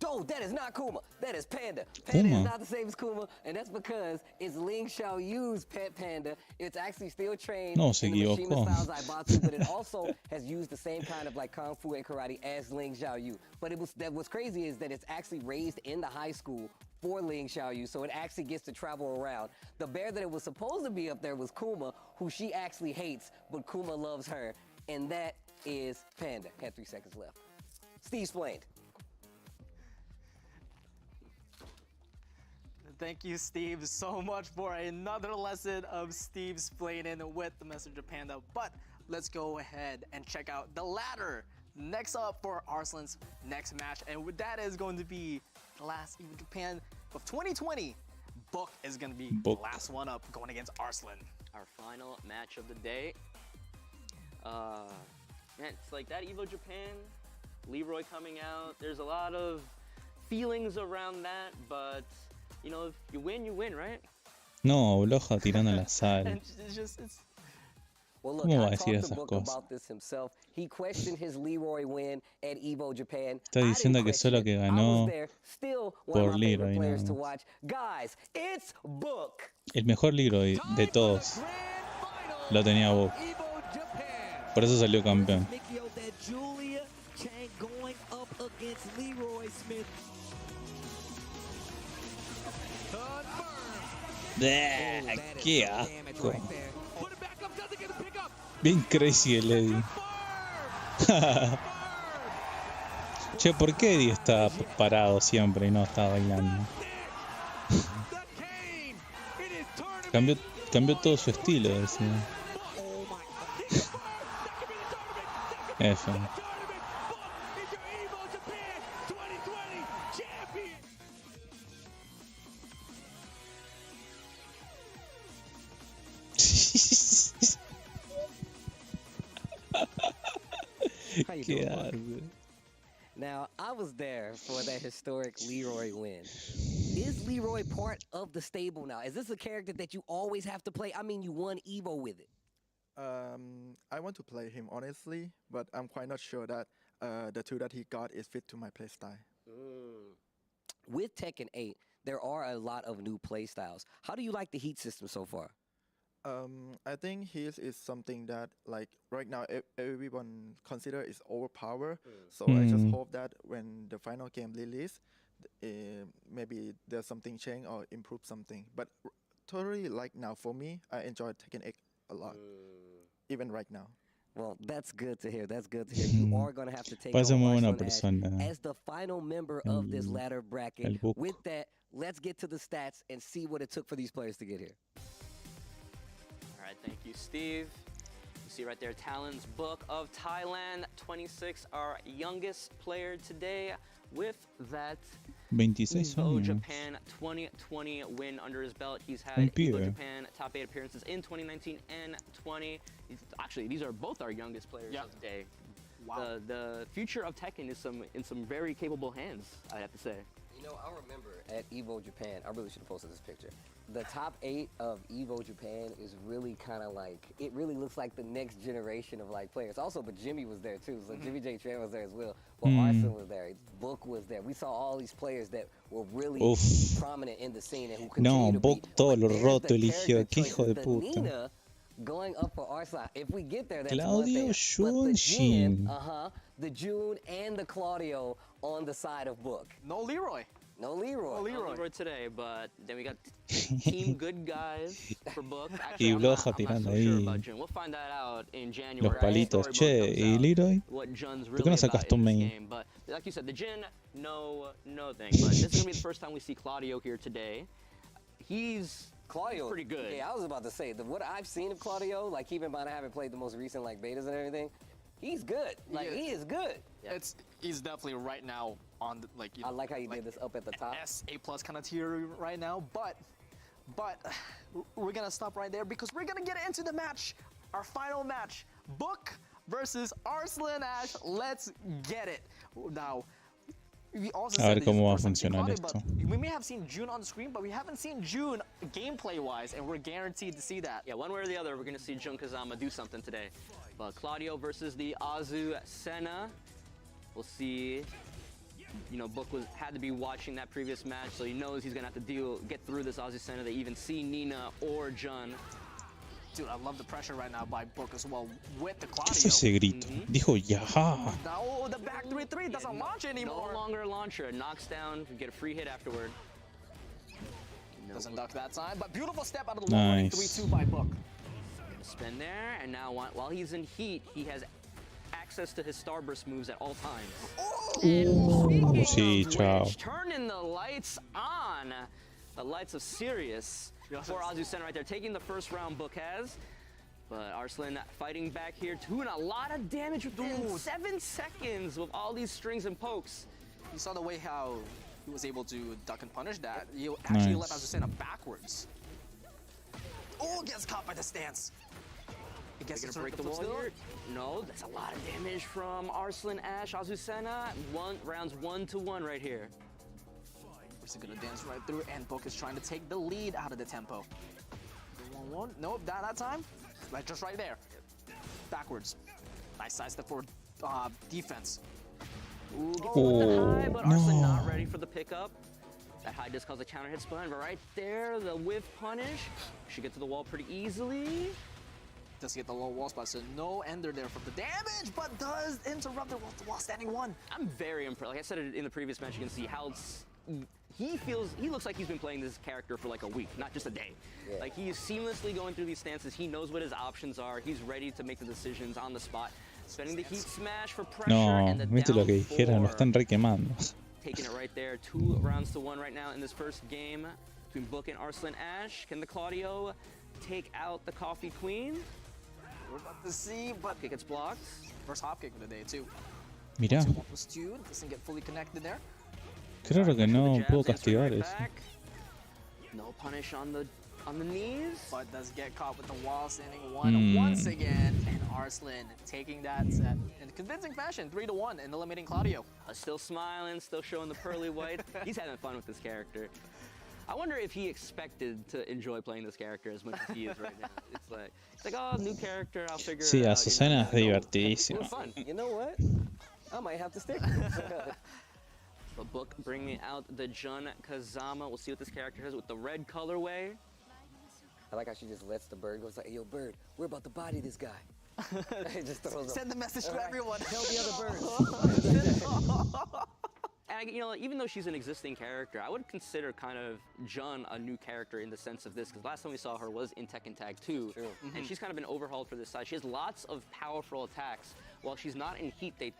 No, that is not Kuma. That is Panda. Panda is not the same as Kuma, and that's because it's Ling Xiaoyu's pet panda. It's actually still trained in the Mishima style Zaibatsu, but it also has used the same kind of like kung fu and karate as Ling Xiaoyu. But what's crazy is that it's actually raised in the high school for Ling Xiaoyu, so it actually gets to travel around. The bear that it was supposed to be up there was Kuma, who she actually hates, but Kuma loves her, and that is Panda. Had 3 seconds left. Steve explained. Thank you, Steve, so much for another lesson of Steve's playing in with the Messenger Panda. But let's go ahead and check out the ladder. Next up for Arslan's next match, and that is going to be the last Evo Japan of 2020. Book is going to be the last one up, going against Arslan. Our final match of the day. Man, it's like that Evo Japan, Leroy coming out. There's a lot of feelings around that, but you know, if you win, right? No, Bloja tirando la sal. And it's just, well, look, ¿Cómo va a I decir talked to esas Book cosas? about this himself. He questioned his Leroy win at Evo Japan. Está diciendo que solo que I was ganó there, still one of por my favorite Leroy players nada to más. watch. Guys, it's Book. El mejor Leroy de todos lo tenía Book. Por eso salió campeón. Julia Chang going up against Leroy Smith. ¡Qué asco! Bien crazy el Eddie. Che, ¿por qué Eddie está parado siempre y no está bailando? Cambió todo su estilo, decía. F. How you ¿Qué doing, Buck? hace? Now, I was there for that historic Leroy win. Is Leroy part of the stable now? Is this a character that you always have to play? I mean, you won Evo with it. I want to play him honestly, but I'm quite not sure that the two that he got is fit to my playstyle. With Tekken 8, there are a lot of new playstyles. How do you like the heat system so far? I think his is something that, like, right now everyone consider is overpowered. So I just hope that when the final game release, maybe there's something change or improve something. But totally, like, now for me, I enjoy Tekken 8 a lot, even right now. Well, that's good to hear. That's good to hear. You are going to have to take Parece on muy buena Arslan persona. as the final member of this ladder El bracket. Book. With that, let's get to the stats and see what it took for these players to get here. All right, thank you, Steve. You see right there, Talon's Book of Thailand, 26, our youngest player today. With that 26 Evo años. Japan 2020 win under his belt. He's had Un Evo pibe. Japan top 8 appearances in 2019 and 20. Actually, these are both our youngest players of the day. Wow. The future of Tekken is in some very capable hands, I have to say. You know, I remember at Evo Japan, I really should have posted this picture. The top 8 of Evo Japan is really kind of like, it really looks like the next generation of like players. Also, but Jimmy was there too, so Jimmy J. Tran was there as well. Well, Arslan was there, Book was there. We saw all these players that were really prominent in the scene and who continue No, to Book be. todo lo There's roto the eligió. character Qué hijo de choices. The puta. Nina going up for Arslan. If we get there, that's Claudio one thing. But the Jin, Shunshin. the June and the Claudio on the side of Book. No Leroy. No Leroy. No Leroy today, but then we got Team Good Guys for Book. Actually, Y I'm not Bloja so tirando sure ahí about Jun. We'll find that out in January. los palitos. Storybook Che, comes ¿y out, Leroy? what Jun's ¿Por qué really no about sacaste un in this main? game. But like you said, the Jin, no thing. But this is gonna be the first time we see Claudio here today. He's Claudio, pretty good. Yeah, I was about to say what I've seen of Claudio, like keep in mind I haven't played the most recent like betas and everything. He's good. Like he is good. He's definitely right now on the, like, you know, I like how you did this up at the top. S+A+ kind of tier right now, but we're gonna stop right there because we're gonna get into the match, our final match, Book versus Arslan Ash. Let's get it. Now, we also A ver said that cómo va a this is the first time funcionar seeing Claudio, but we may have seen June on the screen, but we haven't seen June gameplay-wise, and we're guaranteed to see that. Yeah, one way or the other, we're gonna see Jun Kazama do something today. But Claudio versus the Azu Senna. We'll see. You know, Book had to be watching that previous match, so he knows he's gonna have to get through this Azu Senna to even see Nina or Jun. Dude, I love the pressure right now by Book as well with the ¿Qué es Claudio. ese grito? Dijo ya. No, the back 3-3 doesn't launch anymore. No longer a launcher. It knocks down, get a free hit afterward. Doesn't duck that time, but beautiful step out of the Nice. 3-2 by Book. Spin there, and now while he's in heat, he has access to his Starburst moves at all times. Sí, chao. Turning the lights on. The lights of Sirius for Azu Senna right there, taking the first round. Book has. But Arslan fighting back here, doing a lot of damage within 7 seconds with all these strings and pokes. You saw the way how he was able to duck and punish that. He actually left Azu Senna backwards. Oh, gets caught by the stance. He gets They're to gonna break the wall here. No, that's a lot of damage from Arslan, Ash, Azucena. Rounds 1-1 right here. He's gonna dance right through, and Book is trying to take the lead out of the tempo. 1-1. Nope, that time. Like just right there. Backwards. Nice side step for defense. Ooh, gets with the high, but Arslan not ready for the pickup. That high does cause a counter hit spin, but right there, the whiff punish. Should get to the wall pretty easily. Does get the low wall spot, so no ender there from the damage, but does interrupt it while standing one. I'm very impressed. Like I said in the previous match, you can see how he looks like he's been playing this character for like a week, not just a day. Yeah. Like he is seamlessly going through these stances. He knows what his options are. He's ready to make the decisions on the spot. Spending the heat smash for pressure and the viste lo que down dijeron, lo four. están requemando. Taking it right there, 2-1 right now in this first game between Book and Arslan Ash. Can the Claudio take out the Coffee Queen? We're about to see, but it gets blocked. First hop kick of the day too. Mirá, 1+2 doesn't get fully connected there. qué raro que no puedo castigar eso. No punish on the knees. But does get caught with the wall standing one once again, and Arslan taking that set in a convincing fashion, 3-1, and eliminating Claudio. Still smiling, still showing the pearly white. He's having fun with this character. I wonder if he expected to enjoy playing this character as much as he is right now. It's like, oh, new character, I'll figure Sí, it out. Azucena es divertidísimo. It's fun. You know what? I might have to stick. The Book bringing out the Jun Kazama. We'll see what this character has with the red colorway. I like how she just lets the bird go. It's like, hey, yo, bird, we're about to body this guy. Just throws Send the message to everyone. Tell the other birds. And even though she's an existing character, I would consider kind of Jun a new character in the sense of this, because last time we saw her was in Tekken Tag 2, and she's kind of been overhauled for this side. She has lots of powerful attacks. While she's not in heat, they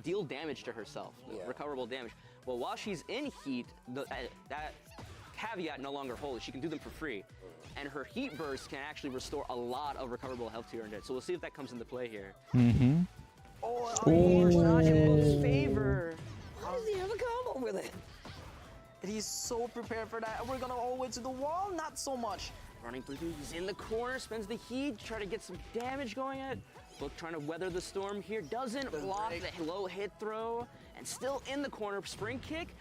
deal damage to herself, recoverable damage. Well, while she's in heat, that caveat no longer holds. She can do them for free. And her heat burst can actually restore a lot of recoverable health to your undead. So we'll see if that comes into play here. Mm-hmm. Not in Book's favor. How does he have a combo with it? And he's so prepared for that. We're gonna all the way to the wall, not so much. Running through, he's in the corner, spends the heat, try to get some damage going at. Book trying to weather the storm here, doesn't block the low hit throw, and still in the corner, spring kick,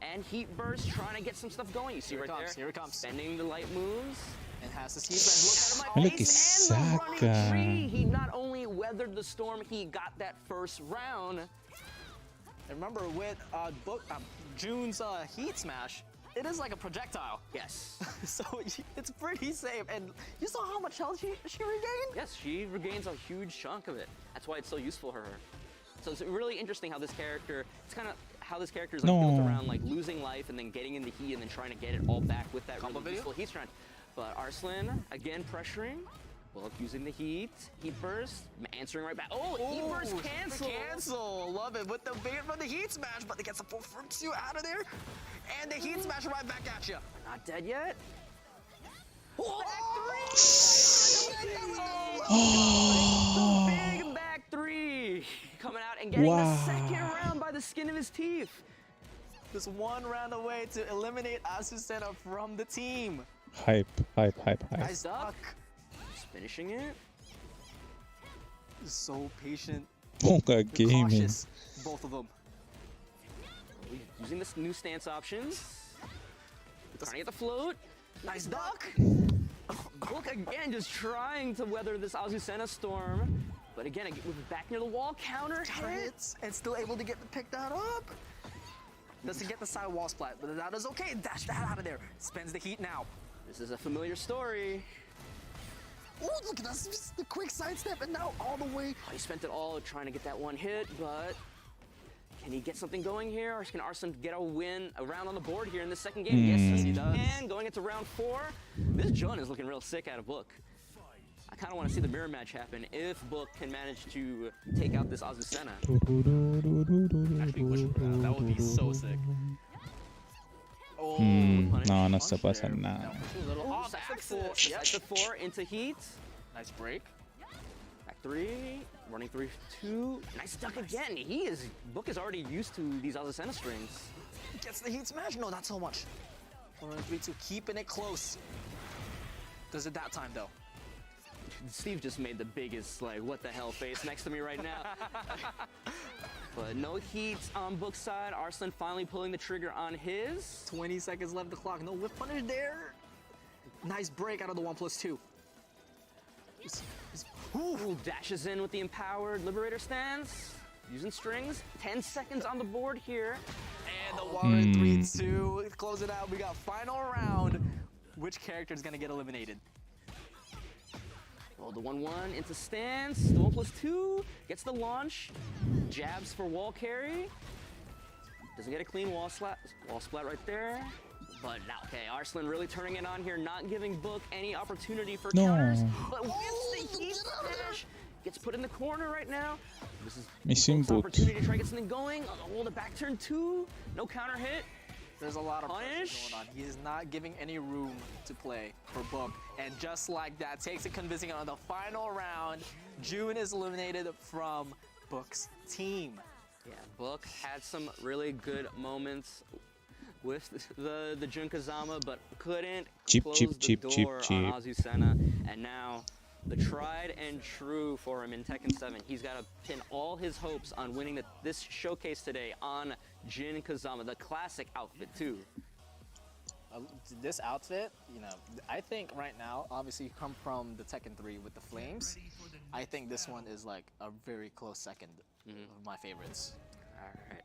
and heat burst, trying to get some stuff going. You see Here it right comes, there, here it comes. spending the light moves. And has his heat smash. Look Out of my Mira que face, and the running saca. tree. He not only weathered the storm, he got that first round. And remember, with June's heat smash, it is like a projectile. Yes. So it's pretty safe. And you saw how much health she regained? Yes, she regains a huge chunk of it. That's why it's so useful for her. So it's really interesting how this character, it's kind of how this character is like built around like losing life and then getting in the heat and then trying to get it all back with that really useful heat strand. But Arslan, again, pressuring. Book using the heat burst, answering right back. Oh, heat burst cancel. Cancel, love it. With the bait from the heat smash, but they get the full fruit you out of there. And the heat smash right back at you. Not dead yet. Big back three. Coming out and getting the second round by the skin of his teeth. Just one round away to eliminate Azucena from the team. Hype. Nice duck. Just finishing it. So patient. Poca gaming. Cautious, both of them. Using this new stance options. Trying to get the float. Nice duck. Book again just trying to weather this Azucena storm. But again, with back near the wall, counter hits. And still able to pick that up. Doesn't get the side wall splat, but that is okay. Dash that out of there. Spends the heat now. This is a familiar story. Oh, look at that. Just the quick sidestep, and now all the way. Oh, he spent it all trying to get that one hit, but can he get something going here? Or can Arslan get a win, a round on the board here in the second game? Yes, he does. And going into round 4, this Jun is looking real sick out of Book. I kind of want to see the mirror match happen if Book can manage to take out this Azucena. That would be so sick. Oh, No se puede hacer nada. That's the 4 into heat. Nice break. Back 3, running 3-2. Nice duck again. Book is already used to these Azucena strings. Gets the heat smash. No, not so much. Running 3-2, keeping it close. Does it that time though? Steve just made the biggest, like, what the hell face next to me right now. But no heat on Book's side. Arslan finally pulling the trigger on his. 20 seconds left the clock. No whip punish there. Nice break out of the 1+2. Ooh, dashes in with the empowered Liberator stance. Using strings. 10 seconds on the board here. And the Warrior 3-2. Close it out. We got final round. Which character is going to get eliminated? Well, the 1-1 into stance. The 1+2 gets the launch. Jabs for wall carry. Doesn't get a clean wall splat right there. But now, okay, Arslan really turning it on here, not giving Book any opportunity for counters. But wins the heat smash. Gets put in the corner right now. This is Book's opportunity to try to get something going. Hold a back turn 2. No counter hit. There's a lot of pressure going on. He is not giving any room to play for Book. And just like that, takes it convincing on the final round. June is eliminated from Book's team. Yeah, Book had some really good moments with the Jun Kazama, but couldn't close the door on Azucena. And now the tried and true for him in Tekken 7. He's got to pin all his hopes on winning this showcase today on Jin Kazama, the classic outfit too. This outfit, you know, I think right now, obviously you come from the Tekken 3 with the flames. I think this one is like a very close second of my favorites. All right.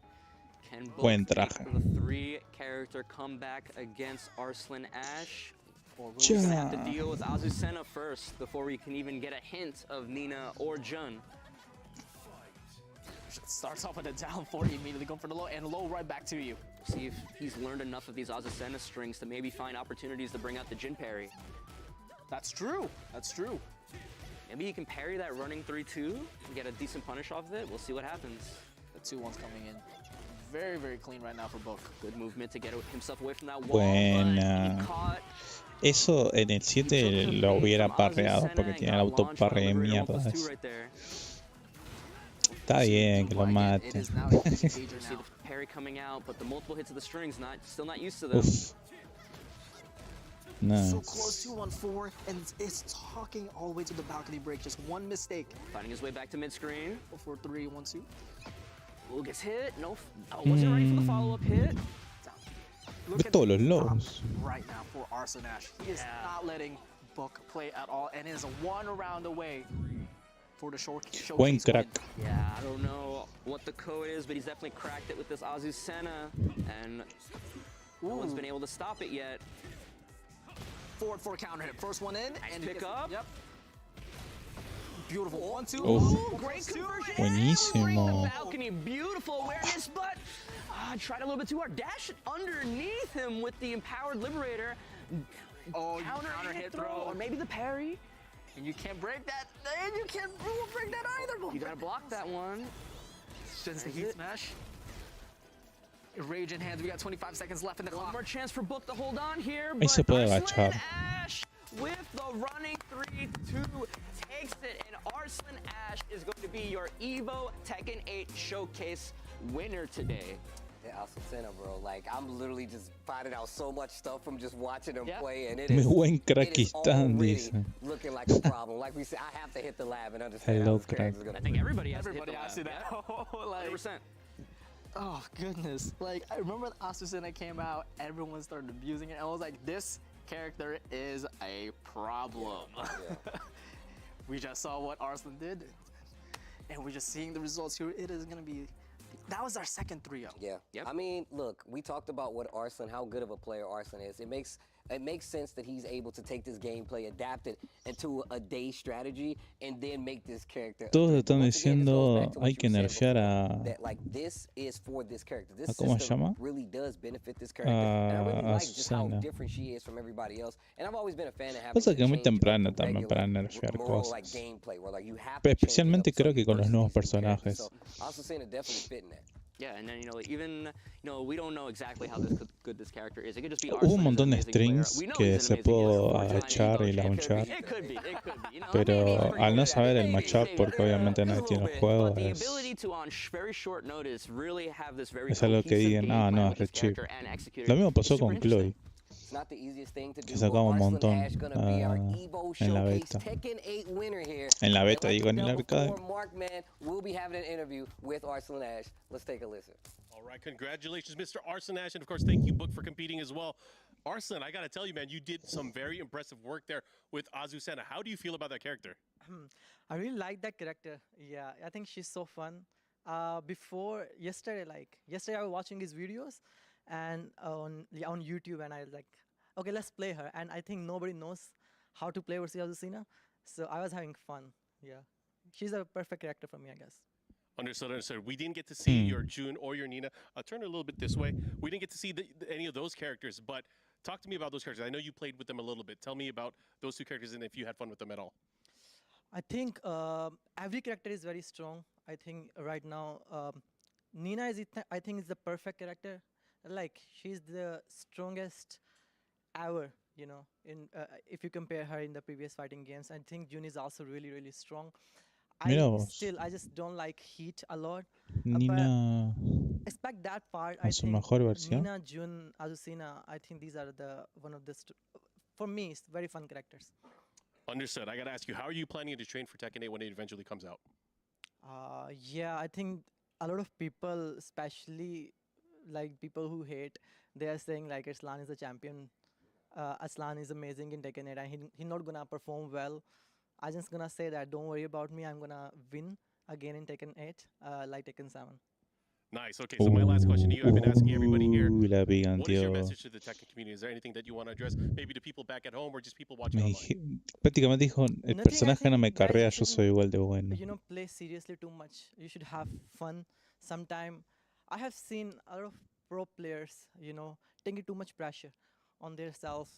Can Book make the 3-character comeback against Arslan Ash? Or will we have to deal with Azucena first before we can even get a hint of Nina or Jun? Starts off with a down 40, immediately going for the low, and low right back to you. See if he's learned enough of these Azucena strings to maybe find opportunities to bring out the Jin parry. That's true. That's true. Maybe he can parry that running 3-2 and get a decent punish off of it. We'll see what happens. The 2-1's coming in. Very, very clean right now for Book. Good movement to get himself away from that wall. Buena. Eso en el 7 lo hubiera parreado porque tiene el autoparre de mierda. Está bien que lo mate. See the parry coming out, but the multiple hits of the strings still not used to them. Nice. So close 2-1-4, and it's talking all the way to the balcony break. Just one mistake. Finding his way back to mid-screen. 4-3-1-2. Ooh, gets hit. No, wasn't ready for the follow-up hit. Look at todos los lobos. Right now for Arslan Ash. He is not letting Book play at all, and is 1 round away for the showcase. Buen crack. Yeah, I don't know what the code is, but he's definitely cracked it with this Azucena, and no one's been able to stop it yet. Forward for a counter hit. First one in, and pick up. Yep. Beautiful. 1-2. Oh. Great conversion. Buenísimo. Balcony, beautiful awareness, but tried a little bit too hard. Dash underneath him with the empowered Liberator. Oh, counter hit throw, or maybe the parry. And you can't break that. And you can't break that either. You gotta block that one. Just the heat smash. Rage in hands. We got 25 seconds left in the clock. One more chance for Book to hold on here. Ahí se puede agachar. Ash with the running 3-2 takes it, and Arslan Ash is going to be your Evo Tekken 8 showcase winner today. Yeah, Azucena, bro. Like, I'm literally just finding out so much stuff from just watching him play, and it Muy is, buen it is crackistán, already dice. looking like a problem. Like we said, I have to hit the lab and understand Hello, how this character's crack. gonna I think play. everybody has Everybody to hit has the to lab. that. Like, 100%. oh, goodness. Like, I remember when Azucena came out, everyone started abusing it. And I was like, this character is a problem. Yeah. We just saw what Arslan did. And we're just seeing the results here. It is going to be... That was our second 3-0. Yeah. Yep. I mean, look, we talked about what Arslan, how good of a player Arslan is. It makes sense that he's able to take this gameplay, adapt it into a day strategy, and then make this character. Todos están diciendo hay que nerfear That like this is for this character. This ¿cómo se system llama? really does benefit this character. And I really like just how Azucena. different she is from everybody else. And I've always been a fan of having Pasa que es muy to change temprano up the también para regular, nerfear more like cosas. gameplay, where like you have to Pero change it up especialmente so creo que you con los versus nuevos these two characters. personajes. So Azucena definitely fitting that. Yeah, and then, you know, even, you know, we don't know exactly how good this character is. It could just be Hubo un Arslan is montón an de amazing player. strings We know que he's an se amazing player. pudo Four-time agachar y Evo champ. launchar. It could be, you know. Pero al no saber el matchup, porque obviamente nadie tiene el juego, But the es ability to, on very short notice, really have this very algo que cohesive digan, game no, plan es with re this chip. character and execute Lo it mismo pasó super con Chloe. interesting. not the easiest thing to do. Que sacaba un Arslan montón Ash gonna be our Evo en la Showcase beta. Tekken 8 winner here. En la And beta, like digo, we en el done arcade. before, Mark, man, we'll be having an interview with Arslan Ash. Let's take a listen. All right, congratulations, Mr. Arslan Ash, and of course, thank you, Book, for competing as well. Arslan, I gotta tell you, man, you did some very impressive work there with Azucena. How do you feel about that character? I really like that character. Yeah, I think she's so fun. Before yesterday I was watching his videos, and on YouTube, and I was like, okay, let's play her. And I think nobody knows how to play versus Azucena, so I was having fun. Yeah, she's a perfect character for me, I guess. Understood, understood. We didn't get to see your June or your Nina. I'll turn it a little bit this way. We didn't get to see any of those characters, but talk to me about those characters. I know you played with them a little bit. Tell me about those two characters and if you had fun with them at all. I think every character is very strong. I think right now Nina I think is the perfect character. Like she's the strongest ever. You know, if you compare her in the previous fighting games, I think June is also really strong. Mira vos. I just don't like Heat a lot. Nina But expect that part. I a su think mejor versión. Nina, June, Azucena. I think these are one of the for me, it's very fun characters. Understood. I got to ask you, how are you planning to train for Tekken 8 when it eventually comes out? Yeah, I think a lot of people, especially like people who hate, they are saying like Arslan is a champion. Arslan is amazing in Tekken 8 and he's not gonna perform well. I'm just gonna say that don't worry about me. I'm gonna win again in Tekken 8, like Tekken 7. Nice. Okay, so my last question to you, I've been asking everybody here. La What is your picanteó. message to the Tekken community? Is there anything that you want to address, maybe to people back at home or just people watching online? Prácticamente dijo, el Nothing, personaje no me guys, carrea, you yo soy shouldn't, igual de bueno. You know, play seriously too much. You should have fun. Sometime I have seen a lot of pro players, you know, taking too much pressure on themselves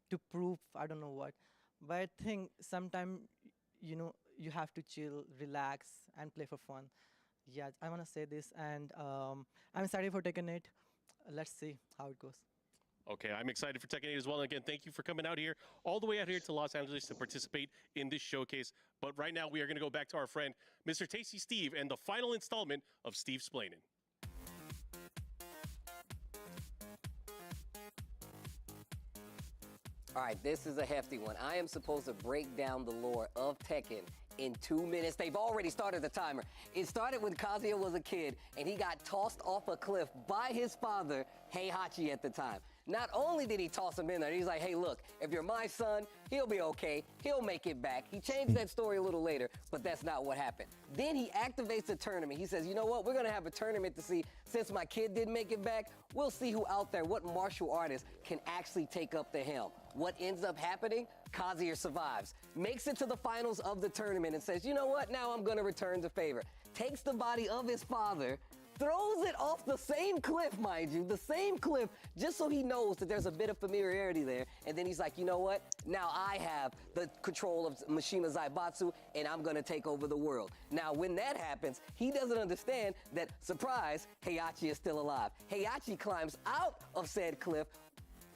to prove I don't know what. But I think sometimes, you know, you have to chill, relax, and play for fun. Yeah, I want to say this, and I'm excited for Tekken 8. Let's see how it goes. Okay, I'm excited for Tekken 8 as well. And again, thank you for coming out here, all the way out here to Los Angeles to participate in this showcase. But right now, we are going to go back to our friend, Mr. Tasty Steve, and the final installment of Steve Splainin'. All right, this is a hefty one. I am supposed to break down the lore of Tekken in 2 minutes. They've already started the timer. It started when Kazuya was a kid, and he got tossed off a cliff by his father, Heihachi, at the time. Not only did he toss him in there, he's like, hey, look, if you're my son, he'll be okay. He'll make it back. He changed that story a little later, but that's not what happened. Then he activates a tournament. He says, you know what? We're going to have a tournament to see, since my kid didn't make it back, we'll see who out there, what martial artist can actually take up the helm. What ends up happening? Kazuya survives, makes it to the finals of the tournament and says, you know what? Now I'm going to return the favor. Takes the body of his father, throws it off the same cliff, mind you, the same cliff, just so he knows that there's a bit of familiarity there. And then he's like, you know what? Now I have the control of Mishima Zaibatsu, and I'm going to take over the world. Now, when that happens, he doesn't understand that, surprise, Heihachi is still alive. Heihachi climbs out of said cliff,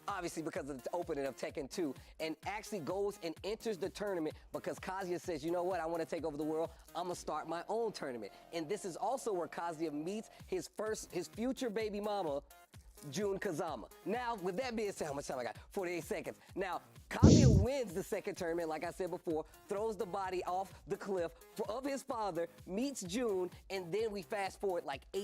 obviously because of the opening of Tekken 2, and actually goes and enters the tournament because Kazuya says, you know what, I want to take over the world, I'm going to start my own tournament. And this is also where Kazuya meets his future baby mama, Jun Kazama. Now, with that being said, how much time I got? 48 seconds. Now, Kazuya wins the second tournament, like I said before, throws the body off the cliff of his father, meets June, and then we fast forward like 8